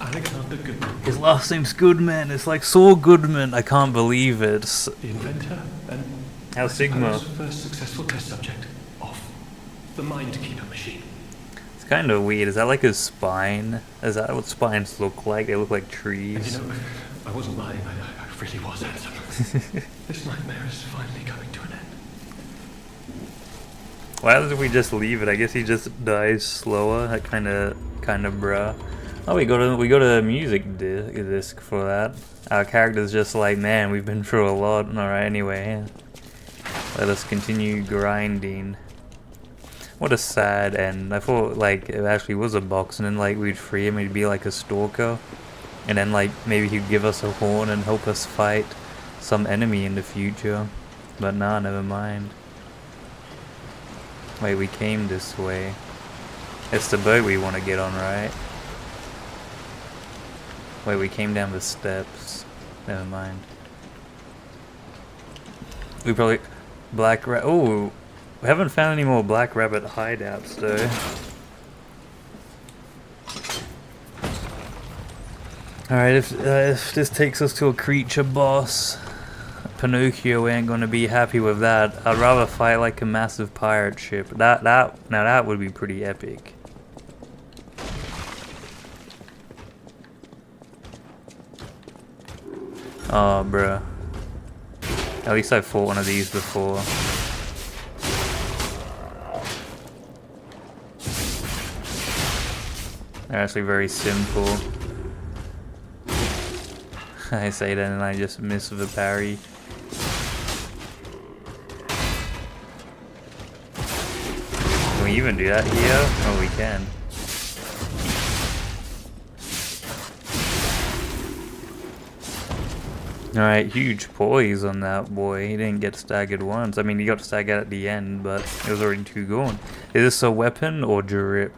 Alexander Goodman. His last name's Goodman. It's like Saul Goodman. I can't believe it. The inventor and... How's Sigma? First successful test subject of the Mindkeeper machine. It's kind of weird. Is that like his spine? Is that what spines look like? They look like trees. And you know, I wasn't lying. I really was handsome. This nightmare is finally coming to an end. What happens if we just leave it? I guess he just dies slower. That kind of bruh. Oh, we got a music disc for that. Our character's just like, man, we've been through a lot. Alright, anyway. Let us continue grinding. What a sad end. I thought like it actually was a box and then like we'd free him, he'd be like a stalker. And then like maybe he'd give us a horn and help us fight some enemy in the future. But nah, never mind. Wait, we came this way. It's the boat we want to get on, right? Wait, we came down the steps. Never mind. We probably... Black Rabbit... Oh! We haven't found any more Black Rabbit hideouts, though. Alright, if this takes us to a creature boss... Pinocchio ain't gonna be happy with that. I'd rather fight like a massive pirate ship. Now that would be pretty epic. Oh, bruh. At least I fought one of these before. They're actually very simple. I say that and I just miss the parry. Can we even do that here? Oh, we can. Alright, huge poise on that boy. He didn't get staggered once. I mean, he got staggered at the end, but it was already too gone. Is this a weapon or drip?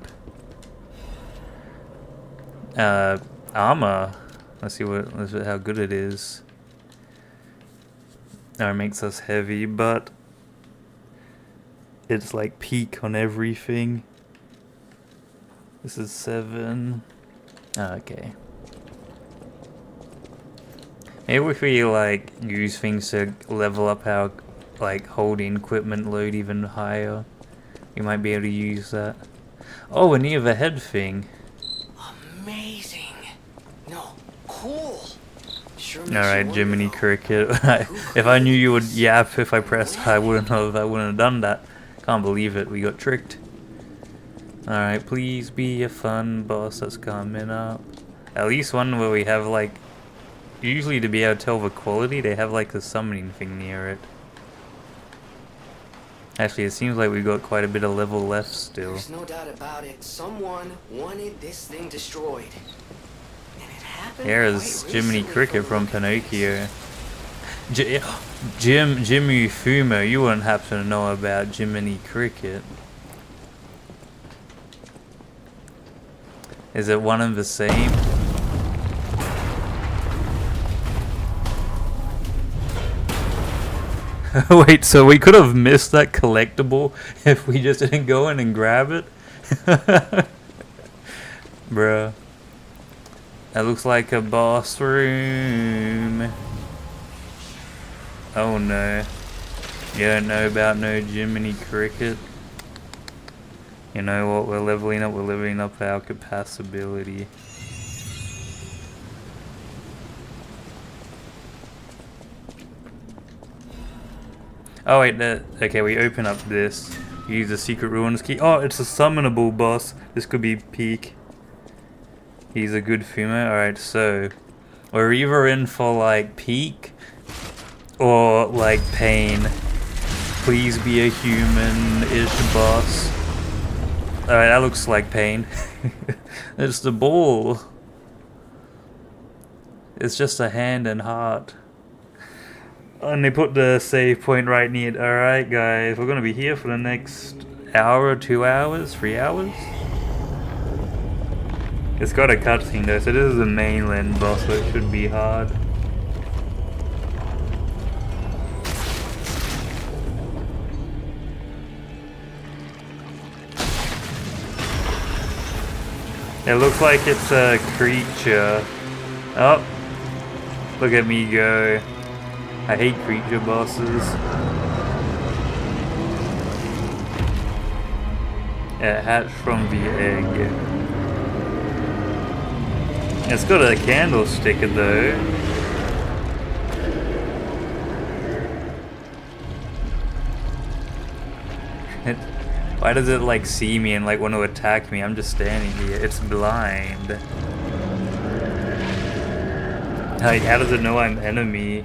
Armor. Let's see how good it is. It makes us heavy, but it's like peak on everything. This is 7. Okay. Maybe if we like use things to level up our like holding equipment load even higher, we might be able to use that. Oh, we're near the head thing. Amazing. No, cool. Sure. Alright, Jiminy Cricket. If I knew you would yap if I pressed, I wouldn't have done that. Can't believe it, we got tricked. Alright, please be a fun boss that's coming up. At least one where we have like, usually to be able to tell the quality, they have like a summoning thing near it. Actually, it seems like we got quite a bit of level left still. There's no doubt about it. Someone wanted this thing destroyed. And it happened Here's quite Jiminy recently Cricket from Pinocchio. Jimmy Fumo, you wouldn't happen to know about Jiminy Cricket. Is it one and the same? Wait, so we could have missed that collectible if we just didn't go in and grab it? Bruh. That looks like a boss room. Oh no. You don't know about no Jiminy Cricket? You know what, we're leveling up our capacity. Oh wait, okay, we open up this. Use the secret ruins key. Oh, it's a summonable boss. This could be peak. He's a good Fumo. Alright, so we're either in for like peak or like pain. Please be a human-ish boss. Alright, that looks like pain. It's the ball. It's just a hand and heart. And they put the save point right near it. Alright guys, we're gonna be here for the next hour, 2 hours, 3 hours? It's got a cutscene though, so this is the mainland boss, so it should be hard. It looks like it's a creature. Oh, look at me go. I hate creature bosses. Yeah, hatched from the egg. It's got a candlestick though. Why does it like see me and like want to attack me? I'm just standing here. It's blind. Like, how does it know I'm enemy?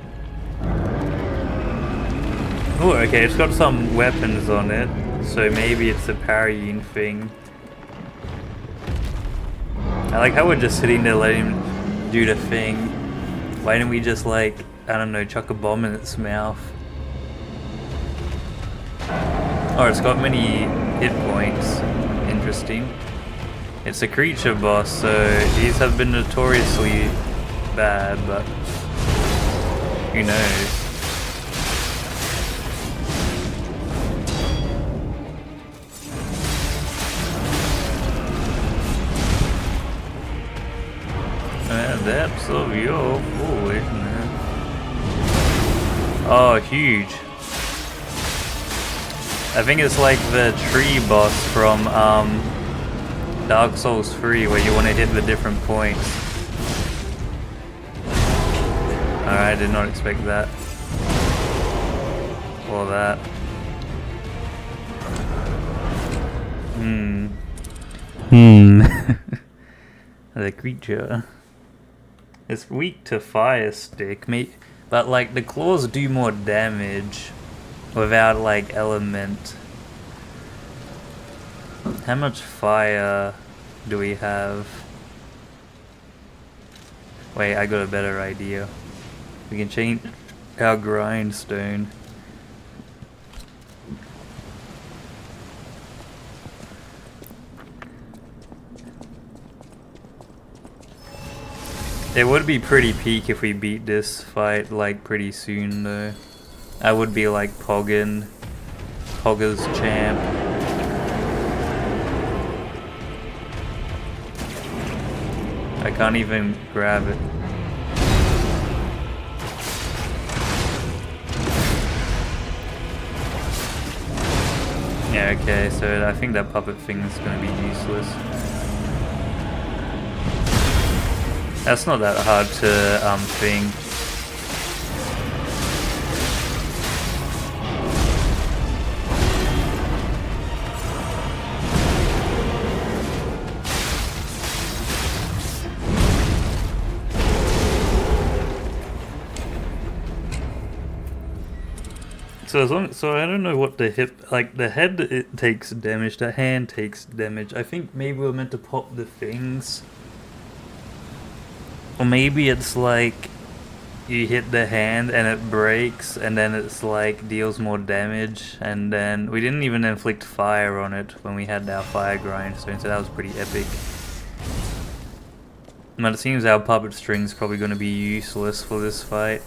Oh, okay, it's got some weapons on it, so maybe it's a parrying thing. I like how we're just sitting there letting him do the thing. Why didn't we just like, I don't know, chuck a bomb in its mouth? Oh, it's got many hit points. Interesting. It's a creature boss, so these have been notoriously bad, but who knows? Depths of your foolishness. Oh, huge. I think it's like the tree boss from Dark Souls 3 where you want to hit the different points. Alright, I did not expect that. Or that. The creature. It's weak to fire stick, but like the claws do more damage without like element. How much fire do we have? Wait, I got a better idea. We can change our grindstone. It would be pretty peak if we beat this fight like pretty soon though. I would be like Pogga's champ. I can't even grab it. Yeah, okay, so I think that puppet thing is gonna be useless. That's not that hard to thing. So so I don't know what the hip, like the head it takes damage, the hand takes damage. I think maybe we're meant to pop the things. Or maybe it's like you hit the hand and it breaks and then it's like deals more damage, and then we didn't even inflict fire on it when we had our fire grindstone, so that was pretty epic. But it seems our puppet string's probably going to be useless for this fight.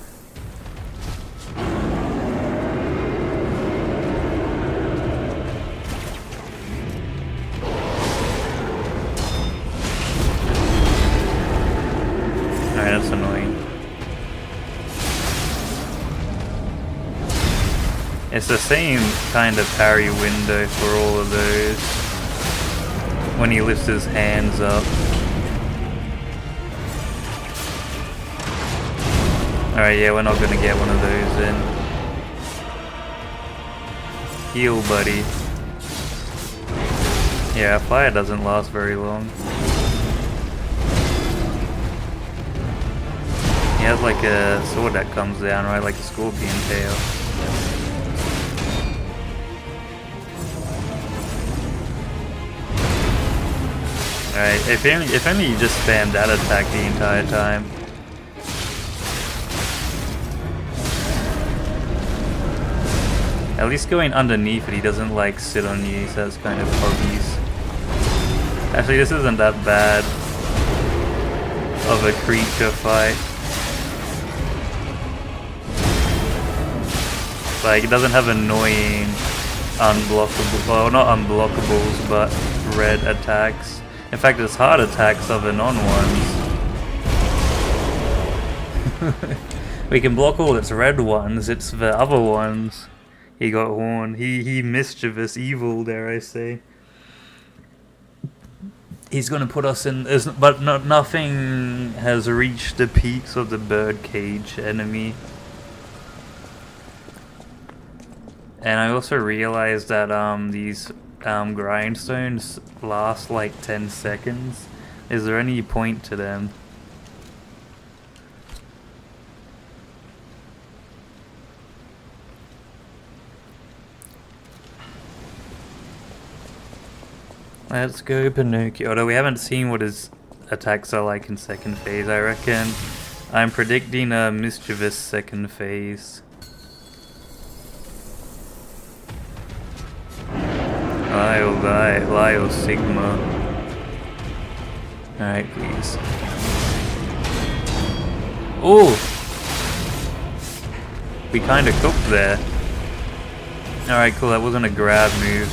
Alright, that's annoying. It's the same kind of parry window for all of those. When he lifts his hands up. Alright, yeah, we're not gonna get one of those in. Heal, buddy. Yeah, fire doesn't last very long. He has like a sword that comes down, right? Like a scorpion tail. Alright, if only you just spam that attack the entire time. At least going underneath it, he doesn't like sit on you, so that's kind of obvious. Actually, this isn't that bad of a creature fight. Like, it doesn't have annoying unblockable, well, not unblockables, but red attacks. In fact, it's hard attacks of the non-ones. We can block all its red ones, it's the other ones. He got horned. He mischievous, evil, dare I say. He's gonna put us in, but nothing has reached the peaks of the birdcage enemy. And I also realized that these grindstones last like 10 seconds. Is there any point to them? Let's go Pinocchio. Although we haven't seen what his attacks are like in second phase, I reckon. I'm predicting a mischievous second phase. Lio Sigma. Alright, please. Oh! We kinda cooked there. Alright, cool, that wasn't a grab move.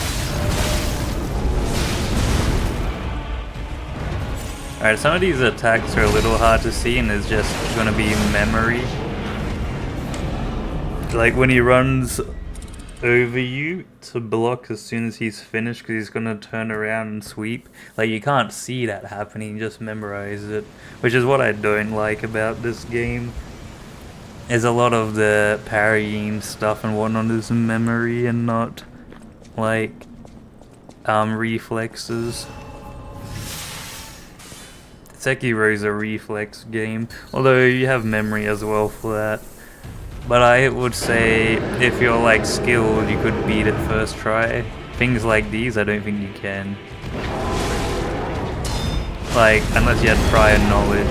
Alright, some of these attacks are a little hard to see and it's just gonna be memory. Like when he runs over you to block as soon as he's finished because he's gonna turn around and sweep. Like you can't see that happening, just memorize it. Which is what I don't like about this game. Is a lot of the parrying stuff and whatnot is memory and not like reflexes. Sekiro's a reflex game, although you have memory as well for that. But I would say if you're like skilled, you could beat it first try. Things like these, I don't think you can. Like, unless you had prior knowledge.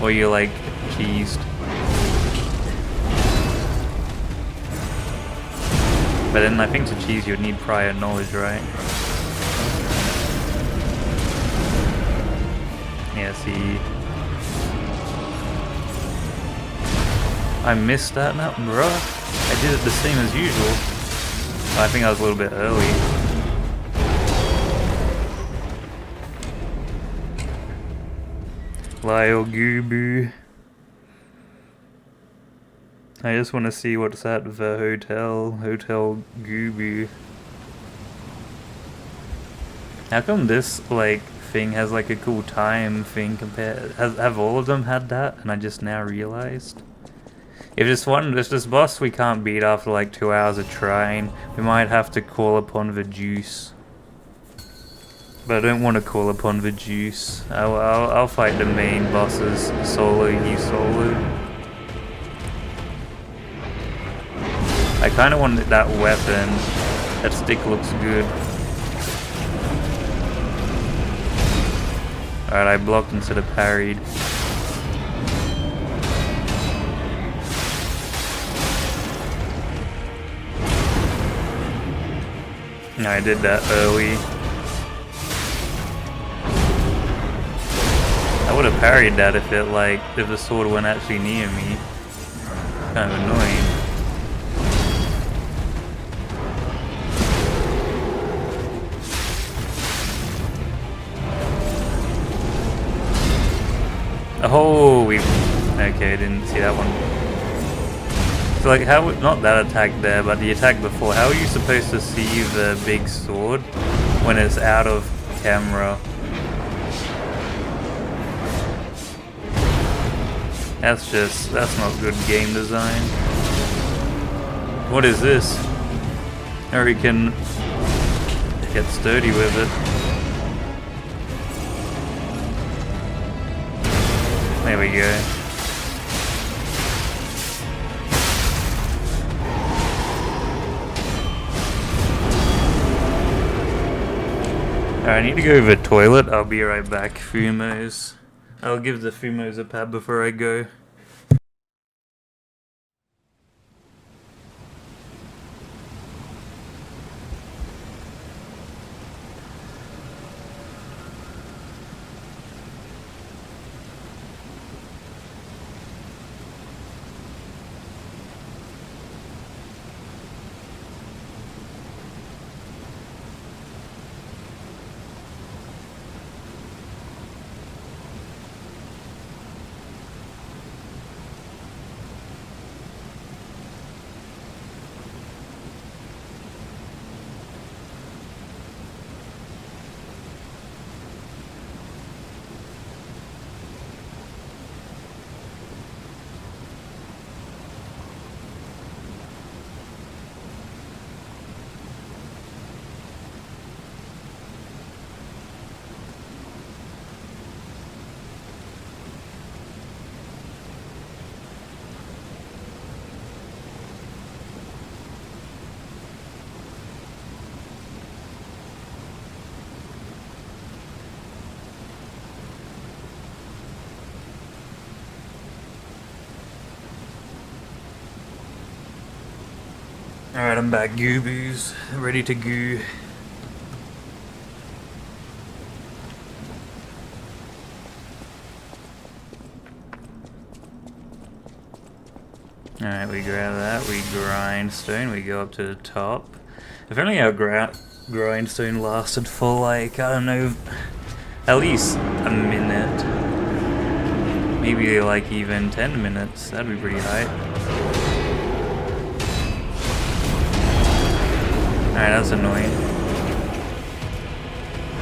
Or you're like cheesed. But then I think to cheese you'd need prior knowledge, right? Yeah, see. I missed that now, bruh. I did it the same as usual. I think I was a little bit early. Lyle Gooboo. I just want to see what's at the Hotel Gooboo. How come this like thing has like a cool time thing compared? Have all of them had that? And I just now realized. If this boss we can't beat after like 2 hours of trying, we might have to call upon the juice. But I don't want to call upon the juice. I'll fight the main bosses solo, you solo. I kind of want that weapon. That stick looks good. Alright, I blocked instead of parried. No, I did that early. I would have parried that if if the sword went actually near me. Kind of annoying. Oh, okay, I didn't see that one. So like, how, not that attack there, but the attack before, how are you supposed to see the big sword when it's out of camera? That's not good game design. What is this? Or you can get sturdy with it. There we go. Alright, I need to go to the toilet. I'll be right back, Fumos. I'll give the Fumos a pat before I go. Alright, I'm back, Gooboos. Ready to goo. Alright, we grab that, we grindstone, we go up to the top. If only our grindstone lasted for like, I don't know, at least a minute. Maybe like even 10 minutes, that'd be pretty high. Alright, that's annoying.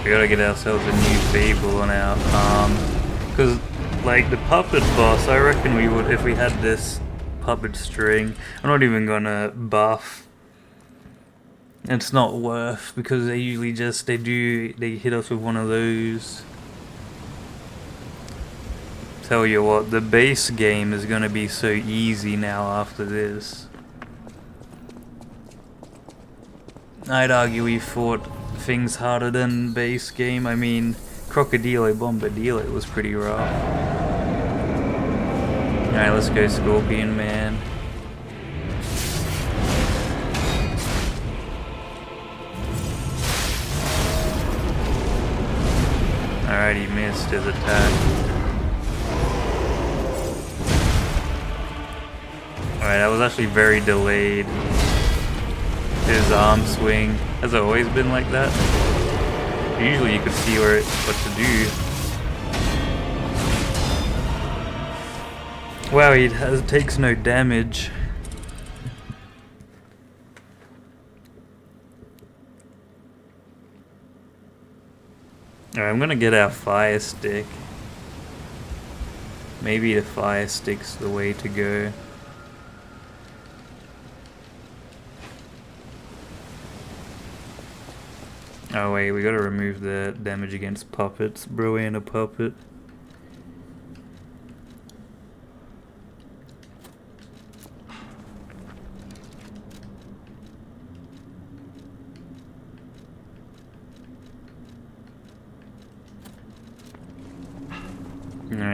We gotta get ourselves a new Fable on our arm. Because, like, the puppet boss, I reckon we would, if we had this puppet string. I'm not even gonna buff. It's not worth, because they usually just, they hit us with one of those. Tell you what, the base game is gonna be so easy now after this. I'd argue we fought things harder than base game. I mean, Crocodile Bombadil was pretty rough. Alright, let's go Scorpion Man. Alright, he missed his attack. Alright, that was actually very delayed. His arm swing has always been like that. Usually you could see what to do. Wow, he takes no damage. Alright, I'm gonna get our fire stick. Maybe the fire stick's the way to go. Oh wait, we gotta remove the damage against puppets. Bro ain't a puppet.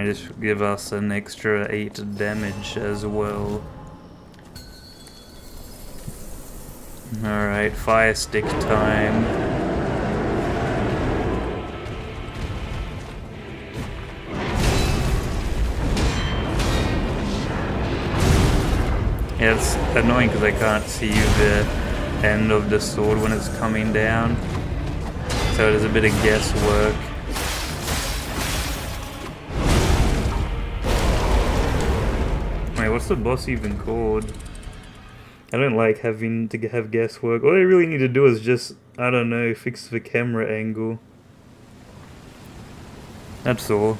this should give us an extra 8 damage as well. Alright, fire stick time. Yeah, it's annoying because I can't see the end of the sword when it's coming down. So there's a bit of guesswork. Wait, what's the boss even called? I don't like having to have guesswork. All I really need to do is just, I don't know, fix the camera angle. That's all.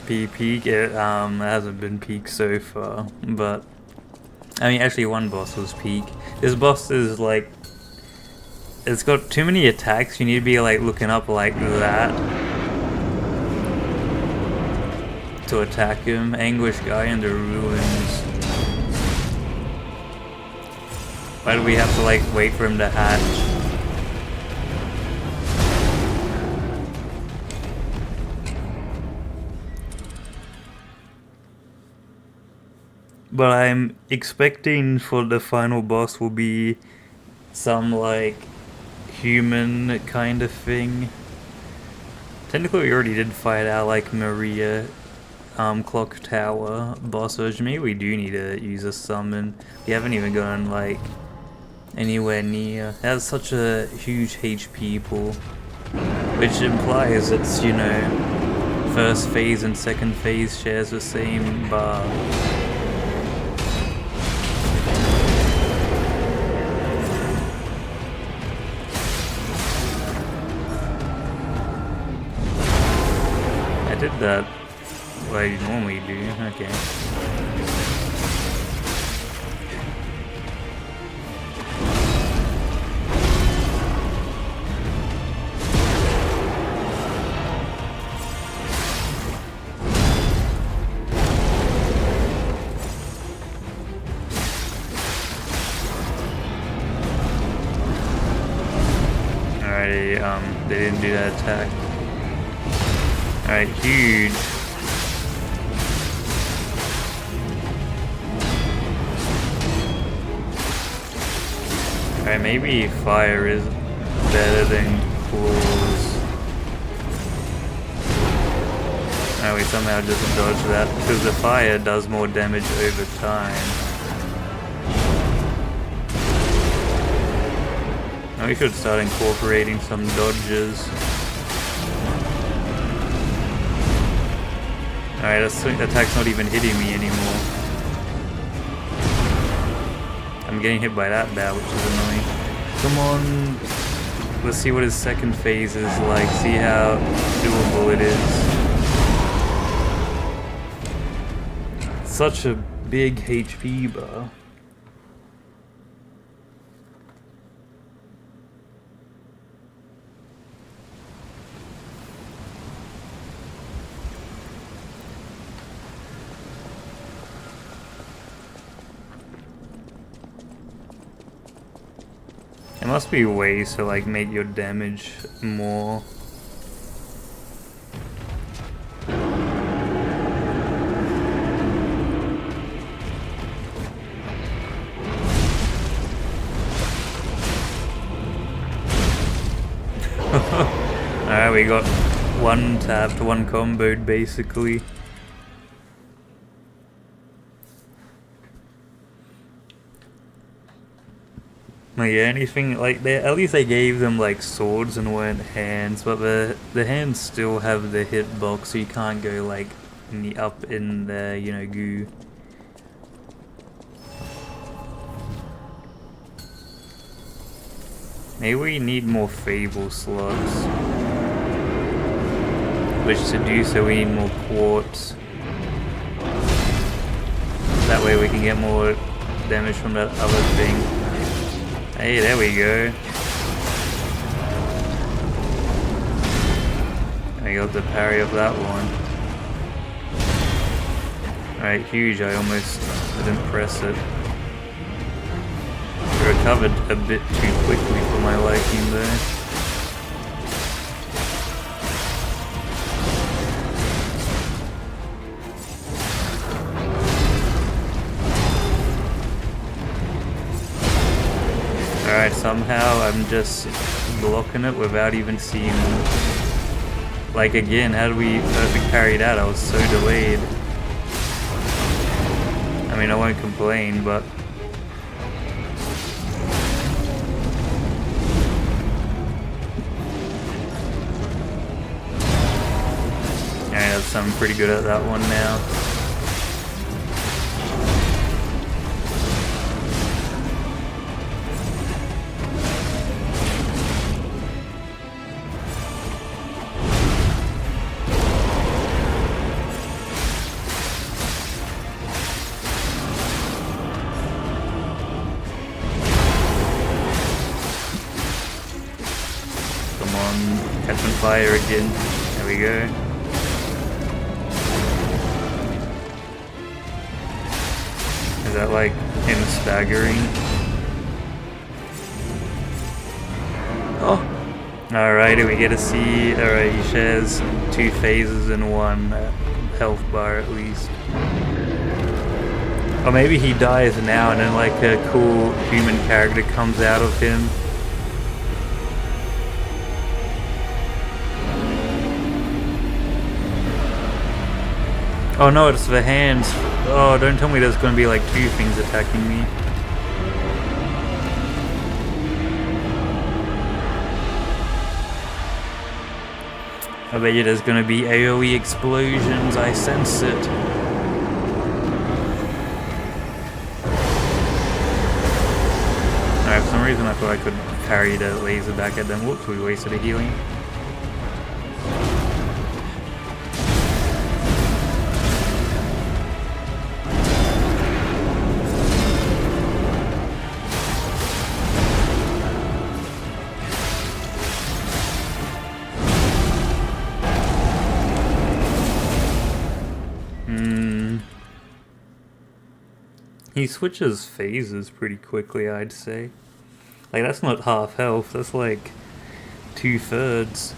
Peak, it hasn't been peak so far, but I mean actually one boss was peak. This boss is like, it's got too many attacks, you need to be like looking up like that to attack him. Anguish guy in the ruins. Why do we have to like wait for him to hatch? But I'm expecting for the final boss will be some like human kind of thing. Technically we already did fight out like Maria Clock Tower boss version. Maybe we do need to use a summon. We haven't even gone like anywhere near. It has such a huge HP pool, which implies it's, you know, first phase and second phase shares the same bar. I did that what I normally do, okay. Alrighty, they didn't do that attack. Alright, huge. Alright, maybe fire is better than claws. Alright, we somehow just dodged that, because the fire does more damage over time. Now we should start incorporating some dodges. Alright, that attack's not even hitting me anymore. I'm getting hit by that bat, which is annoying. Come on, let's see what his second phase is like, see how doable it is. Such a big HP bar. There must be ways to like make your damage more. Alright, we got one tapped, one comboed basically. Like, yeah, anything like that. At least they gave them like swords and weren't hands, but the hands still have the hitbox, so you can't go like up in there, you know, goo. Maybe we need more Fable slots. Which to do so we need more quartz. That way we can get more damage from that other thing. Hey, there we go. I got the parry of that one. Alright, huge. I almost didn't press it. It recovered a bit too quickly for my liking though. somehow I'm just blocking it without even seeing them. Like again, how do we perfect parry that? I was so delayed. I mean, I won't complain, but... Yeah, so I'm pretty good at that one now. Come on, catch on fire again. There we go. Is that like him staggering? Oh! Alright, we get to see, alright, he shares 2 phases in 1 health bar at least. Or maybe he dies now and then like a cool human character comes out of him. Oh no, it's the hands. Oh, don't tell me there's gonna be like 2 things attacking me. I bet you there's gonna be AoE explosions, I sense it. Alright, for some reason I thought I could parry the laser back at them. Whoops, we wasted a healing. He switches phases pretty quickly, I'd say. Like, that's not half health, that's like 2/3.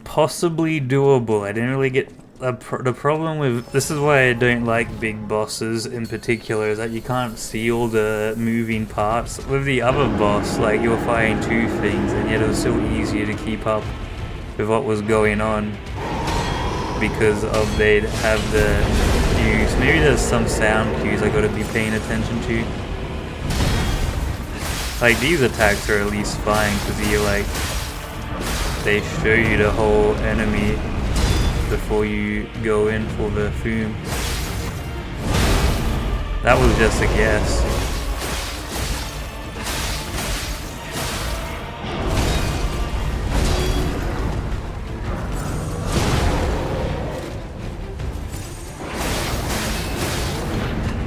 Possibly doable. I didn't really get... the problem with... This is why I don't like big bosses in particular, is that you can't see all the moving parts. With the other boss, like, you're fighting 2 things, and yet it was still easier to keep up with what was going on because of they'd have the cues. Maybe there's some sound cues I gotta be paying attention to. Like, these attacks are at least fine because you like, they show you the whole enemy before you go in for the Fumo. That was just a guess.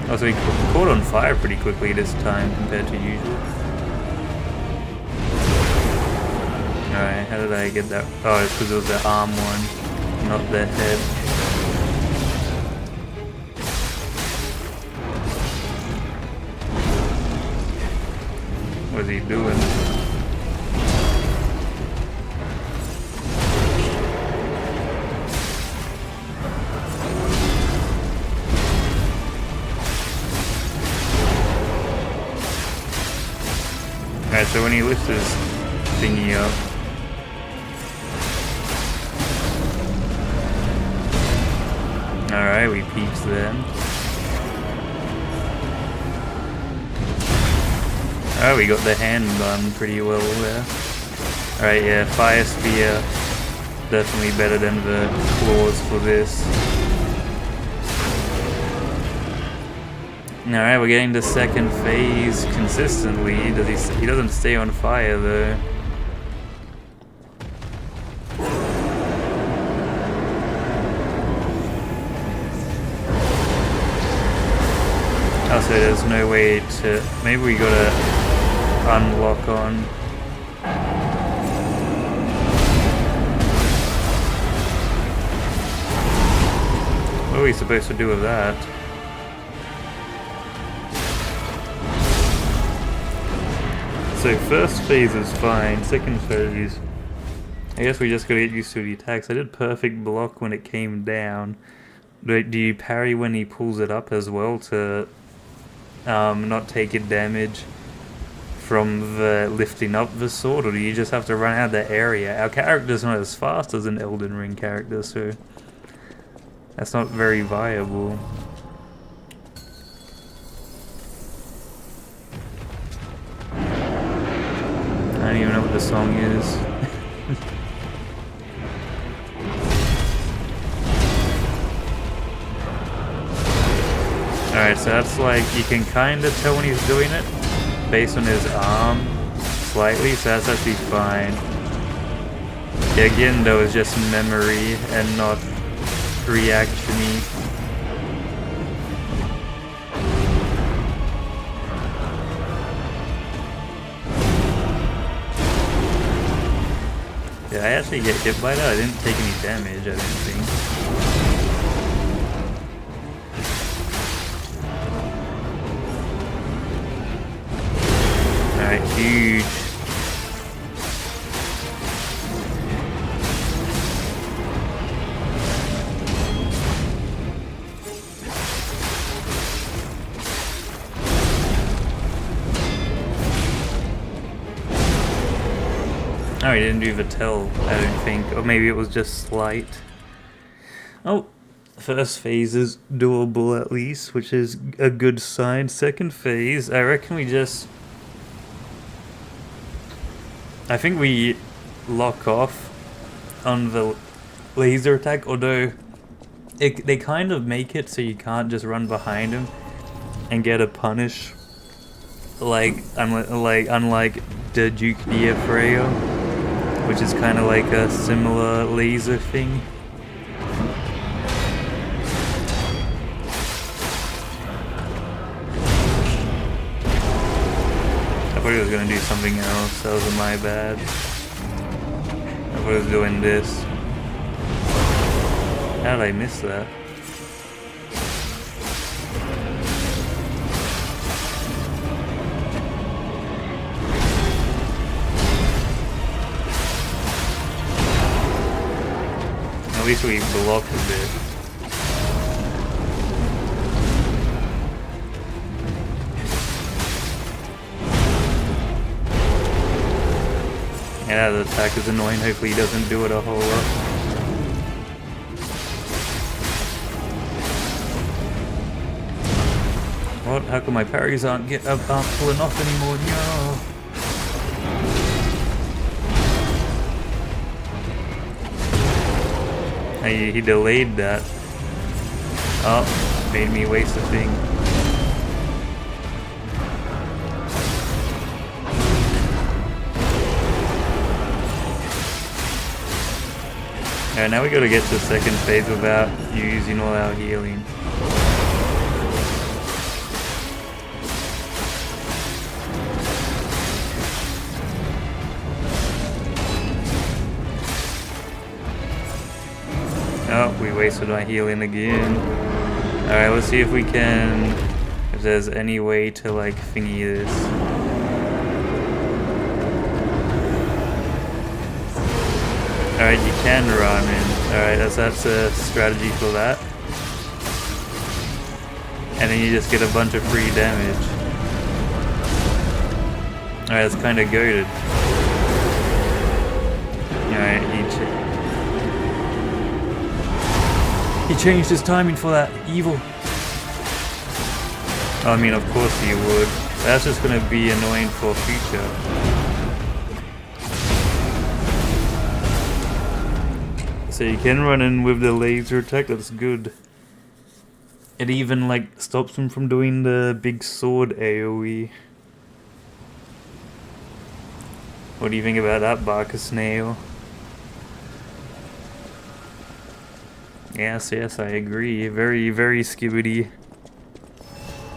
Oh, so he caught on fire pretty quickly this time compared to usual. Alright, how did I get that? Oh, it's because it was the arm one, not the head. What's he doing? Alright, so when he lifts his thingy up, alright, we peeked then. Oh, we got the hand done pretty well there. Alright, yeah, Fire Spear, definitely better than the claws for this. Alright, we're getting the second phase consistently. He doesn't stay on fire though. Oh, so there's no way to... Maybe we gotta unlock on... What are we supposed to do with that? So first phase is fine, second phase... I guess we just gotta get used to the attacks. I did perfect block when it came down. Do you parry when he pulls it up as well to not take it damage from the lifting up the sword, or do you just have to run out of the area? Our character's not as fast as an Elden Ring character, so that's not very viable. I don't even know what the song is. Alright, so that's like, you can kind of tell when he's doing it based on his arm slightly, so that's actually fine. Yeah, again though, it's just memory and not reaction-y. Did I actually get hit by that? I didn't take any damage, I didn't think. Alright, huge. Oh, he didn't do the tell, I don't think. Or maybe it was just slight. Oh, first phase is doable at least, which is a good sign. Second phase, I reckon we just... I think we lock off on the laser attack, although they kind of make it so you can't just run behind him and get a punish, unlike the Duke Diafreo, which is kind of like a similar laser thing. I thought he was gonna do something else, that was my bad. I thought he was doing this. How did I miss that? At least we blocked a bit. Yeah, the attack is annoying. Hopefully he doesn't do it a whole lot. What? How come my parries aren't pulling off anymore? No. Hey, he delayed that. Oh, made me waste a thing. Alright, now we gotta get to the second phase without using all our healing. Oh, we wasted our healing again. Alright, let's see if we can... if there's any way to, like, thingy this. Alright, you can run in. Alright, that's a strategy for that. And then you just get a bunch of free damage. Alright, that's kinda goated. Alright, he changed his timing for that evil. I mean, of course he would. That's just gonna be annoying for future. So you can run in with the laser attack, that's good. It even like stops him from doing the big sword AoE. What do you think about that, Barker Snail? Yes, I agree. Very, very skibbity.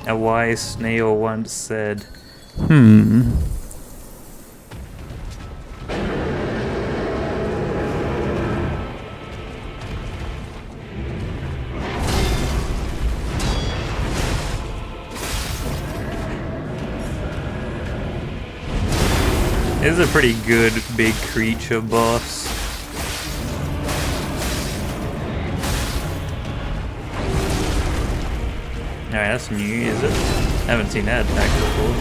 A wise snail once said, This is a pretty good big creature boss. Alright, that's new, is it? I haven't seen that attack before.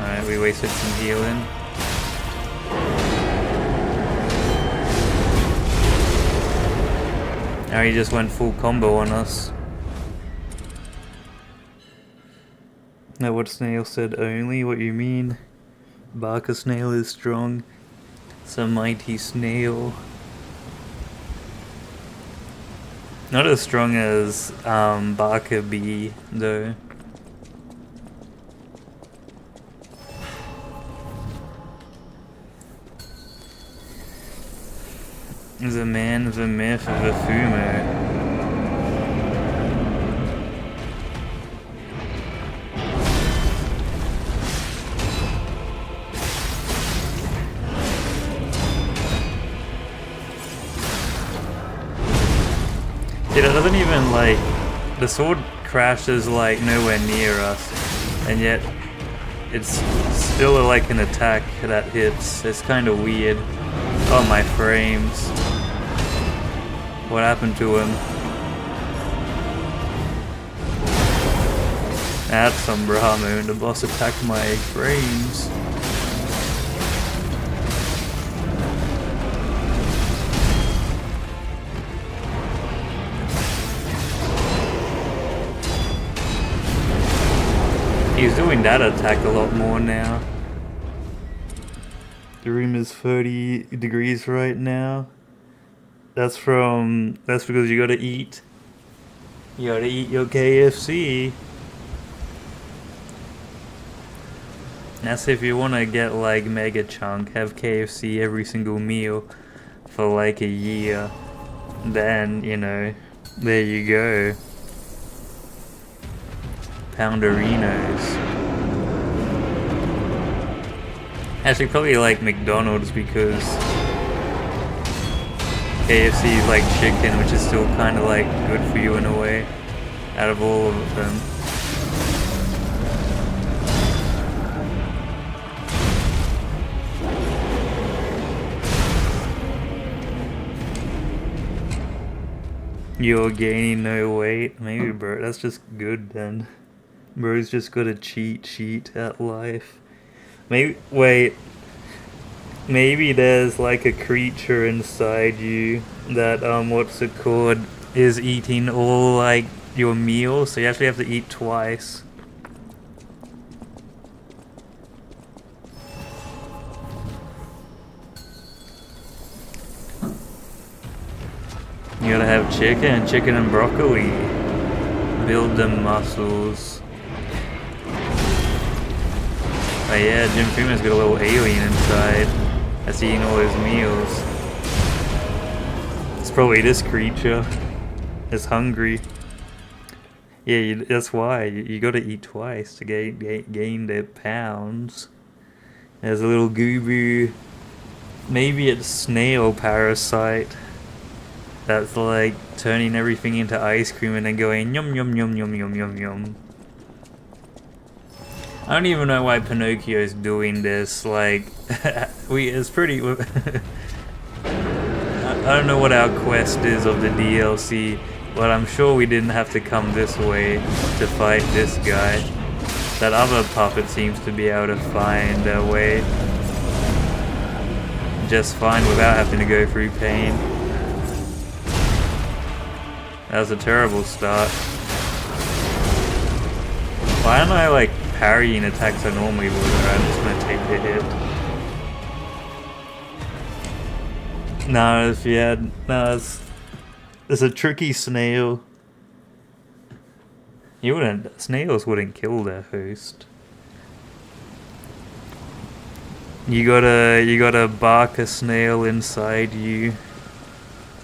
Alright, we wasted some healing. Now he just went full combo on us. Now what Snail said only? What you mean? Barker Snail is strong. It's a mighty snail. Not as strong as Barker Bee though. The man, the myth, the Fumo. Dude, it doesn't even like, the sword crashes like nowhere near us, and yet it's still like an attack that hits. It's kind of weird. Oh, my frames. What happened to him? That's some Brahmo, and the boss attacked my frames. He's doing that attack a lot more now. The room is 30 degrees right now. That's because you gotta eat. You gotta eat your KFC. That's if you wanna get like mega chunk, have KFC every single meal for like a year. Then, you know, there you go. Pounderinos. Actually, probably like McDonald's because KFC is like chicken, which is still kind of like good for you in a way, out of all of them. You're gaining no weight? Maybe, bro. That's just good then. Bro's just got a cheat sheet at life. Maybe, wait. Maybe there's like a creature inside you that, what's it called, is eating all like your meals, so you actually have to eat twice. You gotta have chicken and broccoli. Build them muscles. Oh yeah, Jim Freeman's got a little alien inside that's eating all his meals. It's probably this creature. It's hungry. Yeah, that's why. You gotta eat twice to gain the pounds. There's a little Gooboo. Maybe it's snail parasite. That's like turning everything into ice cream and then going yum yum yum yum yum yum yum. I don't even know why Pinocchio's doing this. Like, it's pretty. I don't know what our quest is of the DLC, but I'm sure we didn't have to come this way to fight this guy. That other puppet seems to be able to find a way just fine without having to go through pain. That was a terrible start. Why am I like parrying attacks I normally would, or I'm just gonna take the hit? No, if you had... No, it's a tricky snail. You wouldn't... Snails wouldn't kill their host. You gotta bark a snail inside you.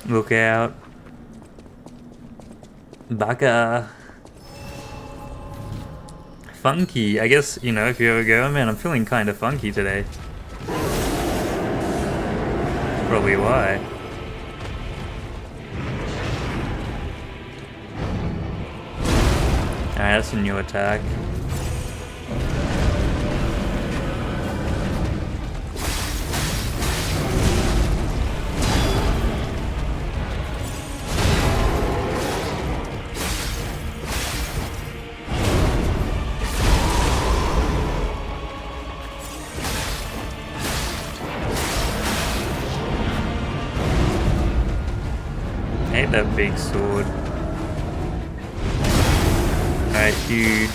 Look out. Baka. Funky. I guess, you know, if you ever go, oh man, I'm feeling kind of funky today. Probably why. Alright, that's a new attack. get that big sword. Alright, huge.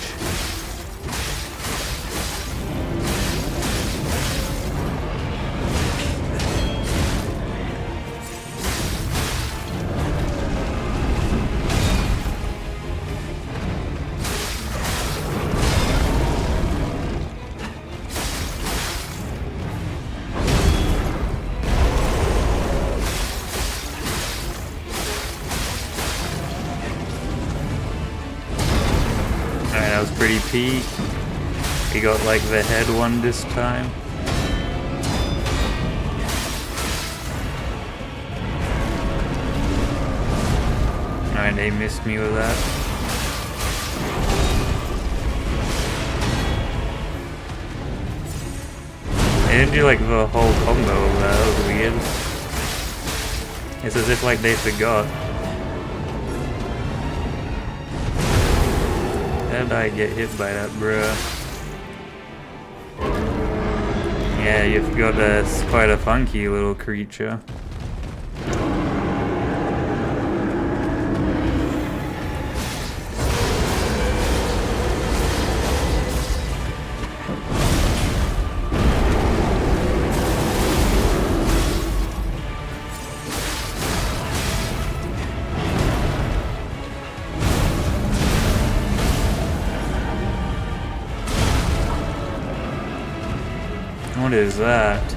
That was pretty peak. We got like the head one this time. Alright, they missed me with that. They didn't do like the whole combo of that. That was weird. It's as if like they forgot. How did I get hit by that, bruh? Yeah, you've got quite a funky little creature. What is that?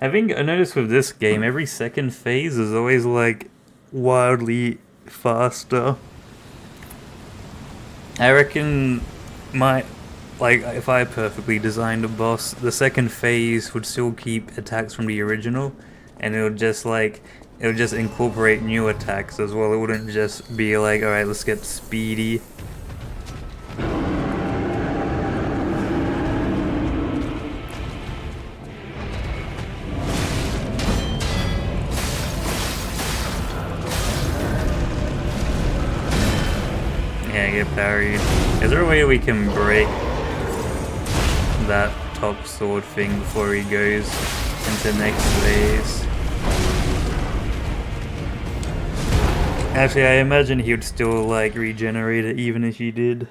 I noticed with this game, every second phase is always like wildly faster. I reckon if I perfectly designed a boss, the second phase would still keep attacks from the original, and it would just incorporate new attacks as well. It wouldn't just be like, alright, let's get speedy. Yeah, get parried. Is there a way we can break that top sword thing before he goes into next phase? Actually, I imagine he would still like regenerate it even if he did.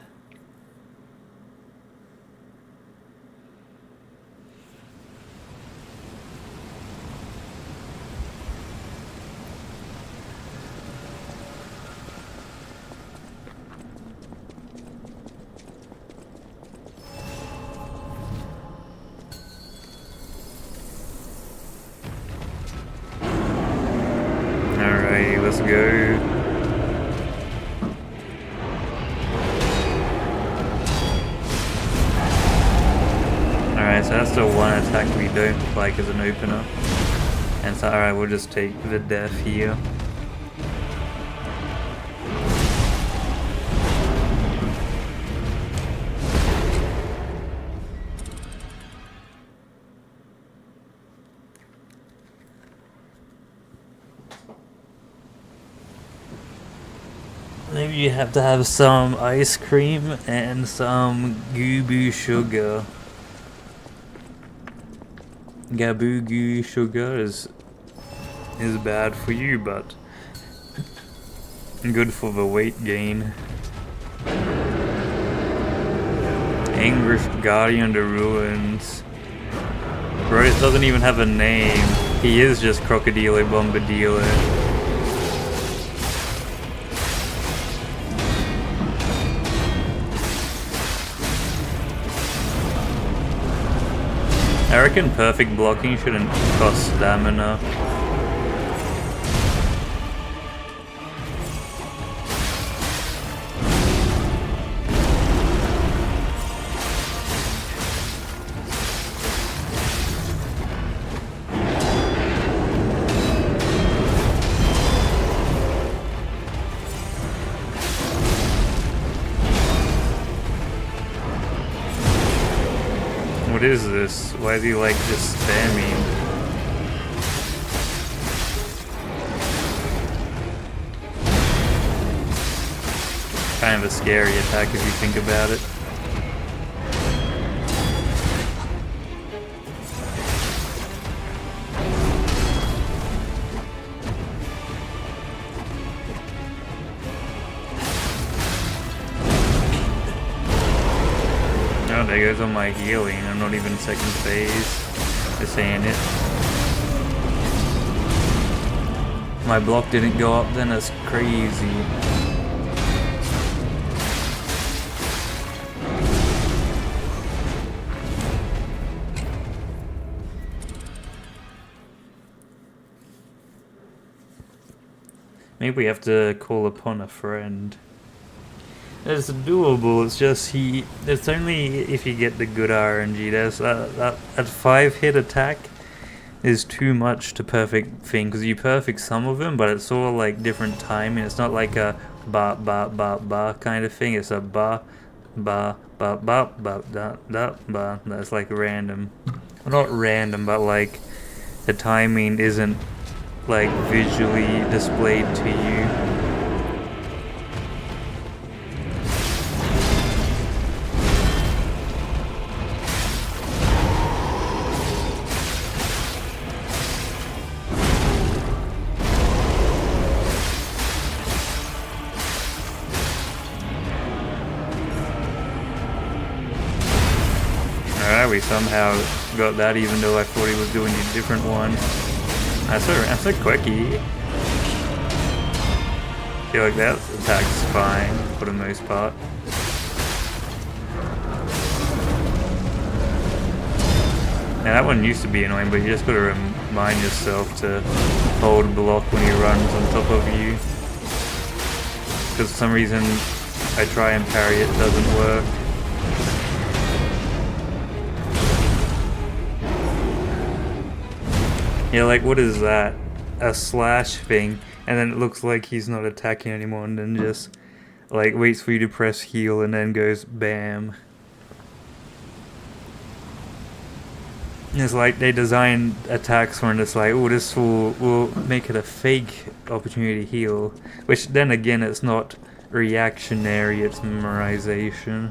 Alright, let's go. Alright, so that's the one attack we don't like as an opener. And so, alright, we'll just take the death here. Maybe you have to have some ice cream and some Gooboo sugar. Gooboo sugar is bad for you, but good for the weight gain. Anguished Guardian of the Ruins. Bro, it doesn't even have a name. He is just Crocodilo Bombadilo. I reckon perfect blocking shouldn't cost stamina. What is this? Why is he like just spamming? Kind of a scary attack if you think about it. Oh, there goes on my healing. I'm not even second phase. Just saying it. My block didn't go up then, that's crazy. Maybe we have to call upon a friend. It's doable, it's just it's only if you get the good RNG. There's that 5-hit attack is too much to perfect thing, because you perfect some of them, but it's all like different timing. It's not like a ba ba ba ba kind of thing, it's a ba ba ba ba ba da da ba. That's like random. Well, not random, but like the timing isn't like visually displayed to you. Alright, we somehow got that even though I thought he was doing a different one. That's a quickie. I feel like that attack's fine for the most part. Now that one used to be annoying, but you just gotta remind yourself to hold block when he runs on top of you. Because for some reason I try and parry it doesn't work. Yeah, like what is that? A slash thing, and then it looks like he's not attacking anymore, and then just like waits for you to press heal and then goes bam. And it's like they design attacks when it's like, oh, this will make it a fake opportunity to heal, which then again it's not reactionary, it's memorization.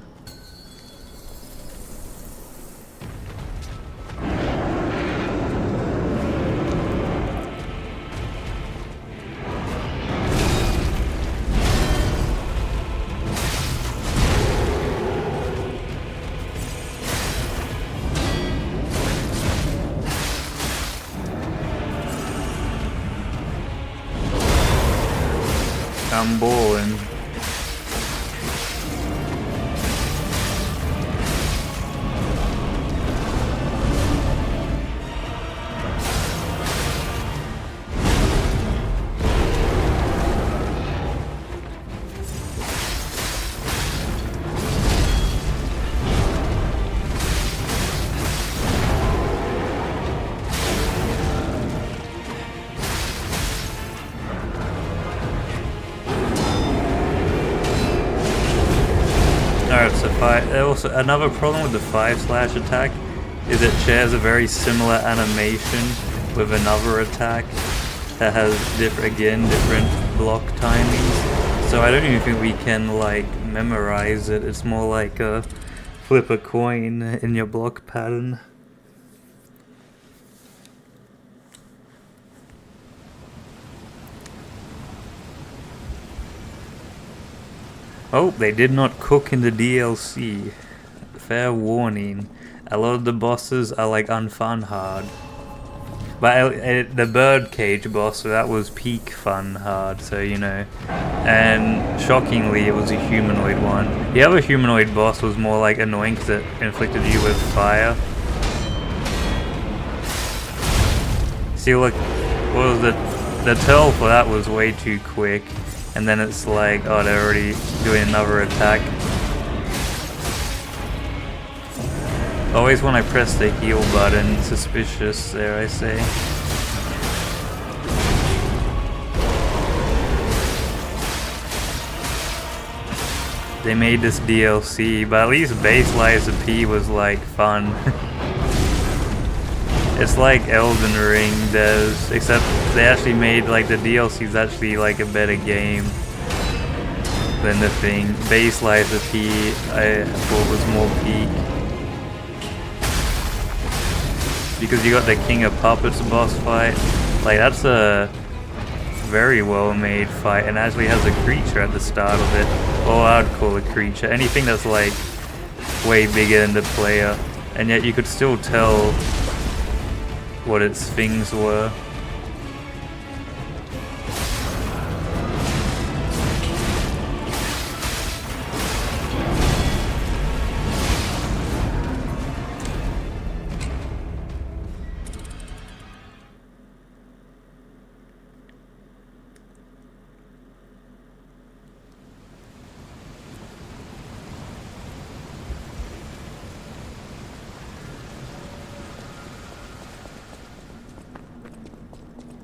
I'm bowling. Also, another problem with the 5-slash attack is it shares a very similar animation with another attack that has different block timings. So I don't even think we can like memorize it. It's more like a flip a coin in your block pattern. Oh, they did not cook in the DLC. Fair warning. A lot of the bosses are like unfun hard. But the birdcage boss, so that was peak fun hard, so you know. And shockingly, it was a humanoid one. The other humanoid boss was more like annoying because it inflicted you with fire. See, look, what was the turtle for that was way too quick. And then it's like, oh, they're already doing another attack. Always when I press the heal button, suspicious there, I say. They made this DLC, but at least base Lies of P was like fun. It's like Elden Ring does, except they actually made like the DLC's actually like a better game than the thing. Base Lies of P I thought was more peak. Because you got the King of Puppets boss fight. Like that's a very well made fight and actually has a creature at the start of it. Or I'd call a creature. Anything that's like way bigger than the player, and yet you could still tell what its things were.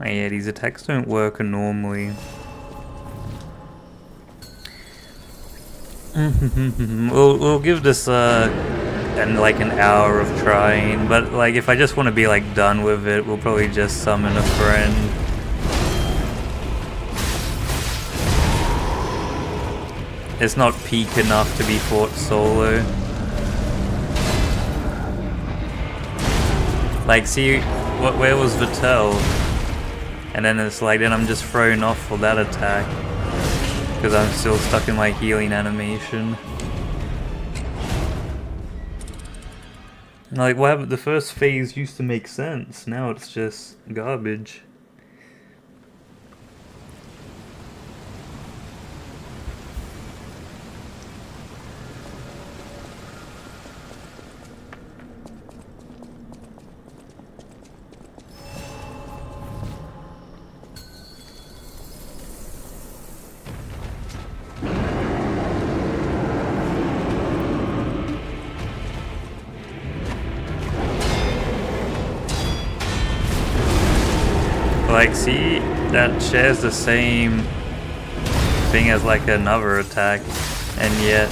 Oh yeah, these attacks don't work normally. We'll give this like an hour of trying, but like if I just want to be like done with it, we'll probably just summon a friend. It's not peak enough to be fought solo. Like, see, where was Vittel? And then it's like, then I'm just thrown off for that attack. Because I'm still stuck in my healing animation. Like, what happened? The first phase used to make sense. Now it's just garbage. Like, see, that shares the same thing as like another attack, and yet,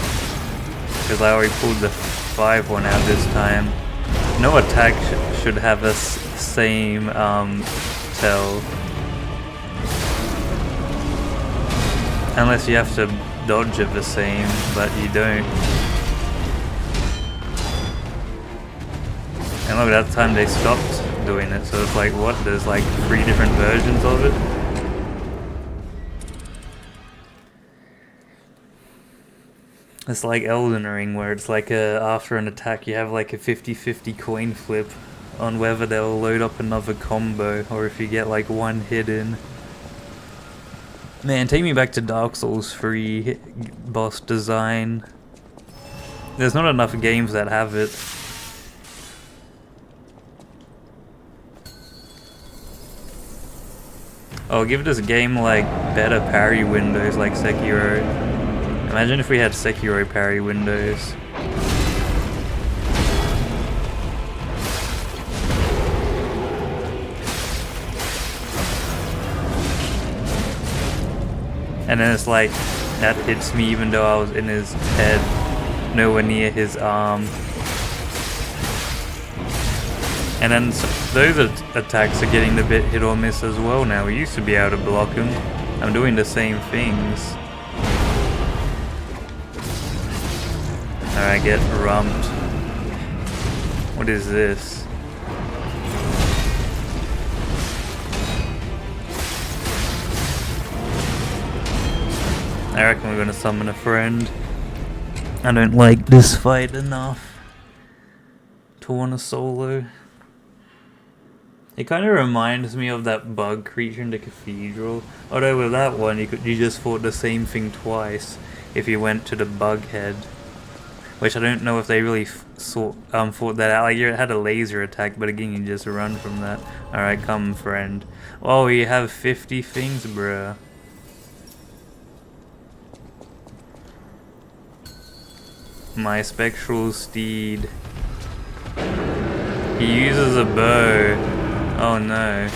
because I already pulled the 5 one out this time, no attack should have the same tell. Unless you have to dodge it the same, but you don't. And look, that time they stopped doing it, so it's like, what, there's like 3 different versions of it? It's like Elden Ring, where it's like after an attack you have like a 50-50 coin flip on whether they'll load up another combo, or if you get like one hit in. Man, take me back to Dark Souls 3 boss design. There's not enough games that have it. Oh, give this game like better parry windows like Sekiro. Imagine if we had Sekiro parry windows. And then it's like, that hits me even though I was in his head, nowhere near his arm. And then those attacks are getting a bit hit or miss as well now. We used to be able to block them. I'm doing the same things. Alright, get rumped. What is this? I reckon we're gonna summon a friend. I don't like this fight enough to want a solo. It kind of reminds me of that bug creature in the cathedral. Although with that one, you just fought the same thing twice if you went to the bug head. Which I don't know if they really fought that out. Like, you had a laser attack, but again, you just run from that. Alright, come friend. Oh, you have 50 things, bruh. My spectral steed. He uses a bow. Oh no.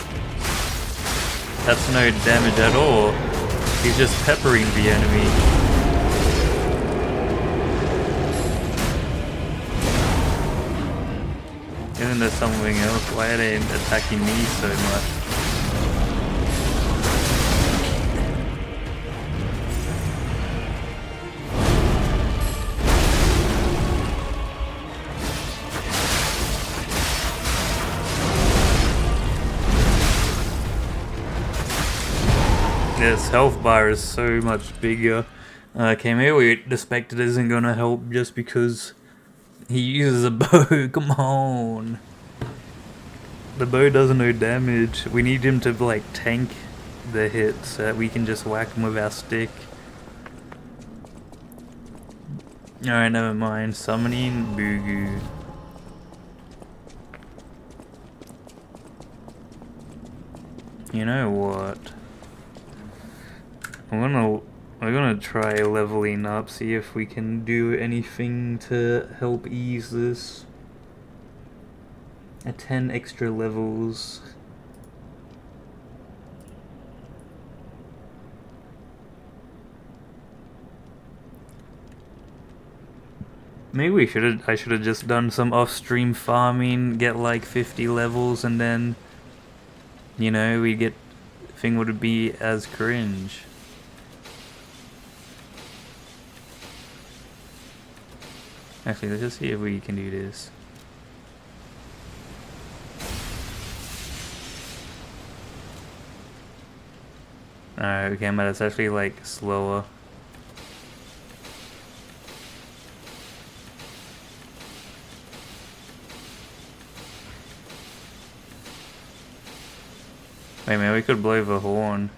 That's no damage at all. He's just peppering the enemy. Isn't there something else? Why are they attacking me so much? This health bar is so much bigger. Okay, maybe the Spectre isn't gonna help just because He uses a bow, come on. The bow does no damage. We need him to like tank the hits so that we can just whack him with our stick. Alright, never mind. Summoning Gooboo. You know what? We're gonna try leveling up, see if we can do anything to help ease this. At 10 extra levels. Maybe I should have just done some off-stream farming, get like 50 levels, and then, you know, thing would be as cringe. Actually, let's just see if we can do this. Alright, okay, but it's actually like slower. Wait, man, we could blow the horn.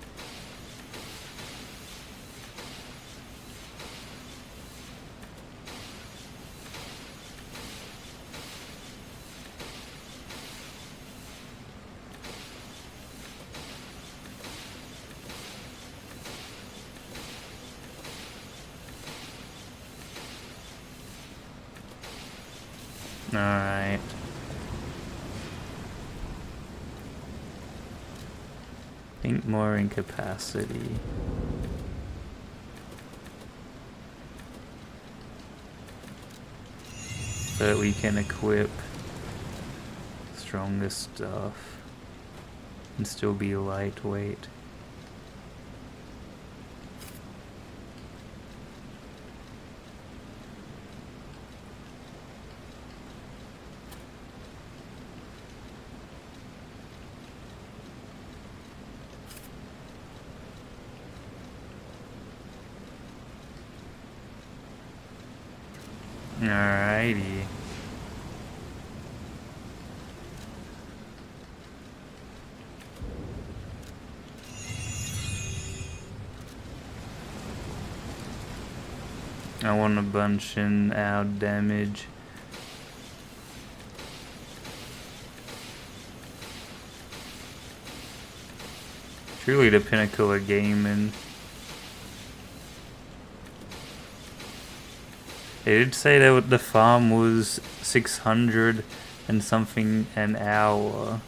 Alright. Think more in capacity. So that we can equip stronger stuff and still be lightweight. Alrighty. I want to bunch in our damage. Truly the pinnacle of gaming. They did say that the farm was 600 and something an hour.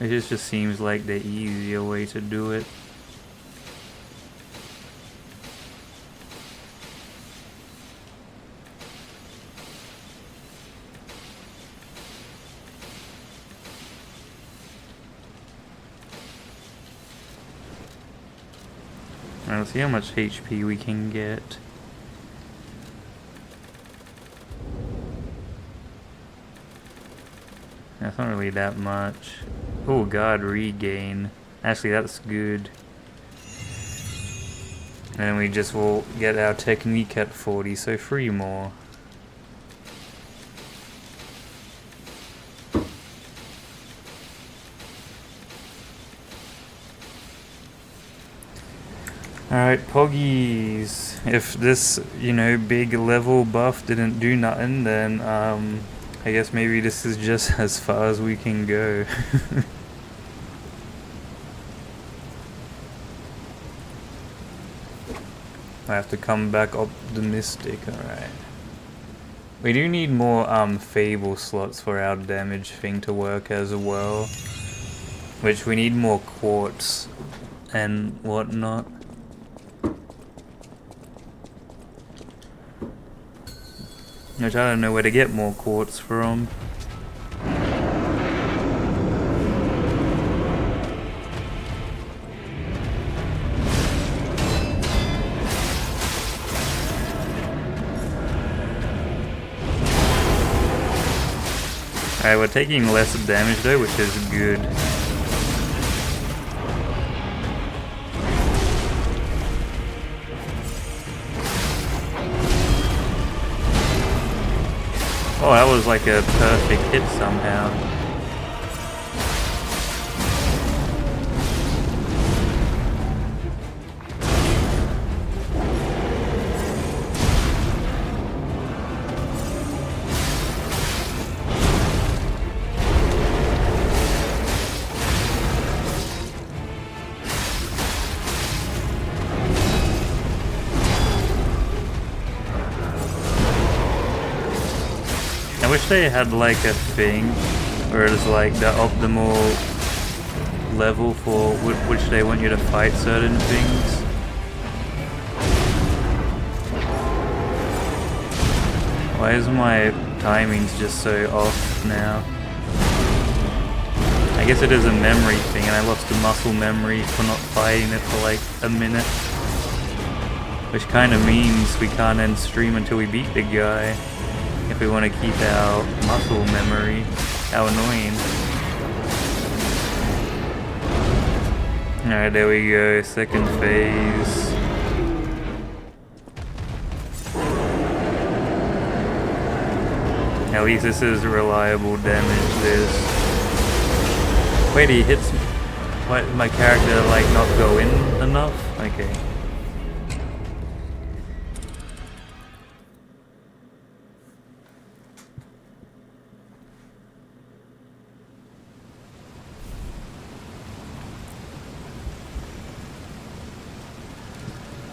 It just seems like the easier way to do it. Let's see how much HP we can get. That's not really that much. Oh god, regain. Actually, that's good. And we just will get our technique at 40, so 3 more. Alright, Poggies. If this, you know, big level buff didn't do nothing, then, I guess maybe this is just as far as we can go. I have to come back optimistic, alright. We do need more, Fable slots for our damage thing to work as well. Which we need more quartz and whatnot. Which I don't know where to get more quartz from. Alright, we're taking less damage though, which is good. Oh, that was like a perfect hit somehow. I wish they had like a thing where it's like the optimal level for which they want you to fight certain things. Why is my timings just so off now? I guess it is a memory thing and I lost the muscle memory for not fighting it for like a minute. Which kind of means we can't end stream until we beat the guy. If we want to keep our muscle memory. How annoying. Alright, there we go. Second phase. At least this is reliable damage. Wait, he hits me. Why did my character like not go in enough? Okay.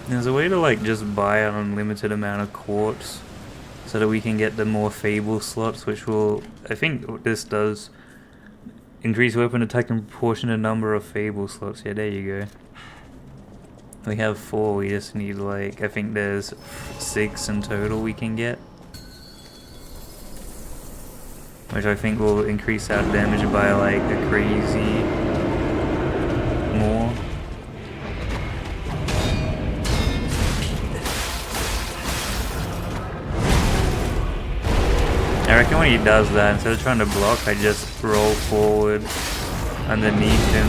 There's a way to like just buy an unlimited amount of quartz so that we can get the more fable slots, which will, I think this does, increase weapon attack in proportion to number of fable slots. Yeah, there you go. We have 4, we just need like, I think there's 6 in total we can get. Which I think will increase our damage by like a crazy more. I reckon when he does that, instead of trying to block, I just roll forward underneath him.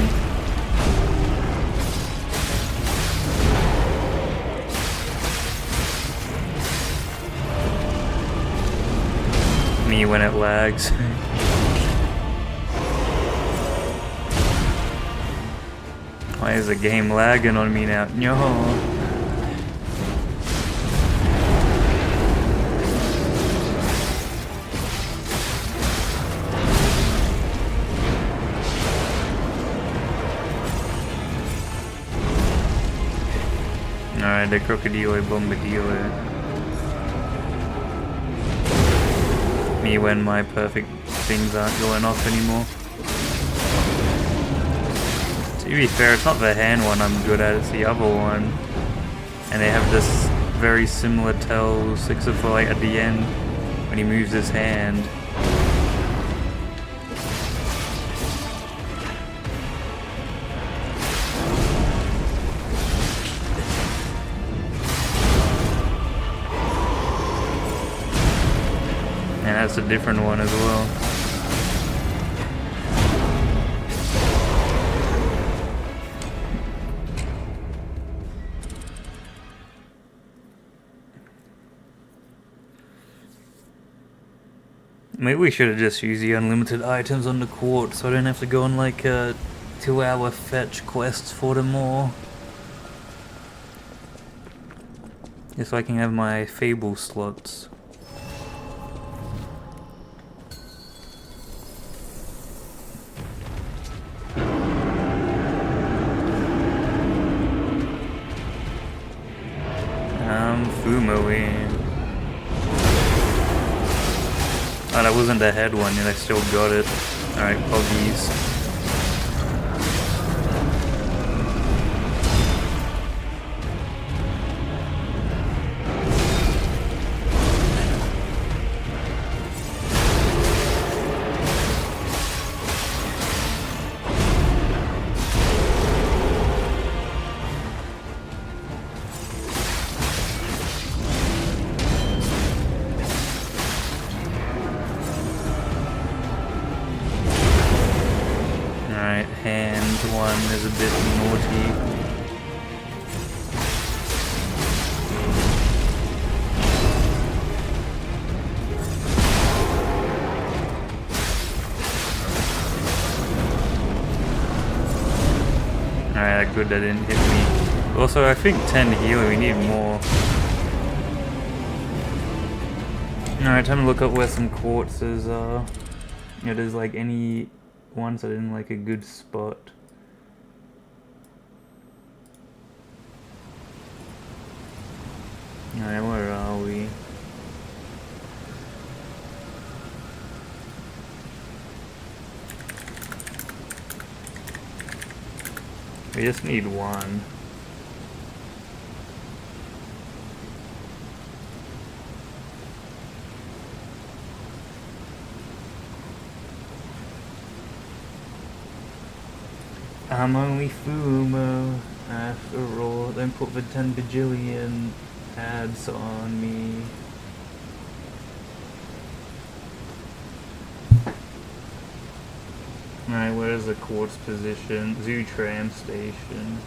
Me when it lags. Why is the game lagging on me now? No. Alright, the Crocodile Bombadillo. Me when my perfect things aren't going off anymore. To be fair, it's not the hand one I'm good at, it's the other one. And they have this very similar tells, except for like at the end, when he moves his hand. And that's a different one as well. Maybe we should have just used the unlimited items on the quartz so I don't have to go on like a 2-hour fetch quests for them all. Just so I can have my fable slots. Fumo in. Oh, that wasn't the head one, and I still got it. Alright, puggies. Hand one is a bit naughty. good that didn't hit me. Also, I think 10 healing, we need more. Alright, time to look up where some quartzes are. If there's like any ones that are in like a good spot. Alright, where are we? We just need one. I'm only Fumo, after all. Don't put the 10 bajillion ads on me. Alright, where's the quartz position? Zoo tram station.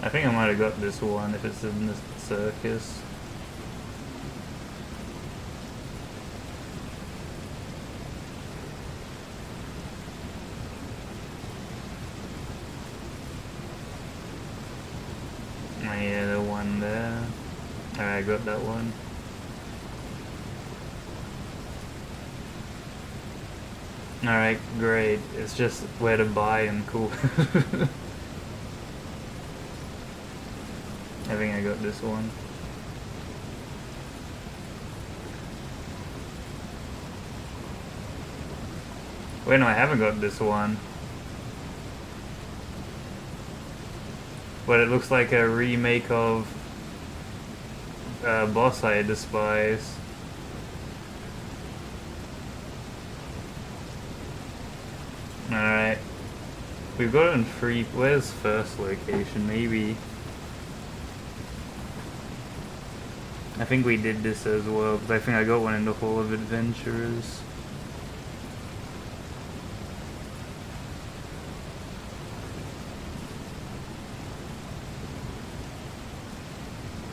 I think I might have got this one if it's in the circus. Yeah, the one there. Alright, I got that one. Alright, great. It's just where to buy them, cool. I think I got this one. Wait, no, I haven't got this one. But it looks like a remake of Boss I Despise. Alright. We've got it in free. Where's first location? Maybe. I think we did this as well, because I think I got one in the Hall of Adventurers.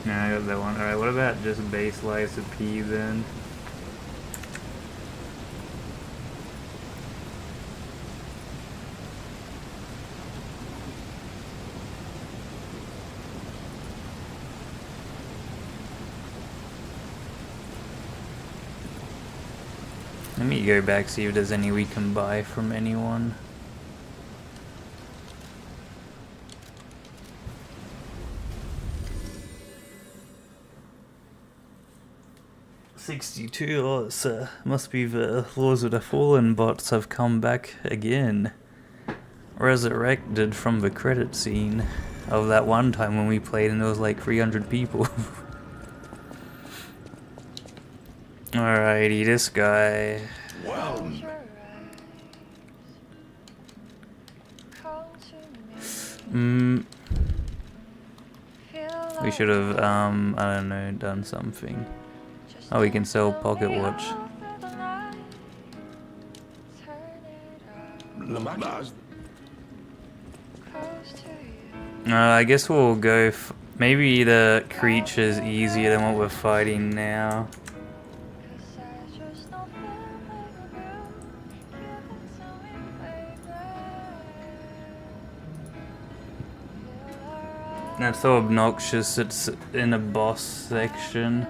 Yeah, I got that one. Alright, what about just base slice of P then? Let me go back, see if there's any we can buy from anyone. $62, oh, it's must be the Laws of the Fallen bots have come back again. Resurrected from the credit scene of that one time when we played and there was like 300 people. Alrighty, this guy. Well, We should have, I don't know, done something. Oh, we can sell pocket watch. I guess we'll go. Maybe the creature's easier than what we're fighting now. That's so obnoxious. It's in a boss section.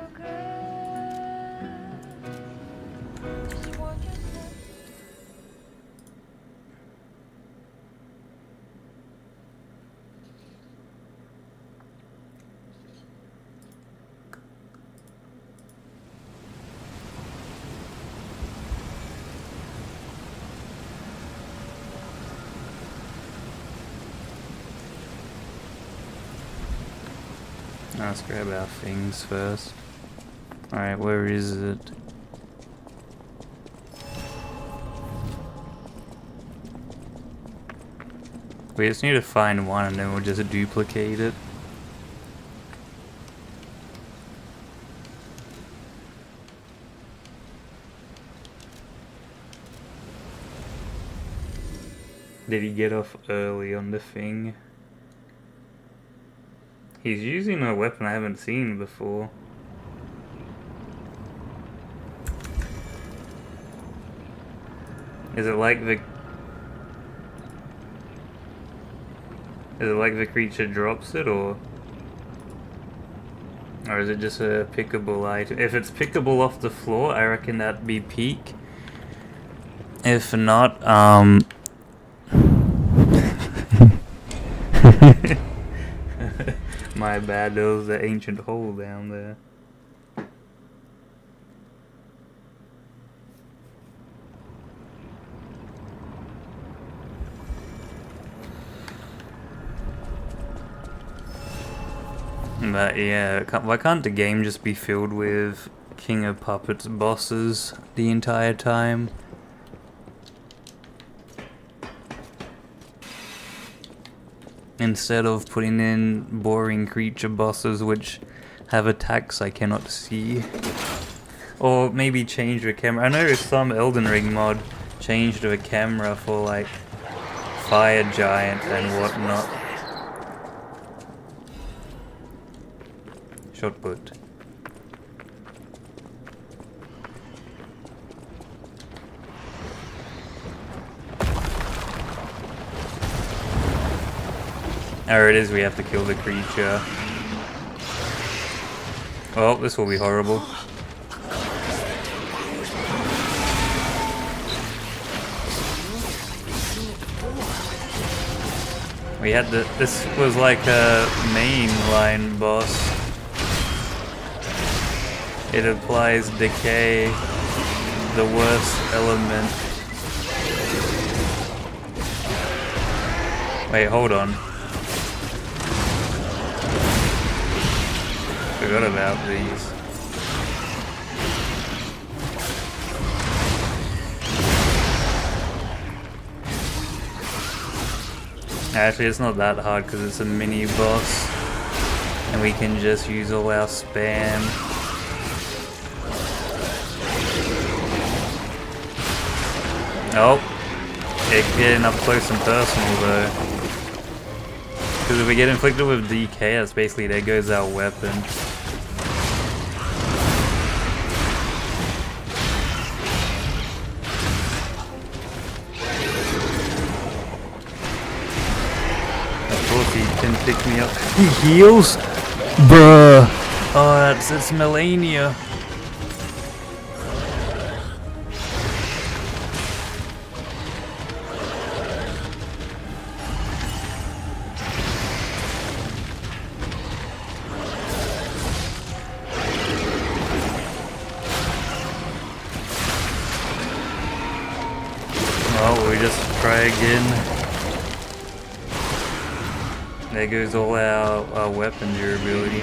Let's grab our things first. Alright, where is it? We just need to find one and then we'll just duplicate it. Did he get off early on the thing? He's using a weapon I haven't seen before. Is it like the Is it like the creature drops it, or is it just a pickable item? If it's pickable off the floor, I reckon that'd be peak. If not, my bad, there was the ancient hole down there. But yeah, why can't the game just be filled with King of Puppets bosses the entire time? Instead of putting in boring creature bosses which have attacks I cannot see. Or maybe change the camera. I know some Elden Ring mod changed the camera for like Fire Giant and whatnot. Shot put. There it is, we have to kill the creature. Oh, this will be horrible. We had this was like a mainline boss. It applies decay, the worst element. Wait, hold on. Forgot about these. Actually, it's not that hard because it's a mini boss, and we can just use all our spam. Oh, it's getting up close and personal though. Because if we get inflicted with DK, that's basically there goes our weapon. Of course he can pick me up. He heals? Bruh. Oh, it's Melania. Well, we just try again. There goes all our weapon durability.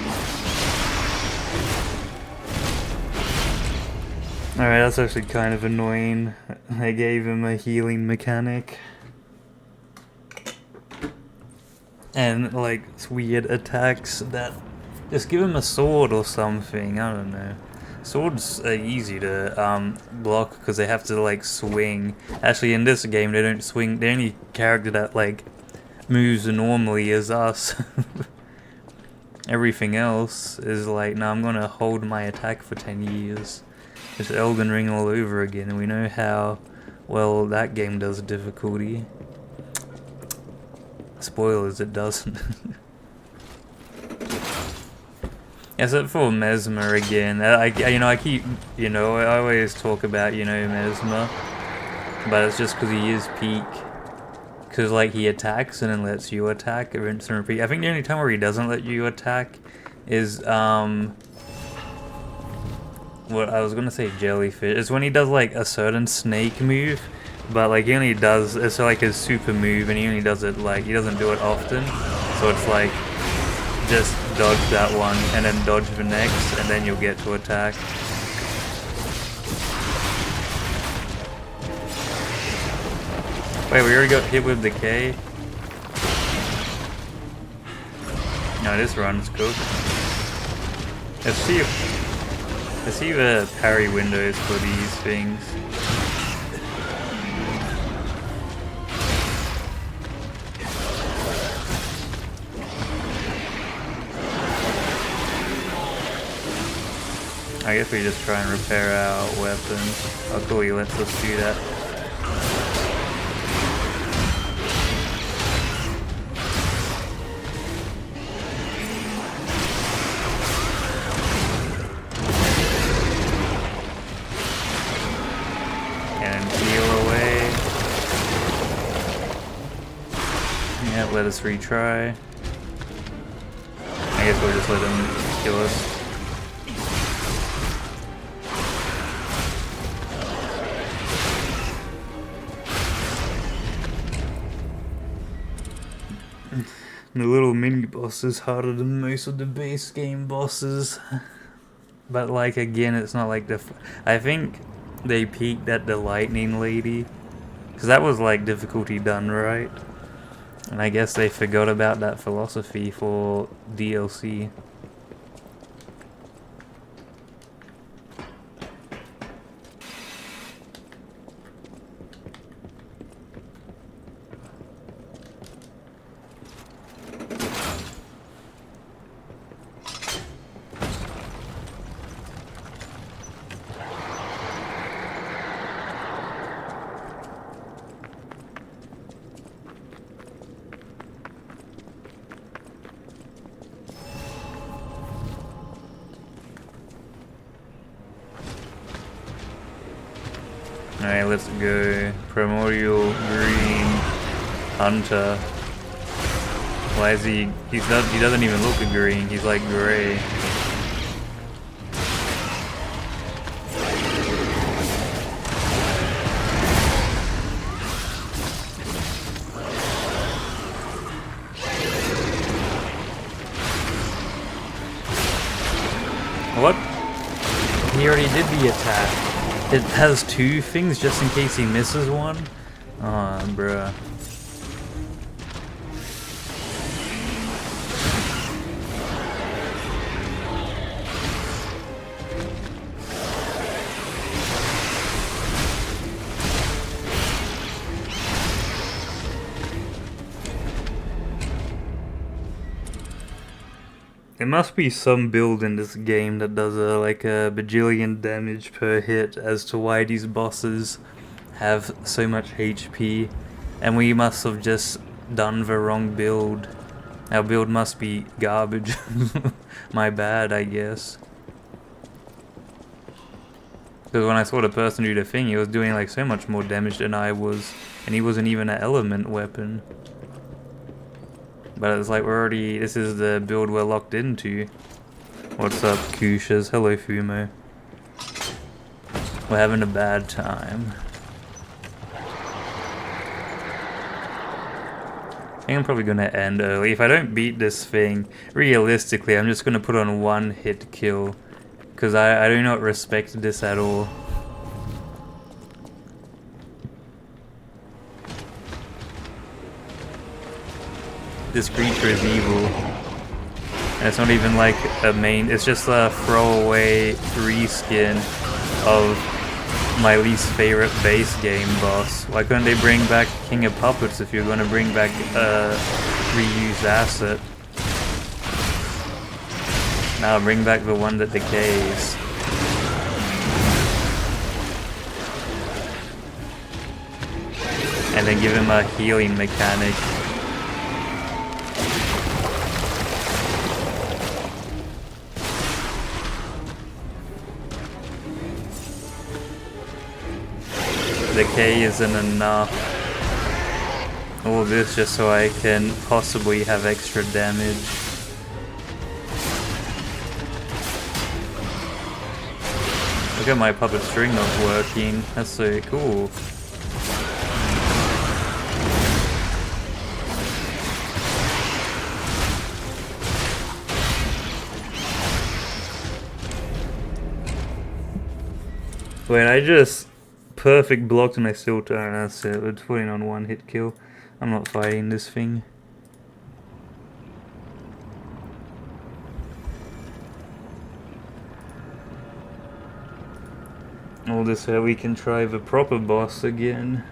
Alright, that's actually kind of annoying. They gave him a healing mechanic. And like weird attacks that just give him a sword or something, I don't know. Swords are easy to block because they have to like swing. Actually in this game they don't swing, the only character that like moves normally is us. Everything else is like, no, I'm gonna hold my attack for 10 years. It's Elden Ring all over again, and we know how well that game does difficulty. Spoilers, it doesn't. Except for Mesmer again. I always talk about, Mesmer. But it's just because he is peak. Because, like, he attacks and then lets you attack, rinse and repeat. I think the only time where he doesn't let you attack is, what I was gonna say jellyfish. It's when he does, like, a certain snake move. But, like, he only does, it's like his super move, and he only does it, like, he doesn't do it often. So it's like, just dodge that one, and then dodge the next, and then you'll get to attack. Wait, we already got hit with decay? No, this run's cool. Let's see the parry windows for these things. I guess we just try and repair our weapons. Oh cool, he lets us do that. let us retry. I guess we'll just let him kill us. The little mini boss is harder than most of the base game bosses. But like again, it's not like I think they peaked at the lightning lady. Because that was like difficulty done right. And I guess they forgot about that philosophy for DLC. Alright, let's go. Primordial Green Hunter. Why is he doesn't even look green, he's like gray. What? He already did the attack. It has two things just in case he misses one? Aw, bruh. There must be some build in this game that does like a bajillion damage per hit as to why these bosses have so much HP, and we must have just done the wrong build. Our build must be garbage. My bad, I guess. Because when I saw the person do the thing, he was doing like so much more damage than I was, and he wasn't even an element weapon. But it's like this is the build we're locked into. What's up, Kushas? Hello, Fumo. We're having a bad time. I think I'm probably gonna end early. If I don't beat this thing, realistically, I'm just gonna put on one hit kill. Because I do not respect this at all. This creature is evil. And it's not even like a main, it's just a throwaway reskin of my least favorite base game boss. Why couldn't they bring back King of Puppets if you're gonna bring back a reused asset? Now bring back the one that decays. And then give him a healing mechanic. Decay isn't enough. All this just so I can possibly have extra damage. Look at my puppet string not working. That's so cool. Wait, I just perfect blocked and I still turn. That's it. We're putting on one hit kill. I'm not fighting this thing. All this so we can try the proper boss again.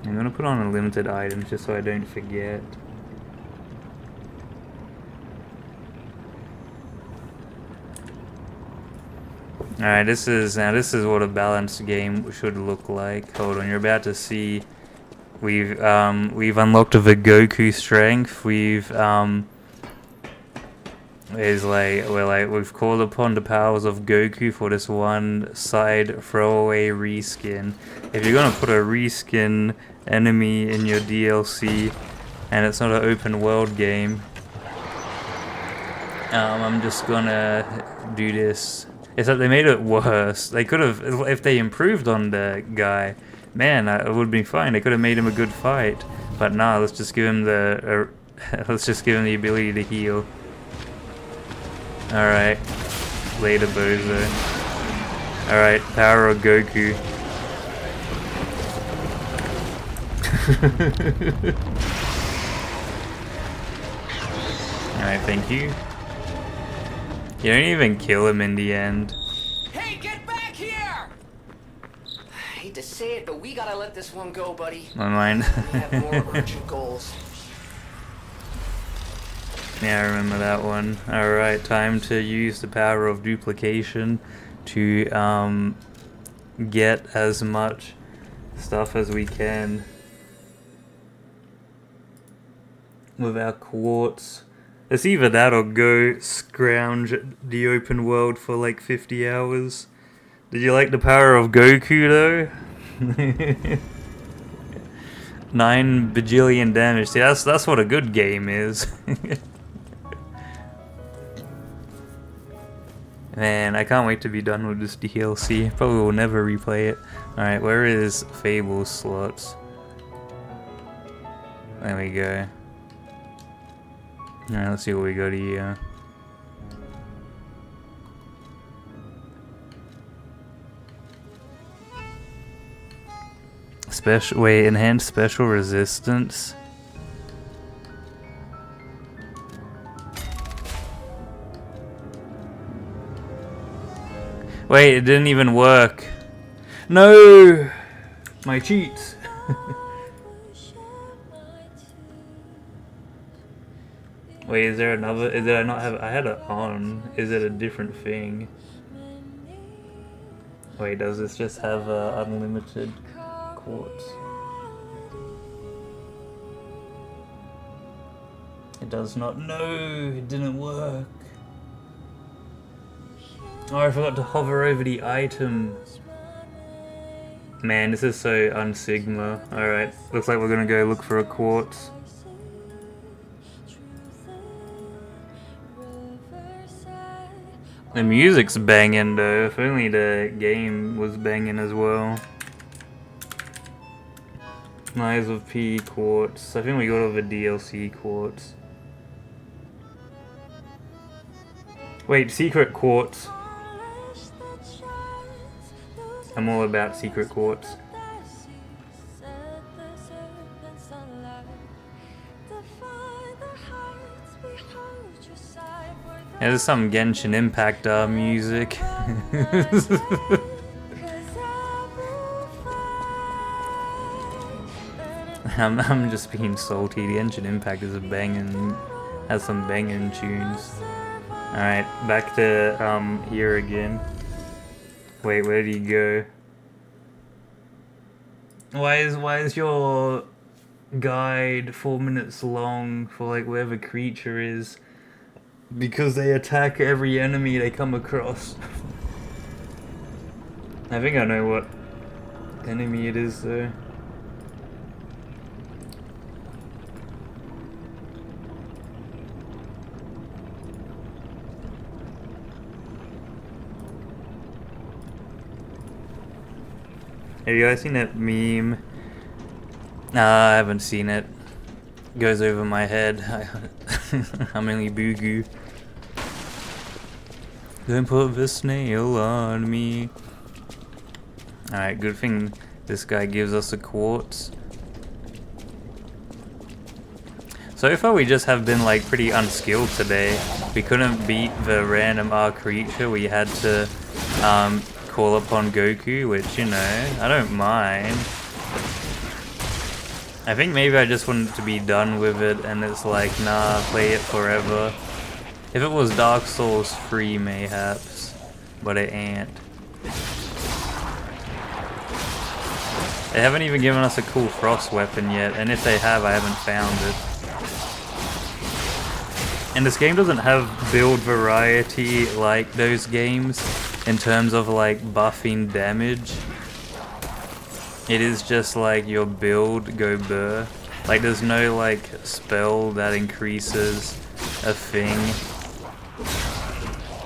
I'm gonna put on unlimited items just so I don't forget. Alright, this is what a balanced game should look like. Hold on, you're about to see we've unlocked the Goku strength, we've is like we've called upon the powers of Goku for this one side throwaway reskin. If you're gonna put a reskin enemy in your DLC and it's not an open world game, I'm just gonna do this. Except they made it worse. They could have, if they improved on the guy, man, it would be fine. They could have made him a good fight. But nah, let's just give him the let's just give him the ability to heal. Alright. Later, Bozo. Alright, power of Goku. Alright, thank you. You don't even kill him in the end. Hey, get back here! I hate to say it, but we gotta let this one go, buddy. My mind. We have more urgent goals. Yeah, I remember that one. Alright, time to use the power of duplication to get as much stuff as we can with our quartz. It's either that or go scrounge the open world for like 50 hours. Did you like the power of Goku though? 9 bajillion damage. See, that's what a good game is. Man, I can't wait to be done with this DLC. Probably will never replay it. Alright, where is Fable slots? There we go. Alright, let's see what we got here. Enhanced special resistance. Wait, it didn't even work. No! My cheats. Wait, is there another? Did I not have? I had it on. Is it a different thing? Wait, does this just have unlimited quartz? It does not. No, it didn't work. Oh, I forgot to hover over the item. Man, this is so un-Sigma. Alright, looks like we're gonna go look for a quartz. The music's banging though, if only the game was banging as well. Knives of P quartz. I think we got all the DLC quartz. Wait, secret quartz. I'm all about secret quartz. Yeah, there's some Genshin Impact music. I'm just being salty. The Genshin Impact is has some banging tunes. Alright, back to here again. Wait, where did he go? Why is your guide 4 minutes long for like whatever creature is? Because they attack every enemy they come across. I think I know what enemy it is though. Have you guys seen that meme? Nah, I haven't seen it. It goes over my head. I'm only Boogoo. Don't put the snail on me. Alright, good thing this guy gives us a quartz. So far we just have been like pretty unskilled today. We couldn't beat the random R creature. We had to call upon Goku, which, you know, I don't mind. I think maybe I just wanted to be done with it, and it's like, nah, play it forever. If it was Dark Souls 3, mayhaps, but it ain't. They haven't even given us a cool frost weapon yet, and if they have, I haven't found it. And this game doesn't have build variety like those games in terms of like buffing damage. It is just like your build go burr. Like there's no like spell that increases a thing.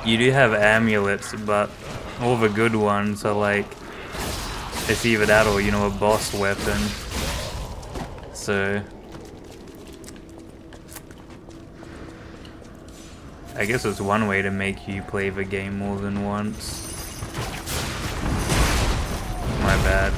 You do have amulets, but all the good ones are like, it's either that or, you know, a boss weapon. So I guess it's one way to make you play the game more than once. My bad.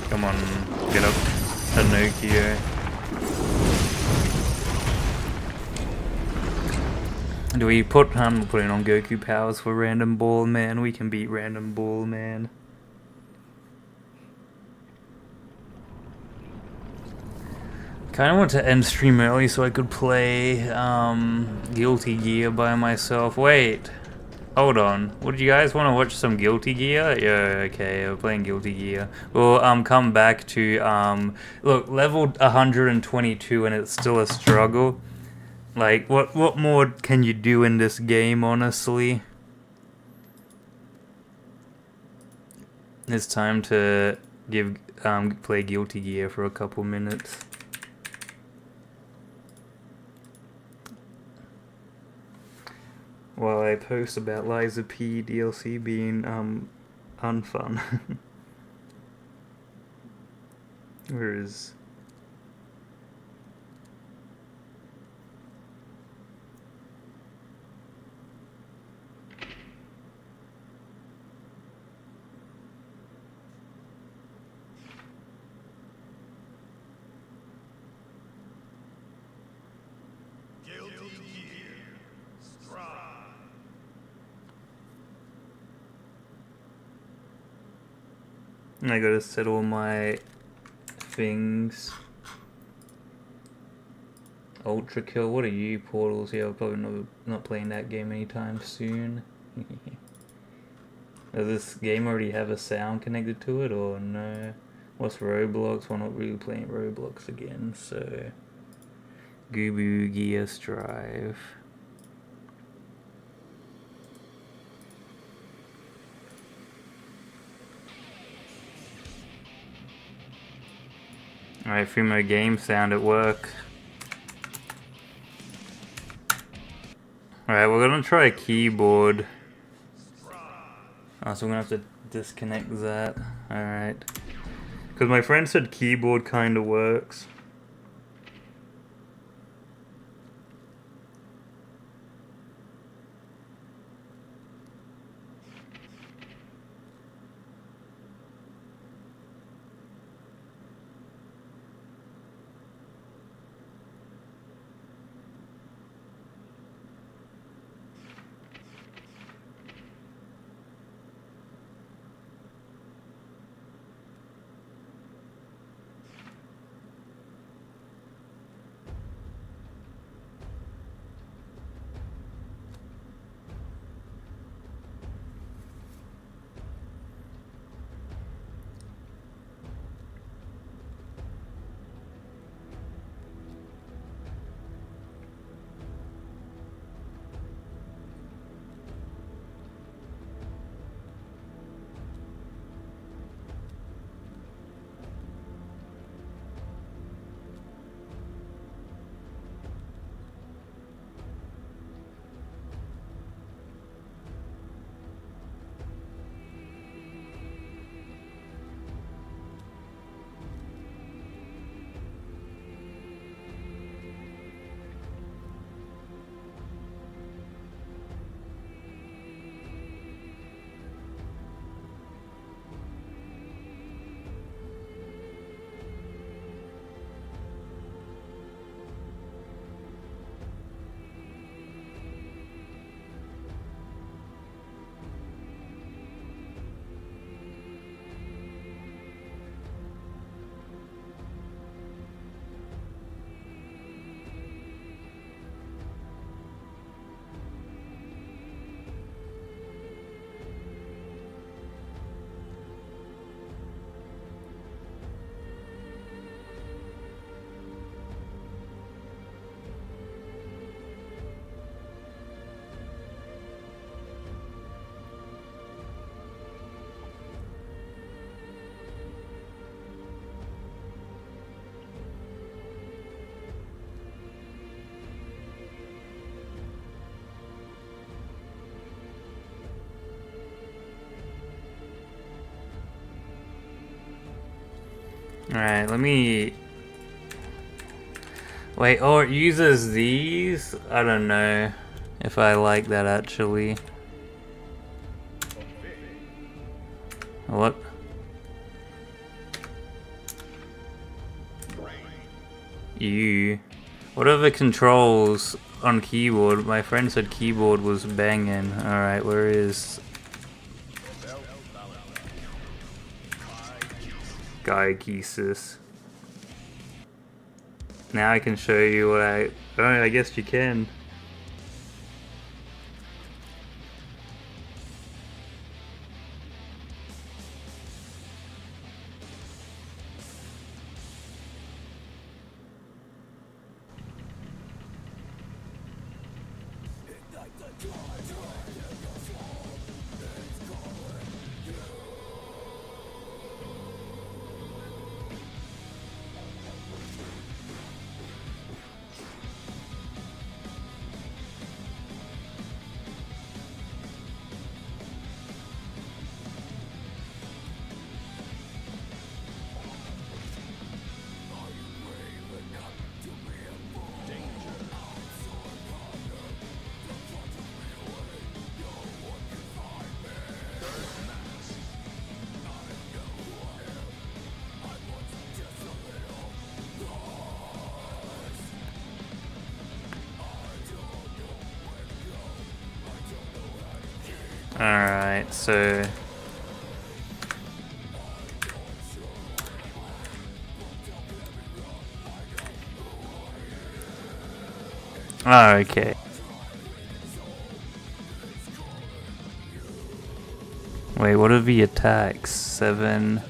Come on, get up, Pinocchio. Do we put, I'm putting on Goku powers for Random Ball Man. We can beat Random Ball Man. Kinda want to end stream early so I could play Guilty Gear by myself. Wait, hold on. Would you guys want to watch some Guilty Gear? Yeah, okay, we're playing Guilty Gear. We'll come back to look, level 122 and it's still a struggle. Like, what more can you do in this game, honestly? It's time to play Guilty Gear for a couple minutes. While I post about Liza P DLC being unfun. Where is... I gotta settle my things. Ultra Kill, what are you, Portals? Yeah, I'll probably not playing that game anytime soon. Does this game already have a sound connected to it or no? What's Roblox? We're not really playing Roblox again, so... Gooboo Gear Strive. Alright, Fumo game sound at work. Alright, we're gonna try a keyboard. Oh, so we're gonna have to disconnect that. Alright. Because my friend said keyboard kinda works. Alright, let me... Wait, oh, it uses these? I don't know if I like that actually. What? You. What are the controls on keyboard? My friend said keyboard was banging. Alright, where is... Gaikisis. Now I can show you what I... Oh, I guess you can. Alright, so... Oh, okay. Wait, what are the attacks? 7...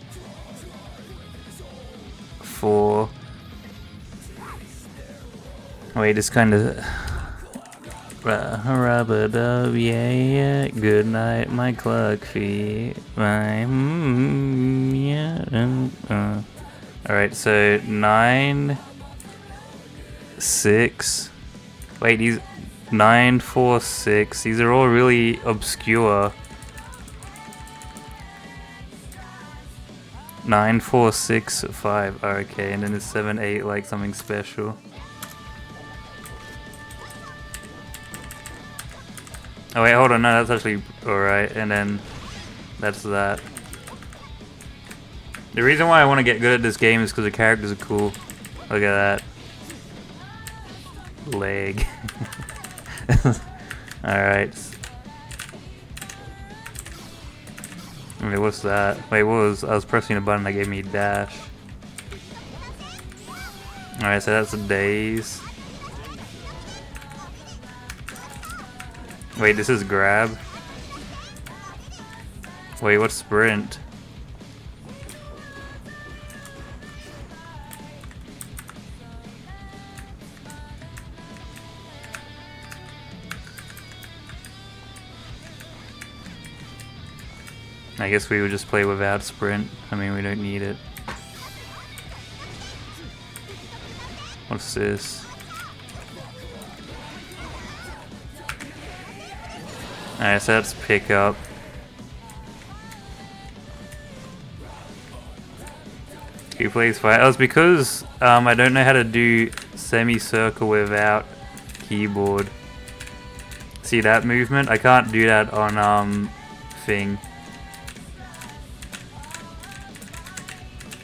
4... Wait, it's kind of... Yeah, good night, my clock feet. Alright, so 9, 6. Wait, these 9, 4, 6. These are all really obscure. 9, 4, 6, 5. Oh, okay, and then it's 7, 8, like something special. Oh wait, hold on, no, that's actually alright, and then that's that. The reason why I want to get good at this game is because the characters are cool. Look at that. Leg. Alright. Wait, what's that? Wait, what was... I was pressing a button that gave me dash. Alright, so that's a daze. Wait, this is grab? Wait, what's sprint? I guess we would just play without sprint. I mean, we don't need it. What's this? Alright, so that's pick up. Who plays fight? Oh, it's because I don't know how to do semicircle without keyboard. See that movement? I can't do that on thing.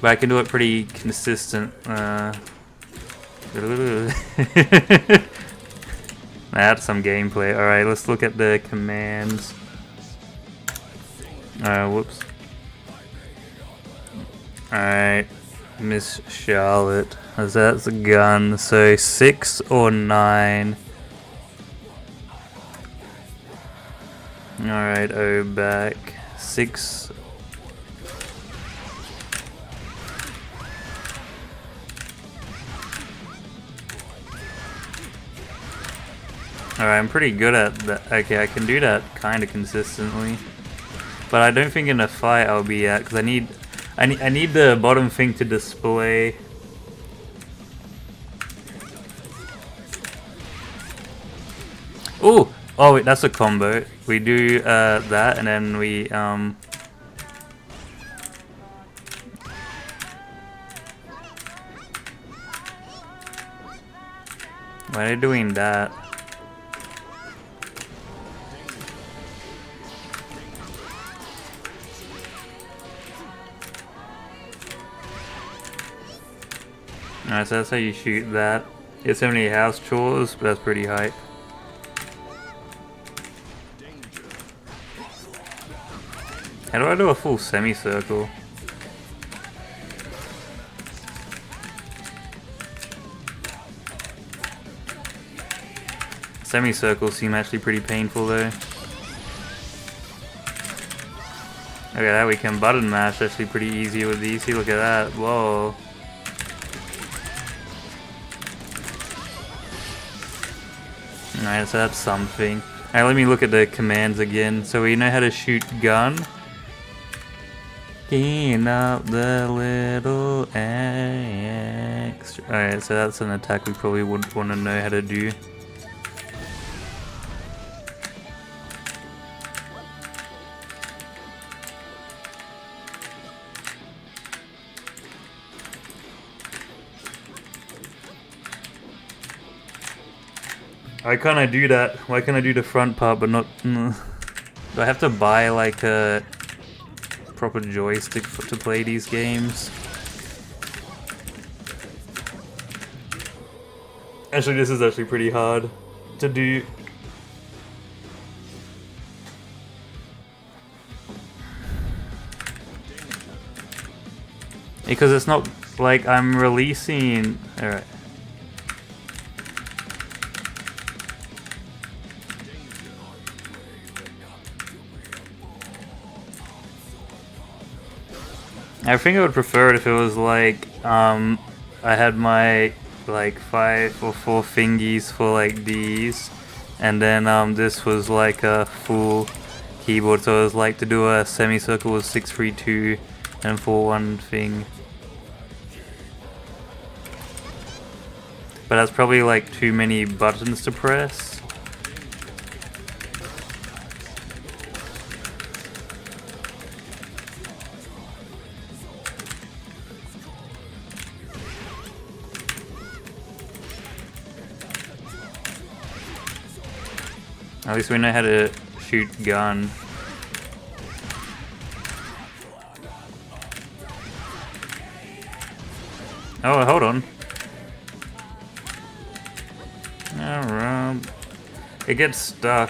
But I can do it pretty consistent. That's some gameplay. Alright, let's look at the commands. Whoops. Alright, Miss Charlotte. That's a gun. So 6 or 9. Alright, oh, back. 6. Alright, I'm pretty good at that. Okay, I can do that kind of consistently. But I don't think in a fight I'll be at, because I need the bottom thing to display. Ooh! Oh wait, that's a combo. We do that, and then we Why are they doing that? Alright, so that's how you shoot that. Get so many house chores, but that's pretty hype. How do I do a full semicircle? Semicircles seem actually pretty painful though. Look at that, we can button mash actually pretty easy with these. See, look at that. Whoa. Alright, so that's something. Alright, let me look at the commands again. So we know how to shoot gun. Keying up the little extra. Alright, so that's an attack we probably wouldn't want to know how to do. Why can't I do that? Why can't I do the front part but not... Do I have to buy like a proper joystick to play these games? Actually, this is actually pretty hard to do. Because it's not like I'm releasing... Alright. I think I would prefer it if it was like, I had my, like, 5 or 4 fingies for, like, these, and then, this was, like, a full keyboard, so it was, like, to do a semicircle with 6, 3, 2, and 4, 1 thing. But that's probably, like, too many buttons to press. At least we know how to shoot gun. Oh, hold on. Alright. It gets stuck.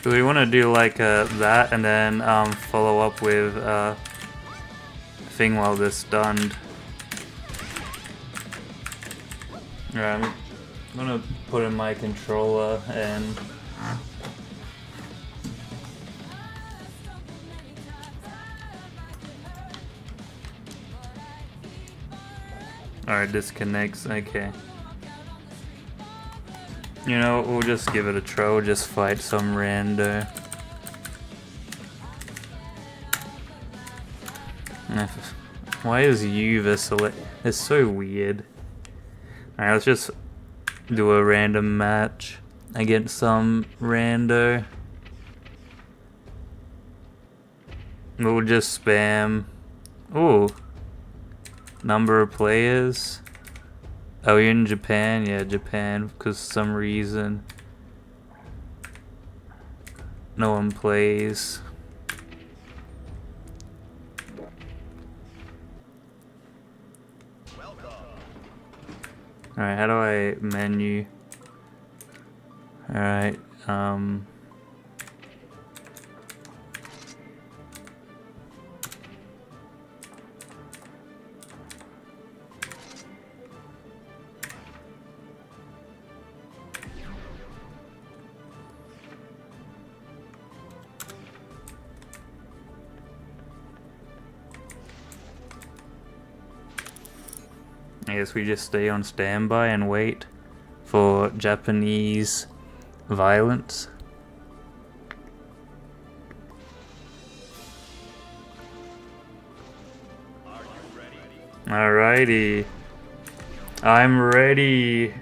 So we want to do like that and then follow up with a thing while they're stunned. Alright, I'm gonna put in my controller and alright, disconnects, okay. You know, we'll just give it a try, we'll just fight some rando. Why is U the select? It's so weird. Alright, let's just do a random match against some rando. We'll just spam. Ooh. Number of players. Oh, you're in Japan? Yeah, Japan, because for some reason no one plays. Alright, how do I menu? Alright, I guess we just stay on standby and wait for Japanese violence. Alrighty. I'm ready.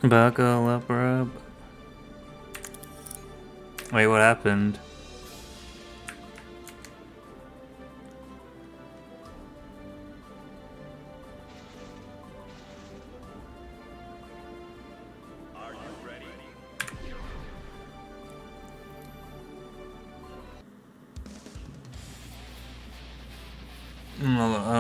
Buckle up, Rob. Wait, what happened?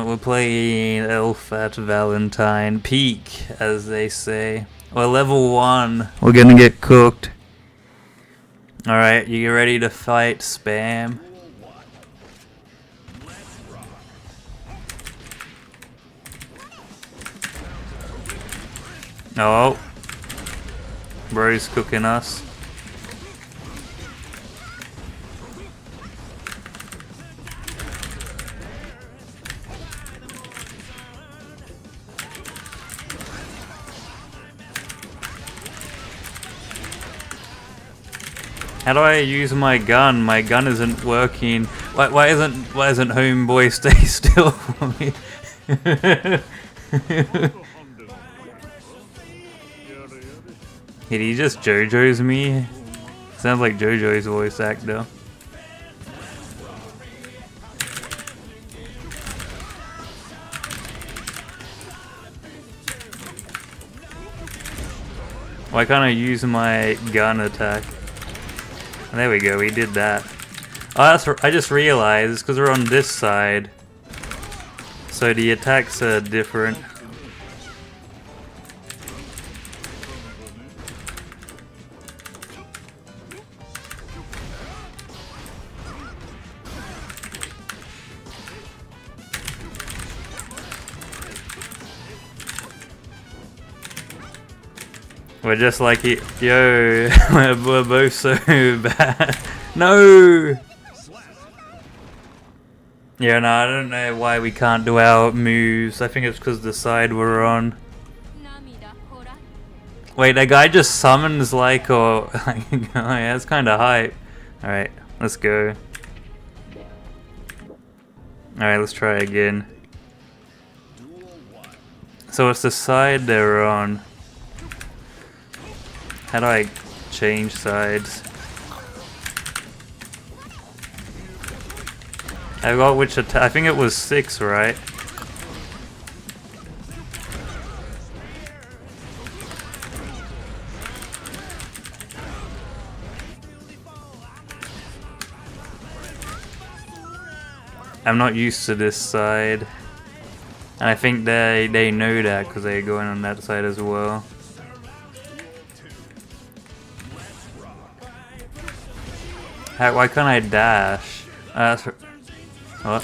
We're playing Elf at Valentine Peak, as they say. We're level 1. We're gonna get cooked. Alright, you ready to fight Spam? Oh. Bro's cooking us. How do I use my gun? My gun isn't working. Why isn't homeboy stay still for me? Did he just JoJo's me? Sounds like JoJo's voice actor. Why can't I use my gun attack? There we go, we did that. Oh, I just realized, because we're on this side. So the attacks are different. We're just like, yo, we're both so bad. No! Yeah, no, I don't know why we can't do our moves. I think it's because the side we're on. Wait, that guy just summons like, or like, yeah, that's kind of hype. Alright, let's go. Alright, let's try again. So it's the side they're on. How do I change sides? I got which attack? I think it was 6, right? I'm not used to this side. And I think they know that because they're going on that side as well. Why can't I dash? What?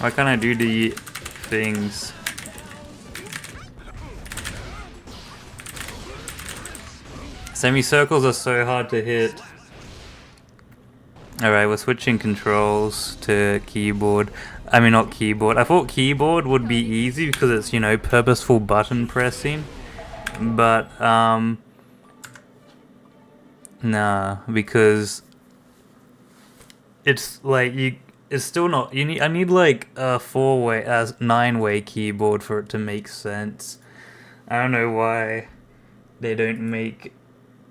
Why can't I do the things? Semicircles are so hard to hit. Alright, we're switching controls to keyboard. I mean, not keyboard. I thought keyboard would be easy because it's, you know, purposeful button pressing. But, nah, because it's like, it's still not, I need like a 9-way keyboard for it to make sense. I don't know why they don't make,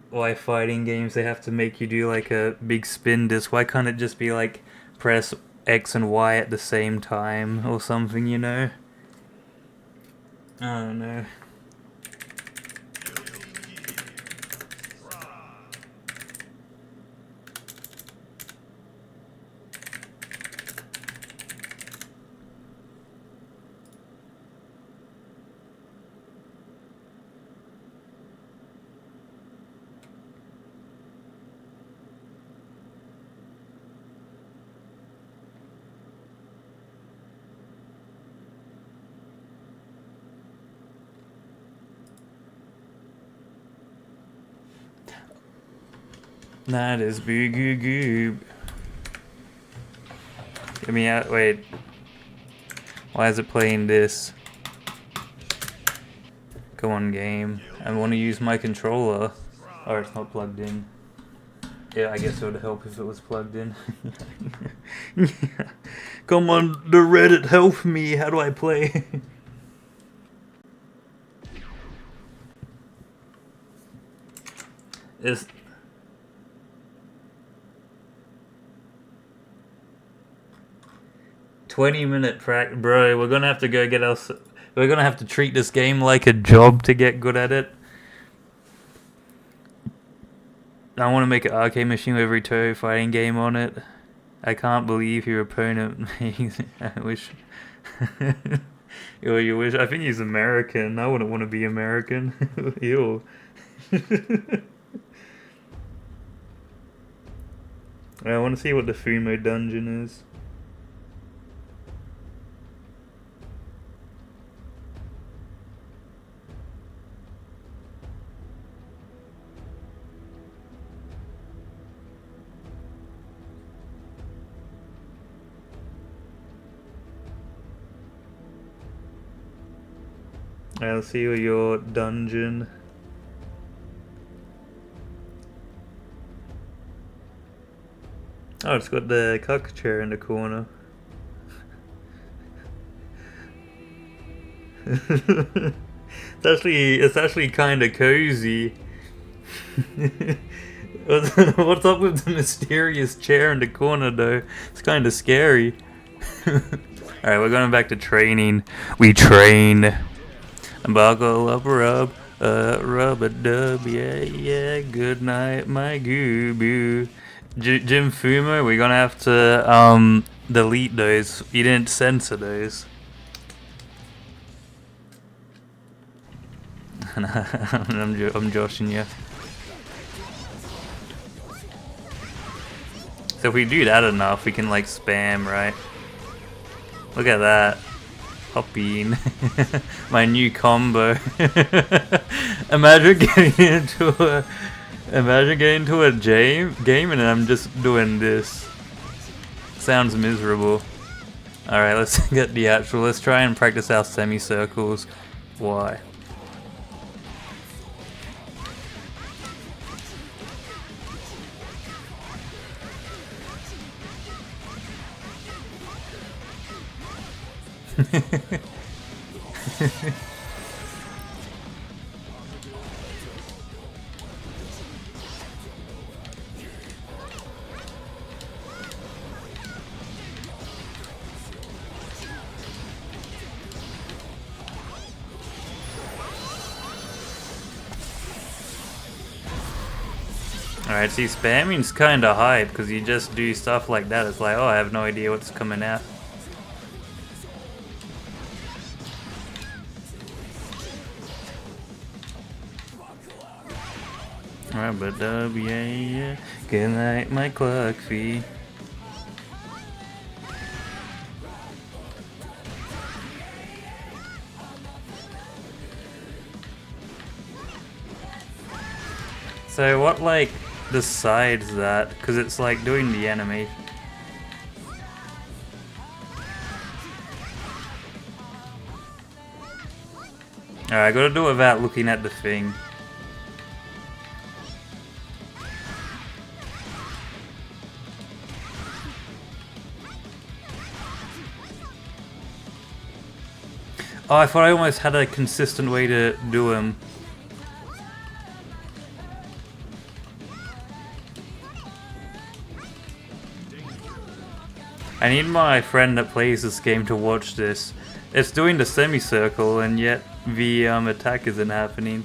why fighting games they have to make you do like a big spin disc. Why can't it just be like press X and Y at the same time or something, you know? I don't know. That is big goob. Get me out. Wait. Why is it playing this? Come on, game. I want to use my controller. Or it's not plugged in. Yeah, I guess it would help if it was plugged in. Come on, the Reddit, help me. How do I play? It's 20-minute practice, bro. We're gonna have to go get us. We're gonna have to treat this game like a job to get good at it. I want to make an arcade machine with every Toho fighting game on it. I can't believe your opponent makes it. I wish. You wish. I think he's American. I wouldn't want to be American. Ew. I want to see what the Fumo dungeon is. I'll see your dungeon. Oh, it's got the cuck chair in the corner. It's actually kind of cozy. What's up with the mysterious chair in the corner, though? It's kind of scary. Alright, we're going back to training. We train. Buckle up, rub a dub, yeah, good night, my Gooboo. Jim Fumo, we're gonna have to, delete those. You didn't censor those. I'm joshing you. So if we do that enough, we can, like, spam, right? Look at that. Hopping. My new combo. Imagine getting into a game and I'm just doing this. Sounds miserable. Alright, let's get the actual. Let's try and practice our semicircles. Why? Alright, see, spamming's kinda hype because you just do stuff like that. It's like, oh, I have no idea what's coming out. Yeah. Good night, my clock fee. So what, like, decides that? Because it's like doing the animation. Alright, I gotta do it without looking at the thing. Oh, I thought I almost had a consistent way to do them. I need my friend that plays this game to watch this. It's doing the semicircle and yet the attack isn't happening.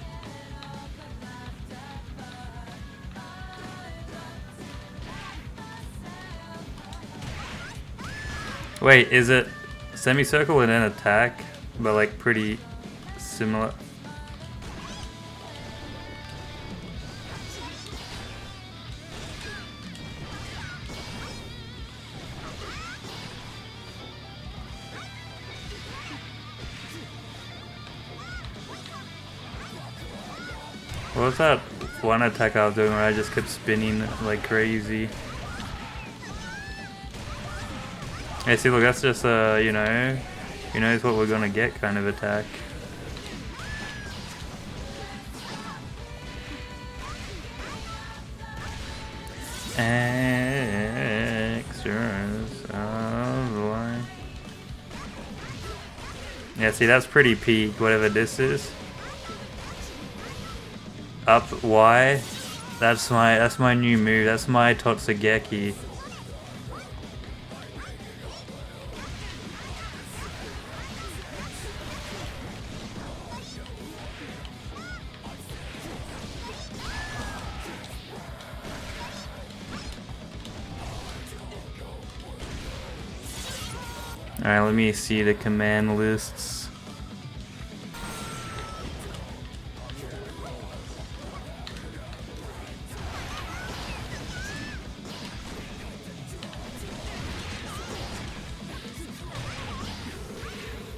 Wait, is it semicircle and then attack? But like pretty similar. What was that one attack I was doing where I just kept spinning like crazy? Hey, see, look, that's just you know, who knows what we're gonna get kind of attack. Extras of life. Yeah, see, that's pretty peak, whatever this is. Up Y. That's my new move. That's my Totsugeki. Alright, let me see the command lists.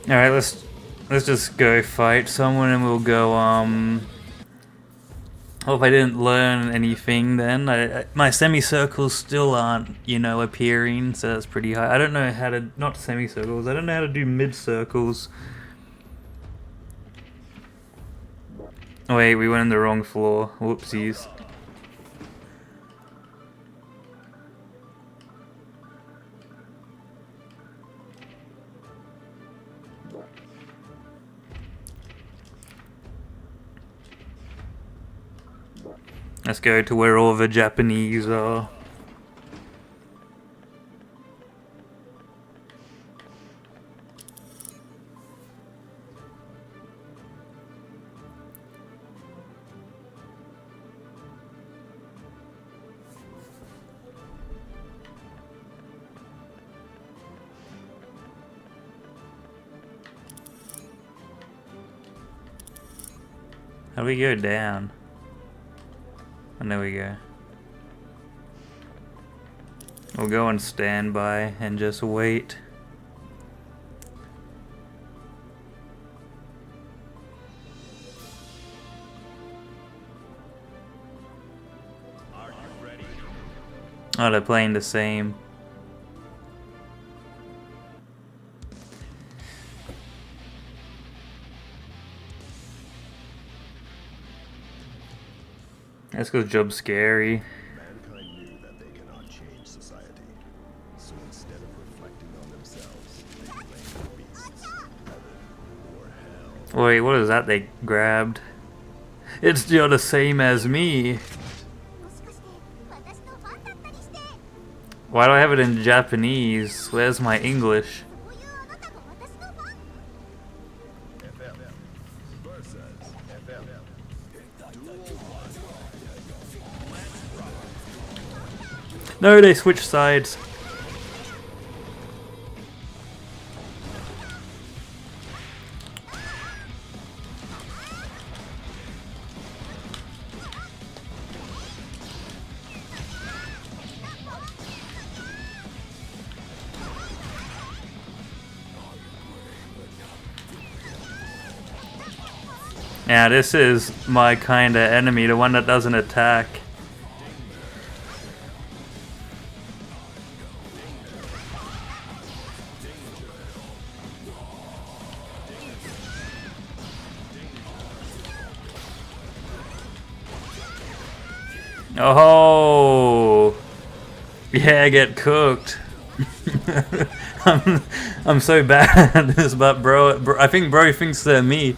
Alright, let's just go fight someone and we'll go, Hope I didn't learn anything then. My semicircles still aren't, you know, appearing, so that's pretty high. I don't know how to, not semicircles, I don't know how to do mid-circles. Oh wait, we went on the wrong floor. Whoopsies. Let's go to where all the Japanese are. How do we go down? And there we go. We'll go on standby and just wait. Oh, they're playing the same. Let's go job scary. Mankind knew that they cannot change society. So instead of reflecting on themselves, they blame the beasts, heaven, or hell. Wait, what is that they grabbed? It's still the same as me. Why do I have it in Japanese? Where's my English? No, they switched sides. Now this is my kind of enemy, the one that doesn't attack. Oh, yeah, get cooked. I'm so bad at this, but bro, I think bro thinks they're me.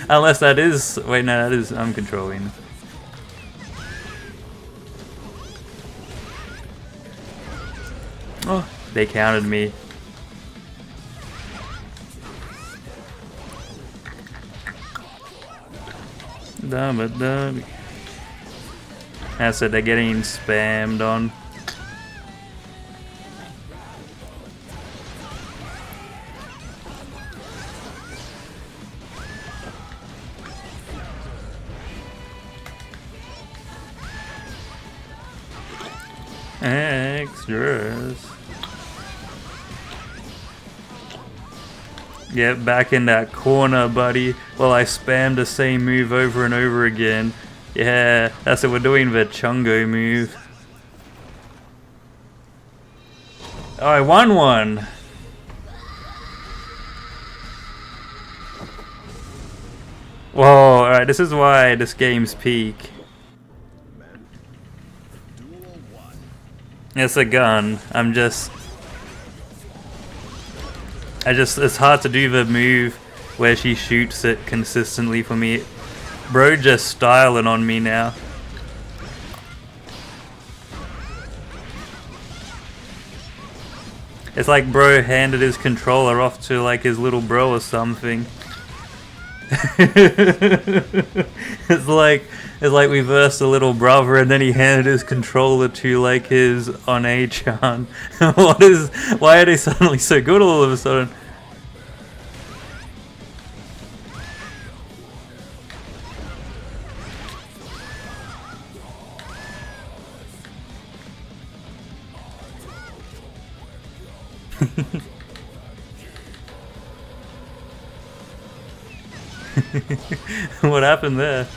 Unless that is, wait, no, that is, I'm controlling. Oh, they counted me. Dumb. That's it, they're getting spammed on. Extras. Get back in that corner, buddy, while I spam the same move over and over again. Yeah, that's what we're doing, the Chungo move. Oh, I won one! Whoa, alright, this is why this game's peak. It's a gun. It's hard to do the move where she shoots it consistently for me. Bro just styling on me now. It's like bro handed his controller off to like his little bro or something. It's like we versed a little brother and then he handed his controller to like his One-A-chan. Why are they suddenly so good all of a sudden? What happened there?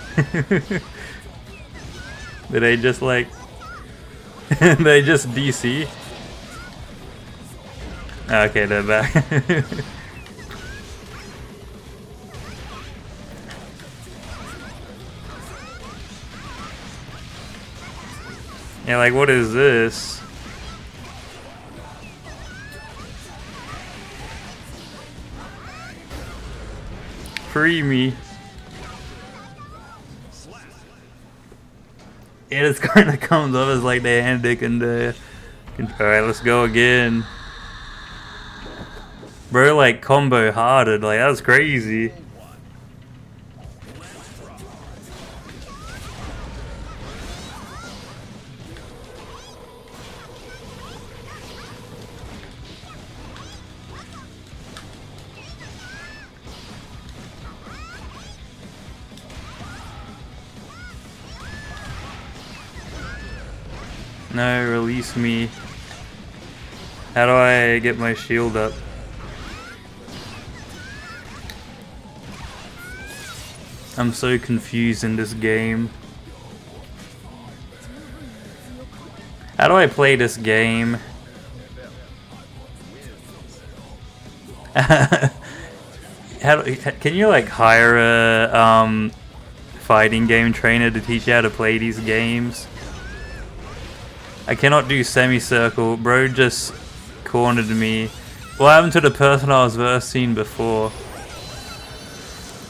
Did they just like they just DC? Okay, they're back. Yeah, like what is this? Free me. Yeah, this kind of comes off as like the hand dick and alright, let's go again. Bro, like combo hearted, like that's crazy. No, release me. How do I get my shield up? I'm so confused in this game. How do I play this game? Can you like hire a fighting game trainer to teach you how to play these games? I cannot do semicircle. Bro just cornered me. What happened to the person I was versing before?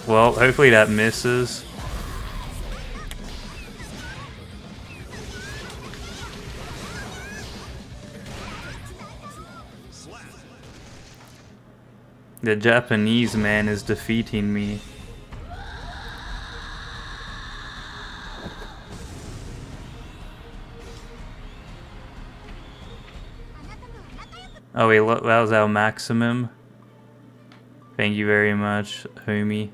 Well, hopefully that misses. The Japanese man is defeating me. Oh wait, look, that was our maximum. Thank you very much, homie.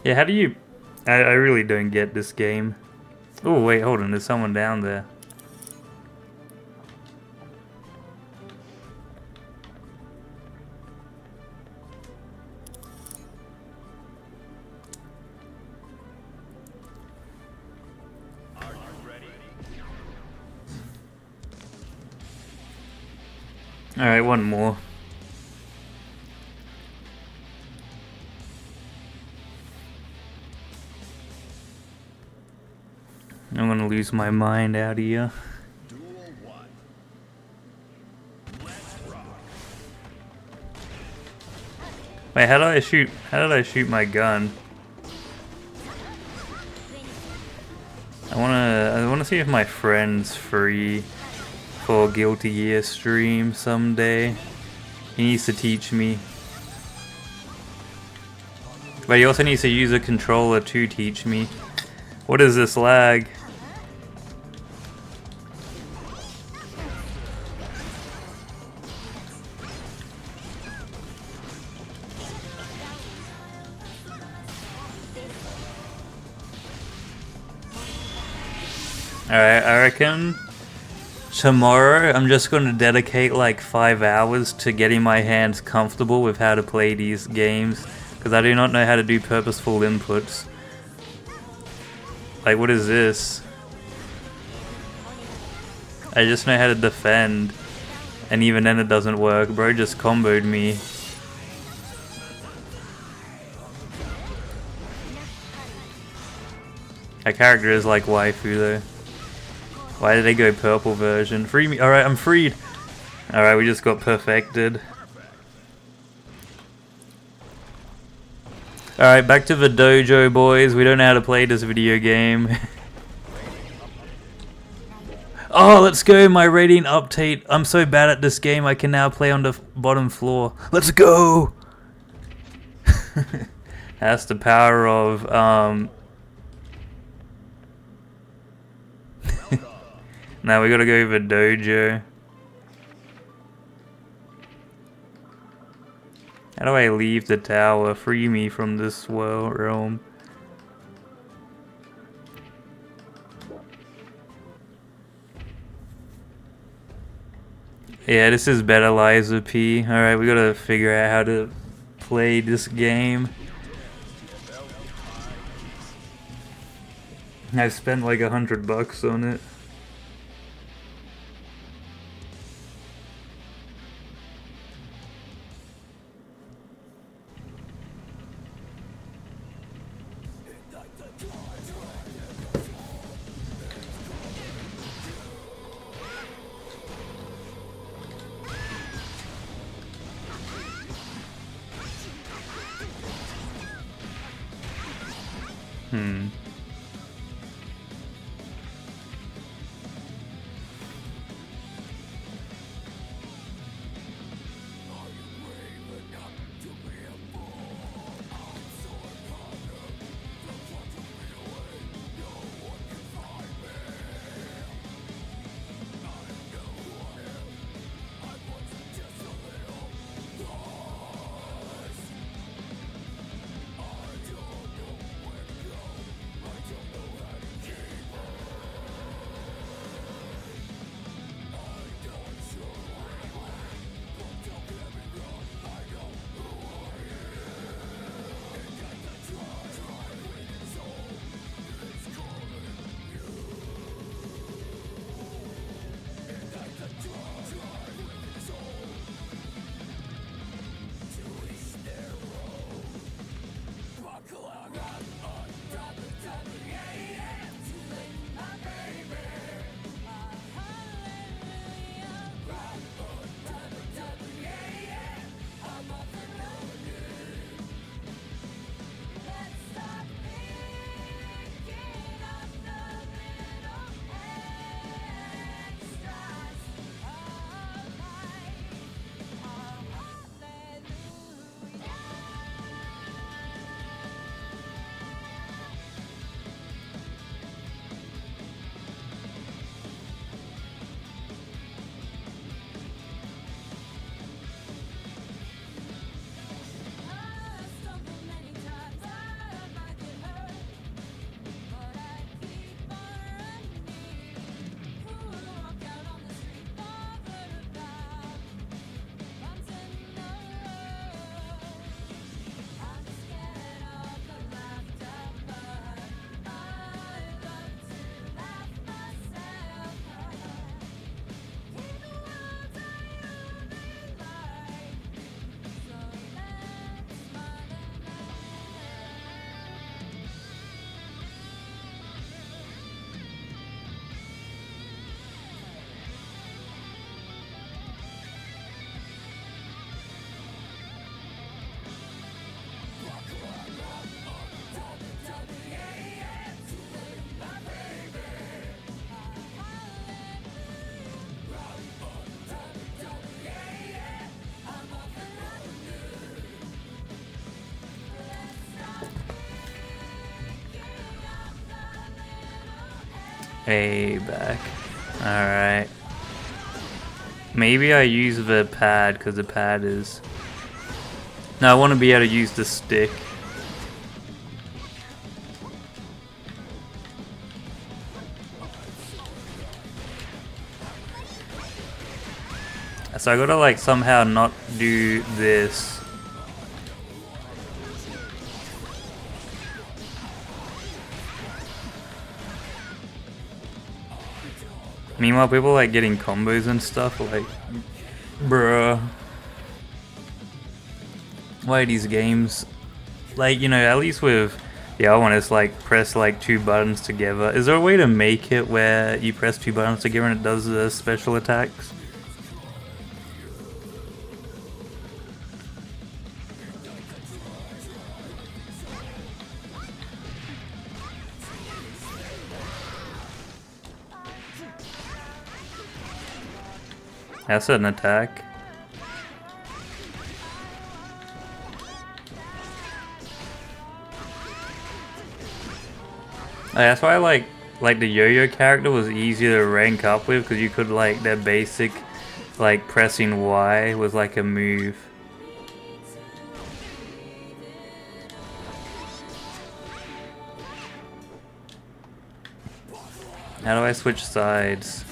Yeah, how do you... I really don't get this game. Oh wait, hold on, there's someone down there. Alright, one more. I'm gonna lose my mind out here. Wait, how did I shoot my gun? I wanna see if my friend's free for Guilty Gear stream someday. He needs to teach me. But he also needs to use a controller to teach me. What is this lag? Alright, I reckon tomorrow I'm just going to dedicate like 5 hours to getting my hands comfortable with how to play these games, because I do not know how to do purposeful inputs. Like, what is this? I just know how to defend, and even then it doesn't work. Bro just comboed me. That character is like waifu though. Why did they go purple version? Free me. Alright, I'm freed. Alright, we just got perfected. Alright, back to the dojo, boys. We don't know how to play this video game. Oh, let's go. My rating update. I'm so bad at this game, I can now play on the bottom floor. Let's go! That's the power of, now we gotta go to the dojo. How do I leave the tower? Free me from this world realm. Yeah, this is better, Liza P. Alright, we gotta figure out how to play this game. I spent like $100 on it. Hey, back. Alright. Maybe I use the pad, because the pad is... No, I want to be able to use the stick. So I gotta like somehow not do this. Meanwhile, people like getting combos and stuff, like, bruh. Why are these games, like, you know, at least with Yeah, I want to like press like 2 buttons together. Is there a way to make it where you press 2 buttons together and it does the special attacks? That's an attack. That's why I like the yo-yo character was easier to rank up with, because you could like their basic like pressing Y was like a move. How do I switch sides?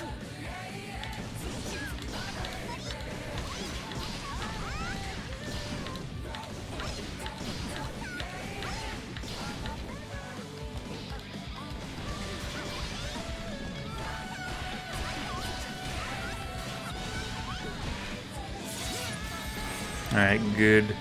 Alright, good.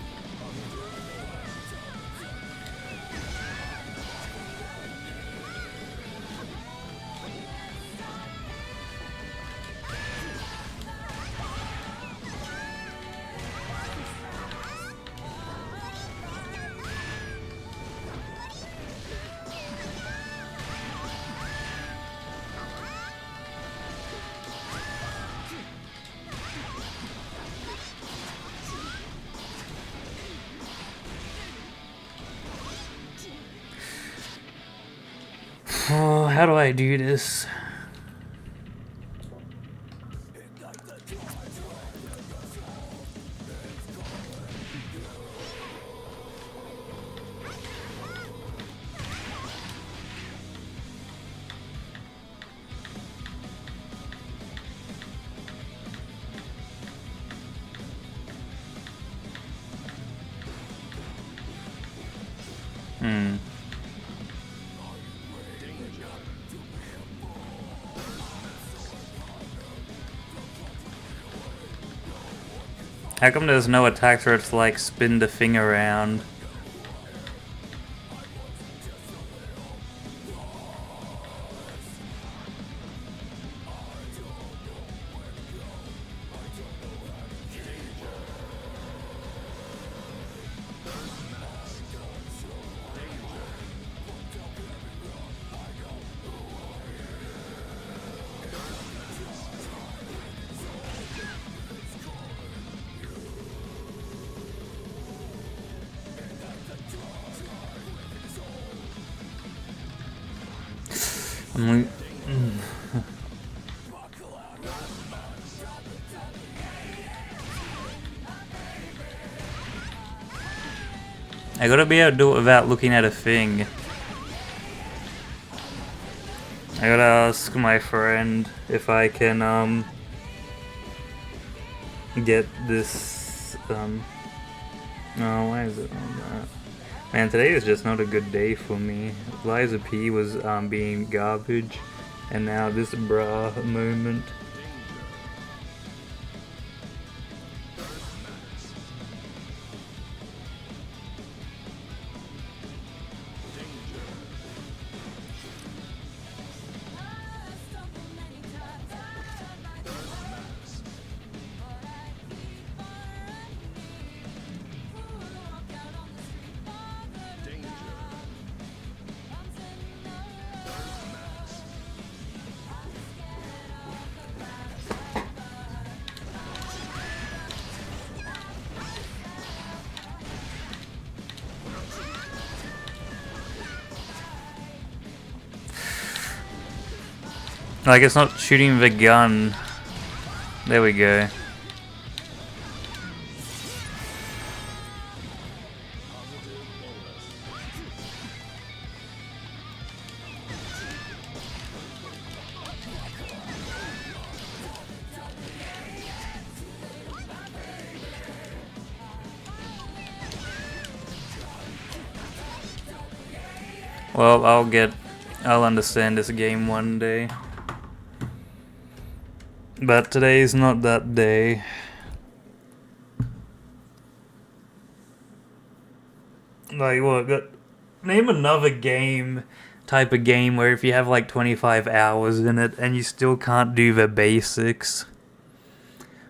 Oh, how do I do this? How come there's no attacks where it's like spin the thing around? I gotta be able to do it without looking at a thing. I gotta ask my friend if I can get this oh, why is it on that? Man, today is just not a good day for me. Liza P was being garbage, and now this bra moment. Like, it's not shooting the gun. There we go. Well, I'll understand this game one day. But today is not that day. Like, what, got Name another type of game where if you have like 25 hours in it and you still can't do the basics.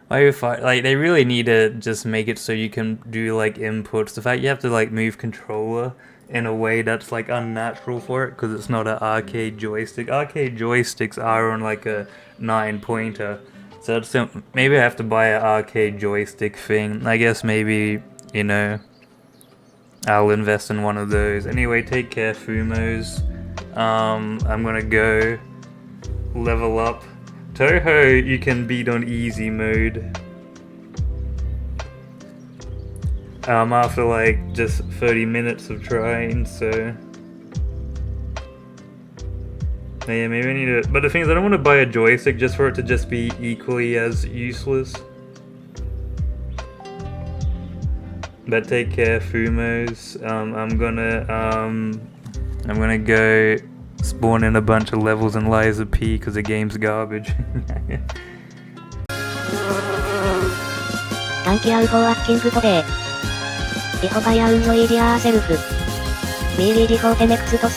Like they really need to just make it so you can do like inputs. The fact you have to like move controller in a way that's like unnatural for it because it's not an arcade joystick. Arcade joysticks are on like a 9-pointer. So it's, maybe I have to buy an arcade joystick thing. I guess maybe, you know, I'll invest in one of those. Anyway, take care, Fumos. I'm gonna go level up. Toho, you can beat on easy mode. After like just 30 minutes of trying, so yeah, maybe I need to. But the thing is, I don't want to buy a joystick just for it to just be equally as useless. But take care, Fumos. I'm gonna go spawn in a bunch of levels in Liza P because the game's garbage. Thank you for watching today. I hope you enjoyed yourself. Be ready for the next story.